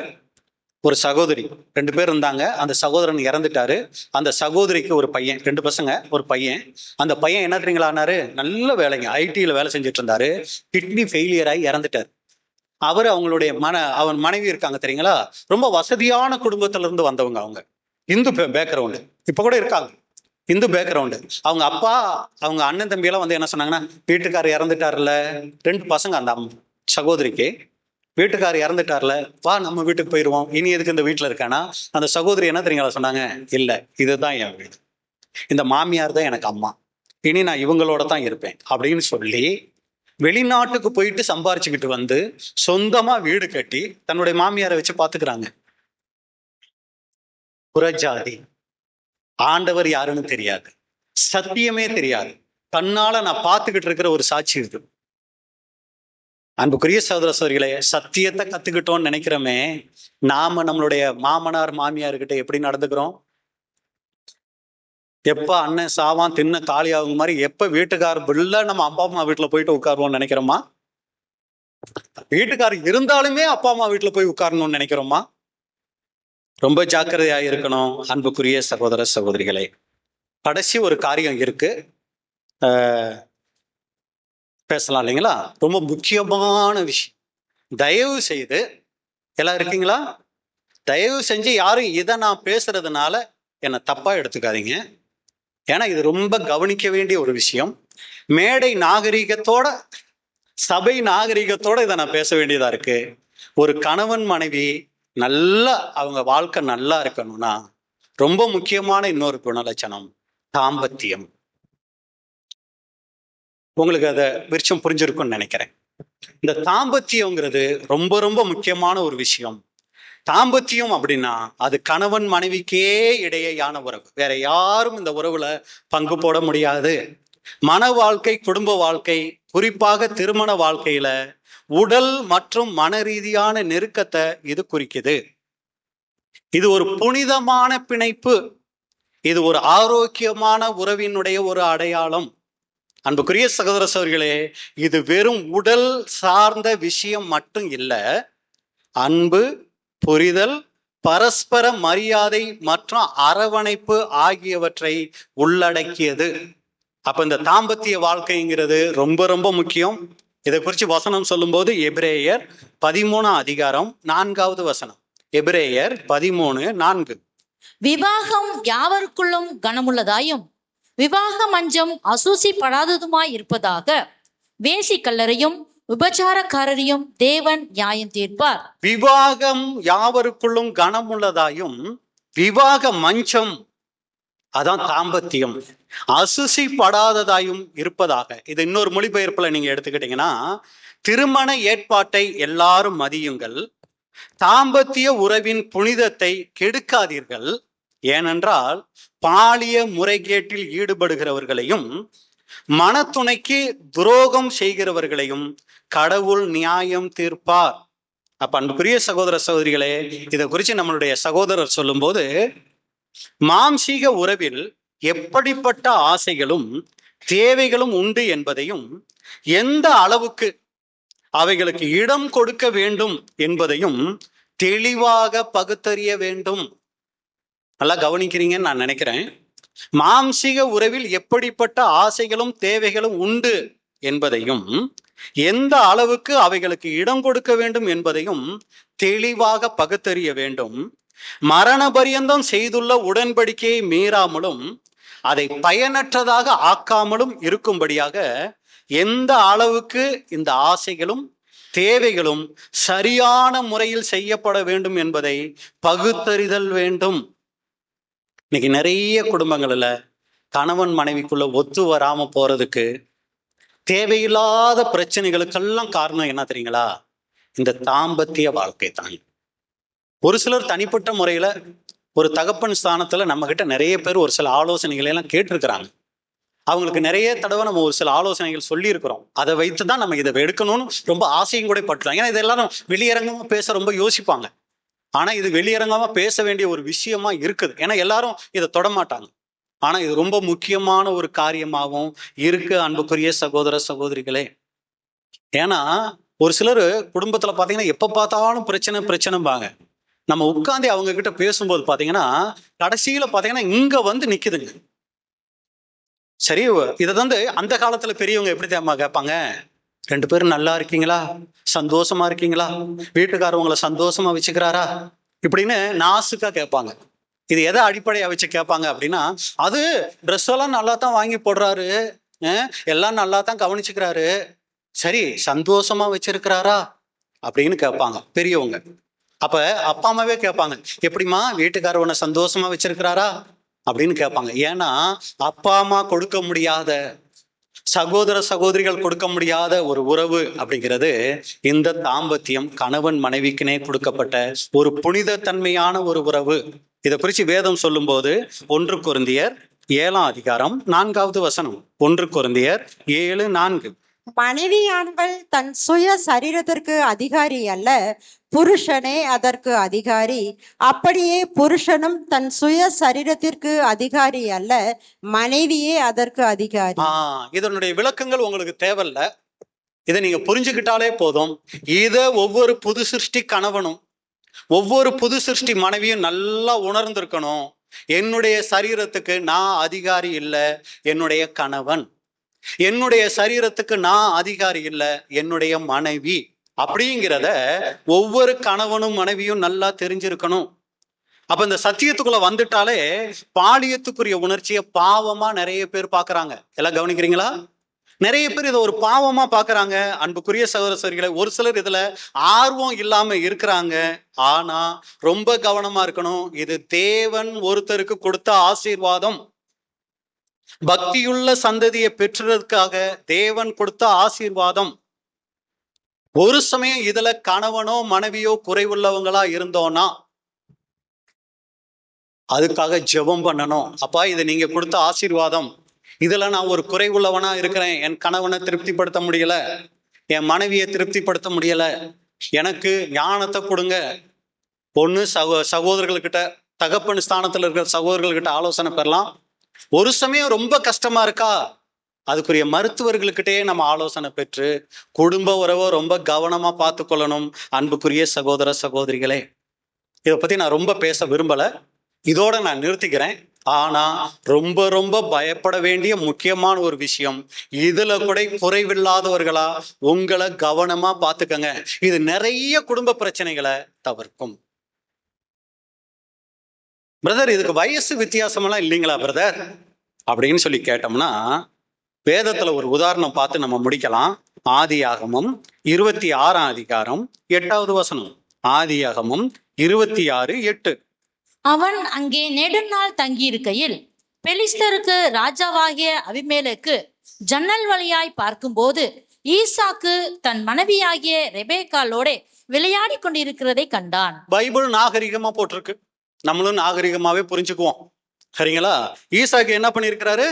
ஒரு சகோதரி, 2 பேர் இருந்தாங்க. அந்த சகோதரன் இறந்துட்டாரு. அந்த சகோதரிக்கு ஒரு பையன், 2 பசங்க, ஒரு பையன். அந்த பையன் என்ன தெரியுங்களானாரு, நல்ல வேலைங்க, ஐடியில் வேலை செஞ்சுட்டு இருந்தாரு. கிட்னி ஃபெயிலியர் ஆகி இறந்துட்டாரு. அவர் அவங்களுடைய அவன் மனைவி இருக்காங்க தெரியுங்களா, ரொம்ப வசதியான குடும்பத்துல இருந்து வந்தவங்க. அவங்க இந்து பேக்ரவுண்டு, இப்ப கூட இருக்காங்க, இந்து பேக்ரவுண்டு. அவங்க அப்பா அவங்க அண்ணன் தம்பி எல்லாம் வந்து என்ன சொன்னாங்கன்னா, வீட்டுக்காரர் இறந்துட்டார்ல, 2 பசங்க அந்த சகோதரிக்கு, வீட்டுக்காரர் இறந்துட்டார்ல, வா நம்ம வீட்டுக்கு போயிடுவோம், இனி எதுக்கு இந்த வீட்டுல இருக்கானா? அந்த சகோதரி என்ன தெரியுங்களா சொன்னாங்க, இல்ல இதுதான் என் வீடு, இந்த மாமியார் தான் எனக்கு அம்மா, இனி நான் இவங்களோட தான் இருப்பேன் அப்படின்னு சொல்லி வெளிநாட்டுக்கு போயிட்டு சம்பாரிச்சுக்கிட்டு வந்து சொந்தமா வீடு கட்டி தன்னுடைய மாமியாரை வச்சு பாத்துக்கிறாங்க. புறஜாதி, ஆண்டவர் யாருன்னு தெரியாது, சத்தியமே தெரியாது, கண்ணால நான் பார்த்துக்கிட்டு இருக்கிற ஒரு சாட்சி இது. அன்புக்குரிய சகோதர சகோதரிகளே, சத்தியத்தை கத்துக்கிட்டோம்னு நினைக்கிறோமே, நாம நம்மளுடைய மாமனார் மாமியார்கிட்ட எப்படி நடந்துக்கிறோம்? எப்ப அண்ணன் சாவான் தின்ன காலி ஆகும் மாதிரி எப்ப வீட்டுக்காரர் இல்ல நம்ம அப்பா அம்மா வீட்டுல போயிட்டு உட்காருவோம்னு நினைக்கிறோமா? வீட்டுக்காரர் இருந்தாலுமே அப்பா அம்மா வீட்டுல போய் உட்காரணும்னு நினைக்கிறோமா? ரொம்ப ஜாக்கிரதையா இருக்கணும் அன்புக்குரிய சகோதர சகோதரிகளே. கடைசி ஒரு காரியம் இருக்கு, பேசலாம் இல்லைங்களா? ரொம்ப முக்கியமான விஷயம். தயவு செய்து எல்லாம் இருக்கீங்களா? தயவு செஞ்சு யாரும் இதை நான் பேசுறதுனால என்னை தப்பா எடுத்துக்காதீங்க. ஏன்னா இது ரொம்ப கவனிக்க வேண்டிய ஒரு விஷயம். மேடை நாகரிகத்தோட, சபை நாகரிகத்தோட இதை நான் பேச வேண்டியதா இருக்கு. ஒரு கணவன் மனைவி நல்லா அவங்க வாழ்க்கை நல்லா இருக்கணும்னா ரொம்ப முக்கியமான இன்னொரு குணலட்சணம் தாம்பத்தியம். உங்களுக்கு அதை விருச்சம் புரிஞ்சிருக்கும்னு நினைக்கிறேன். இந்த தாம்பத்தியங்கிறது ரொம்ப ரொம்ப முக்கியமான ஒரு விஷயம். தாம்பத்தியம் அப்படின்னா அது கணவன் மனைவிக்கே இடையேயான உறவு, வேற யாரும் இந்த உறவுல பங்கு போட முடியாது. மன வாழ்க்கை, குடும்ப வாழ்க்கை, குறிப்பாக திருமண வாழ்க்கையில உடல் மற்றும் மன ரீதியான நெருக்கத்தை இது குறிக்குது. இது ஒரு புனிதமான பிணைப்பு, இது ஒரு ஆரோக்கியமான உறவினுடைய ஒரு அடையாளம். அன்புக்குரிய சகோதர சகோதரிகளே, இது வெறும் உடல் சார்ந்த விஷயம் மட்டும் இல்லை. அன்பு, புரிதல், பரஸ்பர மரியாதை மற்றும் அரவணைப்பு ஆகியவற்றை உள்ளடக்கியது. அப்ப இந்த தாம்பத்திய வாழ்க்கைங்கிறது ரொம்ப ரொம்ப முக்கியம். இதை குறித்து வசனம் சொல்லும்போது எபிரேயர் 13:4 எபிரேயர் 13:4.
விவாகம் யாவருக்குள்ளும் கனமுள்ளதாயும் விவாக மஞ்சம் அசூசிப்படாததுமாய் இருப்பதாக வேசிக்கல்லரையும் விபச்சாரக்காரரையும் தேவன் நியாயம் தீர்ப்பார்.
விவாகம் யாவருக்குள்ளும் கனமுள்ளதாயும் விவாக மஞ்சம், அதான் தாம்பத்தியம், அசுசிப்படாததாயும் இருப்பதாக. இது இன்னொரு மொழிபெயர்ப்புல நீங்க எடுத்துக்கிட்டீங்கன்னா, திருமண ஏற்பாட்டை எல்லாரும் மதியுங்கள், தாம்பத்திய உறவின் புனிதத்தை கெடுக்காதீர்கள், ஏனென்றால் பாலிய முறைகேட்டில் ஈடுபடுகிறவர்களையும் மனத்துணைக்கு துரோகம் செய்கிறவர்களையும் கடவுள் நியாயம் தீர்ப்பார். அப்ப அன்புக்குரிய சகோதர சகோதரிகளே, இதை குறித்து நம்மளுடைய சகோதரர் சொல்லும்போது, மாம்சீக உறவில் எப்படிப்பட்ட ஆசைகளும் தேவைகளும் உண்டு என்பதையும் எந்த அளவுக்கு அவைகளுக்கு இடம் கொடுக்க வேண்டும் என்பதையும் தெளிவாக பகுத்தறிய வேண்டும். நல்லா கவனிக்கிறீங்கன்னு நான் நினைக்கிறேன். மாம்சீக உறவில் எப்படிப்பட்ட ஆசைகளும் தேவைகளும் உண்டு என்பதையும் எந்த அளவுக்கு அவைகளுக்கு இடம் கொடுக்க வேண்டும் என்பதையும் தெளிவாக பகுத்தறிய வேண்டும். மரண பரியந்தம் செய்துள்ள உடன்படிக்கையை மீறாமலும் அதை பயனற்றதாக ஆக்காமலும் இருக்கும்படியாக எந்த அளவுக்கு இந்த ஆசைகளும் தேவைகளும் சரியான முறையில் செய்யப்பட வேண்டும் என்பதை பகுத்தறிதல் வேண்டும். இன்னைக்கு நிறைய குடும்பங்கள்ல கணவன் மனைவிக்குள்ள ஒத்து வராம போறதுக்கு தேவையில்லாத பிரச்சனைகளுக்கெல்லாம் காரணம் என்ன தெரியுங்களா? இந்த தாம்பத்திய வாழ்க்கை தான். ஒரு சிலர் தனிப்பட்ட முறையில ஒரு தகப்பன் ஸ்தானத்துல நம்ம கிட்ட நிறைய பேர் ஒரு சில ஆலோசனைகளை எல்லாம் கேட்டிருக்கிறாங்க. அவங்களுக்கு நிறைய தடவை நம்ம ஒரு சில ஆலோசனைகள் சொல்லி இருக்கிறோம். அதை வைத்துதான் நம்ம இதை எடுக்கணும்னு ரொம்ப ஆசையும் கூட பட்டுறாங்க. ஏன்னா இது எல்லாரும் வெளியரங்கமா பேச ரொம்ப யோசிப்பாங்க. ஆனா இது வெளியரங்கமா பேச வேண்டிய ஒரு விஷயமா இருக்குது. ஏன்னா எல்லாரும் இதை தொடமாட்டாங்க. ஆனா இது ரொம்ப முக்கியமான ஒரு காரியமாகவும் இருக்கு அன்புக்குரிய சகோதர சகோதரிகளே. ஏன்னா ஒரு சிலர் குடும்பத்துல பாத்தீங்கன்னா எப்ப பார்த்தாலும் பிரச்சனைம்பாங்க. நம்ம உட்காந்து அவங்க கிட்ட பேசும்போது பாத்தீங்கன்னா கடைசியில பாத்தீங்கன்னா இங்க வந்து நிக்குதுங்க. சரி, இதை வந்து அந்த காலத்துல பெரியவங்க எப்படி தெரியுமா கேட்பாங்க? 2 பேரும் நல்லா இருக்கீங்களா, சந்தோஷமா இருக்கீங்களா, வீட்டுக்காரவங்களை சந்தோஷமா வச்சுக்கிறாரா இப்படின்னு நாசுக்கா கேட்பாங்க. இது எதை அடிப்படையா வச்சு கேட்பாங்க அப்படின்னா, அது ட்ரெஸ் எல்லாம் நல்லா தான் வாங்கி போடுறாரு, எல்லாம் நல்லா தான் கவனிச்சுக்கிறாரு, சரி சந்தோஷமா வச்சிருக்கிறாரா அப்படின்னு கேட்பாங்க பெரியவங்க. அப்ப அப்பா அம்மாவே கேட்பாங்க, எப்படிமா வீட்டுக்காரவனை சந்தோஷமா வச்சிருக்கிறாரா அப்படின்னு கேட்பாங்க. ஏன்னா அப்பா அம்மா கொடுக்க முடியாத, சகோதர சகோதரிகள் கொடுக்க முடியாத ஒரு உறவு அப்படிங்கிறது இந்த தாம்பத்தியம், கணவன் மனைவிக்குனே கொடுக்கப்பட்ட ஒரு புனித தன்மையான ஒரு உறவு. இதை குறித்து வேதம் சொல்லும் போது 1 கொரிந்தியர் 7:4 1 கொரிந்தியர் 7:4.
மனைவியானவள் தன் சுய சரீரத்திற்கு அதிகாரி அல்ல, புருஷனே அதற்கு அதிகாரி. அப்படியே புருஷனும் தன் சுய சரீரத்திற்கு அதிகாரி அல்ல, மனைவியே அதற்கு அதிகாரி.
இதனுடைய விளக்கங்கள் உங்களுக்கு தேவையில்ல, இதை நீங்க புரிஞ்சுக்கிட்டாலே போதும். இத ஒவ்வொரு புது சிருஷ்டி கணவனும் ஒவ்வொரு புது சிருஷ்டி மனைவியும் நல்லா உணர்ந்திருக்கணும். என்னுடைய சரீரத்துக்கு நான் அதிகாரி இல்லை, என்னுடைய கணவன். என்னுடைய சரீரத்துக்கு நான் அதிகாரி இல்லை, என்னுடைய மனைவி. அப்படிங்கிறத ஒவ்வொரு கணவனும் மனைவியும் நல்லா தெரிஞ்சிருக்கணும். அப்ப இந்த சத்தியத்துக்குள்ள வந்துட்டாலே பாலியத்துக்குரிய உணர்ச்சியை பாவமா நிறைய பேர் பாக்குறாங்க. எல்லாம் கவனிக்கிறீங்களா? நிறைய பேர் இதை ஒரு பாவமா பாக்குறாங்க. அன்புக்குரிய சகோதர சகோதரிகளை, ஒரு சிலர் இதுல ஆர்வம் இல்லாம இருக்கிறாங்க. ஆனா ரொம்ப கவனமா இருக்கணும். இது தேவன் ஒருத்தருக்கு கொடுத்த ஆசீர்வாதம். பக்தியுள்ள சந்ததியை பெற்றதற்காக தேவன் கொடுத்த ஆசீர்வாதம். ஒரு சமயம் இதுல கணவனோ மனைவியோ குறைவுள்ளவங்களா இருந்தோம்னா அதுக்காக ஜெபம் பண்ணணும். அப்பா, இது நீங்க கொடுத்த ஆசீர்வாதம், இதுல நான் ஒரு குறைவுள்ளவனா இருக்கிறேன். என் கணவனை திருப்திப்படுத்த முடியல, என் மனைவியை திருப்திப்படுத்த முடியல, எனக்கு ஞானத்தை கொடுங்க. ஒண்ணு சகோதரர்கள்கிட்ட, தகப்பன் ஸ்தானத்துல இருக்கிற சகோதரர்கள்கிட்ட ஆலோசனை பெறலாம். ஒரு சமயம் ரொம்ப கஷ்டமா இருக்கா, அதுக்குரிய மருத்துவர்கள்கிட்டயே நம்ம ஆலோசனை பெற்று குடும்ப உறவை ரொம்ப கவனமா பார்த்து கொள்ளணும். அன்புக்குரிய சகோதர சகோதரிகளே, இதை பத்தி நான் ரொம்ப பேச விரும்பல, இதோட நான் நிறுத்திக்கிறேன். ஆனா ரொம்ப ரொம்ப பயப்பட வேண்டிய முக்கியமான ஒரு விஷயம், இதுல கூட குறைவில்லாதவர்களா உங்களை கவனமா பார்த்துக்கங்க. இது நிறைய குடும்ப பிரச்சனைகளை தவிர்க்கும். பிரதர், இதுக்கு வயசு வித்தியாசமெல்லாம் இல்லைங்களா பிரதர் அப்படின்னு சொல்லி கேட்டோம்னா, வேதத்துல ஒரு உதாரணம் பார்த்து நம்ம முடிக்கலாம். ஆதியாகமம் 26ஆம் அதிகாரம் 8வது வசனம். ஆதியாகமம் 26:8.
அவன் அங்கே நெடுநாள் தங்கியிருக்கையில் பெலிஸ்தருக்கு ராஜாவாகிய அபிமெலேக்கு ஜன்னல் வழியாய் பார்க்கும்போது ஈசாக்கு தன் மனைவியாகிய ரெபேக்காளோட விளையாடி கொண்டிருக்கிறதை கண்டான்.
பைபிள் நாகரிகமா போட்டிருக்கு, நம்மளும் நாகரிகமாவே புரிஞ்சுக்குவோம். சரிங்களா? ஈசாக்கு என்ன பண்ணிருக்கிறாரு?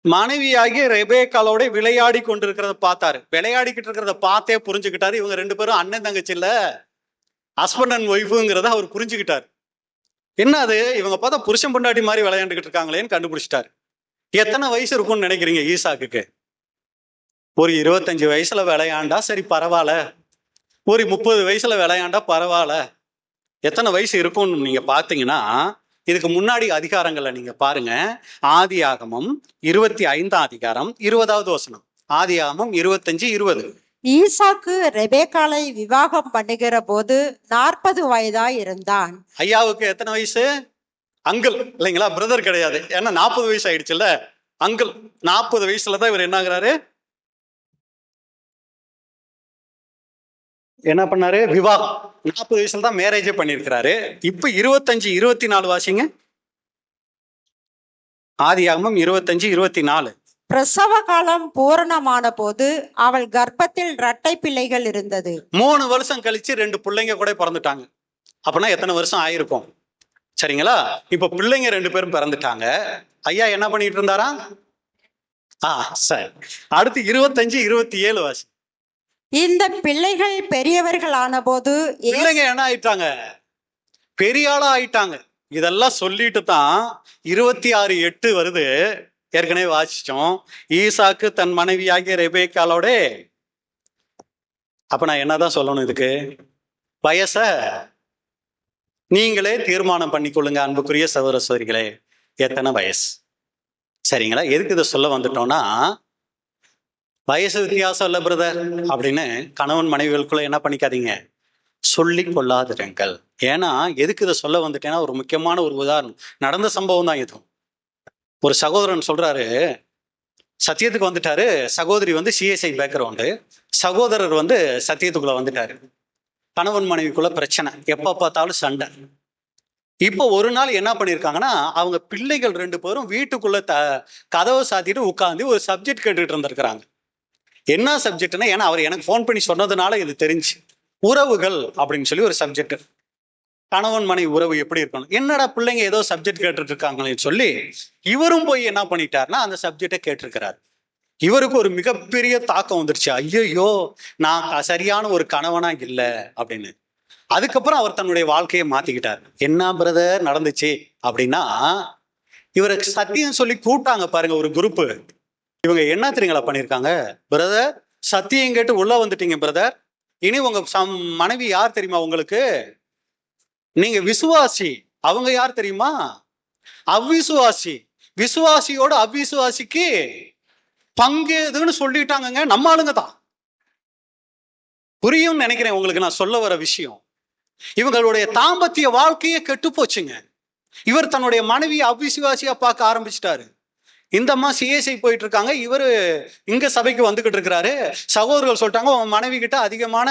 மனைவியாகிய ரெபேக்காளோட விளையாடி கொண்டிருக்கிறத பார்த்தாரு. விளையாடிக்கிட்டு இருக்கிறத பார்த்தே புரிஞ்சுக்கிட்டாரு, இவங்க ரெண்டு பேரும் அண்ணன் தங்கச்சி இல்ல, ஹஸ்பண்ட் அண்ட் ஒய்ஃபுங்கிறத அவர் புரிஞ்சுக்கிட்டாரு. என்ன அது, இவங்க பார்த்தா புருஷன் பொண்டாட்டி மாதிரி விளையாண்டுக்கிட்டு இருக்காங்களேன்னு கண்டுபிடிச்சிட்டாரு. எத்தனை வயசு இருக்கும்னு நினைக்கிறீங்க ஈசாக்குக்கு? ஒரு 25 வயசுல விளையாண்டா சரி பரவாயில்ல, ஒரு 30 வயசுல விளையாண்டா பரவாயில்ல. எத்தனை வயசு இருக்கும்னு நீங்க பார்த்தீங்கன்னா, இதுக்கு முன்னாடி அதிகாரங்களை நீங்க பாருங்க. ஆதியாகமம் 25ஆம் அதிகாரம் 20வது வசனம். ஆதியாகமம் 25:20.
ஈசாக்கு ரெபேக்காளை விவாகம் பண்ணுகிற போது 40 வயதாய் இருந்தான்.
ஐயாவுக்கு எத்தனை வயசு? அங்கிள் இல்லைங்களா, பிரதர் கிடையாது. ஏன்னா 40 வயசு ஆயிடுச்சுல்ல, அங்கிள். 40 வயசுலதான் இவர் என்ன ஆகுறாரு, என்ன பண்ணாரு? விவாகம். 40 வயசுல தான் மேரேஜே பண்ணிருக்கிறாரு. இப்ப 25-24 வாசிங்க. ஆதியாகமம் 25-24.
பிரசவ காலம் பூரணமான போது அவள் கர்ப்பத்தில் இரட்டை பிள்ளைகள் இருந்தது.
3 வருஷம் கழிச்சு 2 பிள்ளைங்க கூட பிறந்துட்டாங்க. அப்படின்னா எத்தனை வருஷம் ஆயிருக்கும்? சரிங்களா? இப்ப பிள்ளைங்க 2 பேரும் பிறந்துட்டாங்க. ஐயா என்ன பண்ணிட்டு இருந்தாரா? சரி. அடுத்து 25-27 வாசி.
இந்த பிள்ளைகள் பெரியவர்கள் ஆன போது
பிள்ளைங்க என்ன ஆயிட்டாங்க? பெரிய ஆளா ஆயிட்டாங்க. இதெல்லாம் சொல்லிட்டு தான் 26:8 வருது. ஏற்கனவே வாசிச்சோம். ஈசாக்கு தன் மனைவியாகிய ரெபேக்காளோட. அப்ப நான் என்னதான் சொல்லணும் இதுக்கு? வயச நீங்களே தீர்மானம் பண்ணிக்கொள்ளுங்க அன்புக்குரிய சகோதர சகோதரிகளே, எத்தனை வயசு? சரிங்களா? எதுக்கு இதை சொல்ல வந்துட்டோம்னா, வயசு வித்தியாசம் இல்லை பிரதர் அப்படின்னு கணவன் மனைவிகளுக்குள்ள என்ன பண்ணிக்காதீங்க, சொல்லி கொள்ளாதிருங்கள். ஏன்னா எதுக்கு இதை சொல்ல வந்துட்டேன்னா, ஒரு முக்கியமான ஒரு உதாரணம், நடந்த சம்பவம் தான் இது. ஒரு சகோதரன் சொல்றாரு, சத்தியத்துக்கு வந்துட்டாரு. சகோதரி வந்து சிஎஸ்ஐ பேக்ரவுண்டு, சகோதரர் வந்து சத்தியத்துக்குள்ள வந்துட்டாரு. கணவன் மனைவிக்குள்ள பிரச்சனை, எப்ப பார்த்தாலும் சண்டை. இப்போ ஒரு நாள் என்ன பண்ணிருக்காங்கன்னா, அவங்க பிள்ளைகள் 2 பேரும் வீட்டுக்குள்ள கதவை சாத்திட்டு உட்காந்து ஒரு சப்ஜெக்ட் கேட்டுட்டு இருந்திருக்கிறாங்க. என்ன சப்ஜெக்ட்னா, ஏன்னா அவர் எனக்கு ஃபோன் பண்ணி சொன்னதுனால இது தெரிஞ்சு, உறவுகள் அப்படின்னு சொல்லி ஒரு சப்ஜெக்ட். கணவன் மனைவி உறவு எப்படி இருக்கணும், என்னடா பிள்ளைங்க ஏதோ சப்ஜெக்ட் கேட்டுட்டு இருக்காங்களேன்னு சொல்லி இவரும் போய் என்ன பண்ணிட்டாருன்னா அந்த சப்ஜெக்டை கேட்டிருக்கிறார். இவருக்கு ஒரு மிகப்பெரிய தாக்கம் வந்துருச்சு. ஐயோ, நான் சரியான ஒரு கணவனா இல்லை அப்படின்னு. அதுக்கப்புறம் அவர் தன்னுடைய வாழ்க்கையை மாத்திக்கிட்டார். என்ன பிரதர் நடந்துச்சு அப்படின்னா, இவருக்கு சத்தியம் சொல்லி கூட்டாங்க பாருங்க ஒரு குரூப்பு. இவங்க என்ன தெரியுங்களா பண்ணிருக்காங்க? பிரதர், சத்தியம் கேட்டு உள்ள வந்துட்டீங்க பிரதர், இனி உங்க மனைவி யார் தெரியுமா உங்களுக்கு? நீங்க விசுவாசி. அவங்க யார் தெரியுமா? அவ்விசுவாசி. விசுவாசியோட அவ்விசுவாசிக்கு பங்கேதுன்னு சொல்லிட்டாங்க. நம்ம ஆளுங்க தான். புரியும் நினைக்கிறேன் உங்களுக்கு நான் சொல்ல வர விஷயம். இவங்களுடைய தாம்பத்திய வாழ்க்கையே கெட்டு போச்சுங்க. இவர் தன்னுடைய மனைவியை அவ்விசுவாசியா பார்க்க ஆரம்பிச்சிட்டாரு. இந்த அம்மா சிஎஸ்ஐ போயிட்டு இருக்காங்க, இவரு இங்க சபைக்கு வந்துகிட்டு இருக்கிறாரு. சகோதரர்கள் சொல்லிட்டாங்க, உன் மனைவி கிட்ட அதிகமான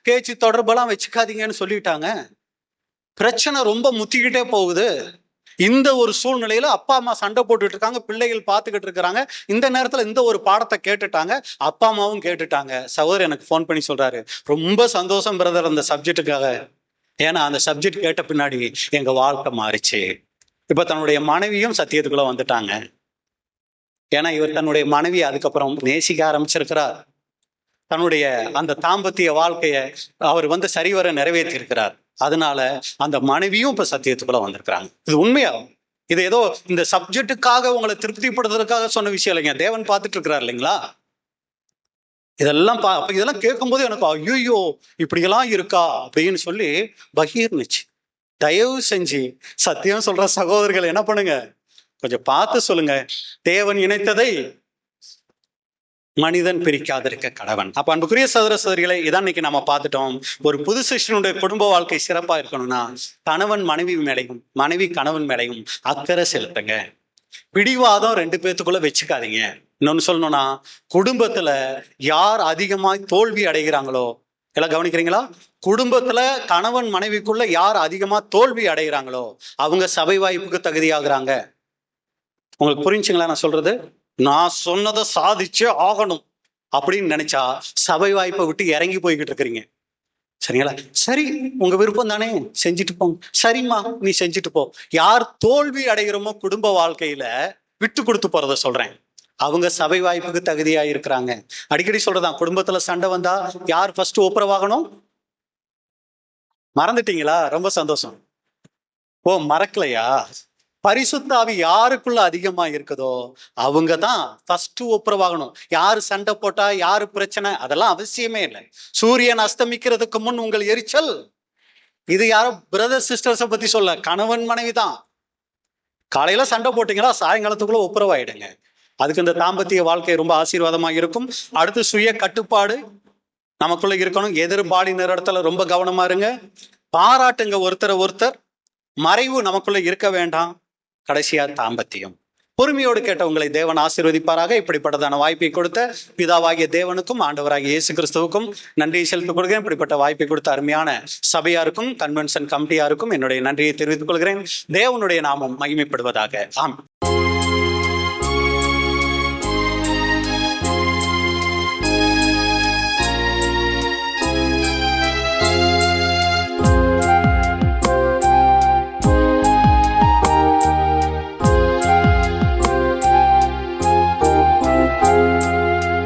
பேச்சு தொடர்பெல்லாம் வச்சுக்காதீங்கன்னு சொல்லிட்டாங்க. பிரச்சனை ரொம்ப முத்திக்கிட்டே போகுது. இந்த ஒரு சூழ்நிலையில அப்பா அம்மா சண்டை போட்டுட்டு இருக்காங்க, பிள்ளைகள் பார்த்துக்கிட்டு இருக்கிறாங்க. இந்த நேரத்துல இந்த ஒரு பாடத்தை கேட்டுட்டாங்க, அப்பா அம்மாவும் கேட்டுட்டாங்க. சகோதரர் எனக்கு ஃபோன் பண்ணி சொல்றாரு, ரொம்ப சந்தோஷம் பிரதர் அந்த சப்ஜெக்டுக்காக. ஏன்னா அந்த சப்ஜெக்ட் கேட்ட பின்னாடி எங்க வாழ்க்கை மாறிச்சு. இப்ப தன்னுடைய மனைவியும் சத்தியத்துக்குள்ள வந்துட்டாங்க. ஏன்னா இவர் தன்னுடைய மனைவியை அதுக்கப்புறம் நேசிக்க ஆரம்பிச்சிருக்கிறார். தன்னுடைய அந்த தாம்பத்திய வாழ்க்கையை அவர் சரிவர நிறைவேற்றி இருக்கிறார். அதனால அந்த மனைவியும் இப்ப சத்தியத்துக்குள்ள வந்திருக்கிறாங்க. இது உண்மையா? இது ஏதோ இந்த சப்ஜெக்டுக்காக உங்களை திருப்திப்படுத்துறதுக்காக சொன்ன விஷயம் இல்லைங்க. தேவன் பார்த்துட்டு இருக்கிறார் இல்லைங்களா? இதெல்லாம் கேட்கும்போது எனக்கு ஐயோ இப்படியெல்லாம் இருக்கா அப்படின்னு சொல்லி பகீர்னுச்சு. தயவு செஞ்சு சத்தியம் சொல்ற சகோதரர்கள் என்ன பண்ணுங்க, கொஞ்சம் பார்த்து சொல்லுங்க. தேவன் இணைத்ததை மனிதன் பிரிக்காதிருக்க கடவன். அப்ப அன்புக்குரிய சகோதர சகோதரிகளை, இதான் இன்னைக்கு நம்ம பார்த்துட்டோம். ஒரு புது சிஷ்யனுடைய குடும்ப வாழ்க்கை சிறப்பா இருக்கணும்னா கணவன் மனைவி மேலையும் மனைவி கணவன் மேலையும் அக்கறை செலுத்துங்க. பிடிவாதம் 2 பேத்துக்குள்ள வச்சுக்காதீங்க. இன்னொன்னு சொல்லணும்னா, குடும்பத்துல யார் அதிகமாய் தோல்வி அடைகிறாங்களோ, எல்லாம் கவனிக்கிறீங்களா? குடும்பத்துல கணவன் மனைவிக்குள்ள யார் அதிகமா தோல்வி அடைகிறாங்களோ அவங்க சபை வாய்ப்புக்கு தகுதியாகிறாங்க. உங்களுக்கு புரிஞ்சுங்களா நான் சொல்றது? நான் சொன்னதை சாதிச்சே ஆகணும் அப்படின்னு நினைச்சா சபை வாய்ப்பை விட்டு இறங்கி போய்கிட்டு இருக்கிறீங்க. சரிங்களா? சரி, உங்க விருப்பம் தானே, செஞ்சுட்டு போங்க. சரிம்மா, நீ செஞ்சுட்டு போ. யார் தோல்வி அடைகிறோமோ குடும்ப வாழ்க்கையில விட்டு கொடுத்து போறத சொல்றேன், அவங்க சபை வாய்ப்புக்கு தகுதியா இருக்கிறாங்க. அடிக்கடி சொல்றதான், குடும்பத்துல சண்டை வந்தா யார் ஃபர்ஸ்ட் ஒப்புரவாகணும்? மறந்துட்டீங்களா? ரொம்ப சந்தோஷம். ஓ, மறக்கலையா? பரிசுத்த ஆவி யாருக்குள்ள அதிகமா இருக்குதோ அவங்க தான் ஃபர்ஸ்ட் ஒப்புரவாகணும். யாரு சண்டை போட்டா யாரு பிரச்சனை அதெல்லாம் அவசியமே இல்லை. சூரியன் அஸ்தமிக்கிறதுக்கு முன் உங்கள் எரிச்சல். இது யாரோ பிரதர் சிஸ்டர்ஸை பத்தி சொல்ல, கணவன் மனைவி தான். காலையில சண்டை போட்டீங்களா சாயங்காலத்துக்குள்ள ஒப்புரவாயிடுங்க. அதுக்கு இந்த தாம்பத்திய வாழ்க்கை ரொம்ப ஆசீர்வாதமா இருக்கும். அடுத்து சுய கட்டுப்பாடு நமக்குள்ள இருக்கணும். எதிர்பாலினர் இடத்துல ரொம்ப கவனமா இருங்க. பாராட்டுங்க ஒருத்தரை ஒருத்தர். மறைவு நமக்குள்ள இருக்க வேண்டாம். கடைசியா தாம்பத்தியம். பொறுமையோடு கேட்ட உங்களை தேவன் ஆசீர்வதிப்பாராக. இப்படிப்பட்டதான வாய்ப்பை கொடுத்த பிதாவாகிய தேவனுக்கும் ஆண்டவராகிய இயேசு கிறிஸ்துவுக்கும் நன்றியை செலுத்திக் கொள்கிறேன். இப்படிப்பட்ட வாய்ப்பை கொடுத்த அருமையான சபையாருக்கும் கன்வென்ஷன் கமிட்டியாருக்கும் என்னுடைய நன்றியை தெரிவித்துக் கொள்கிறேன். தேவனுடைய நாமம் மகிமைப்படுவதாக. ஆம்.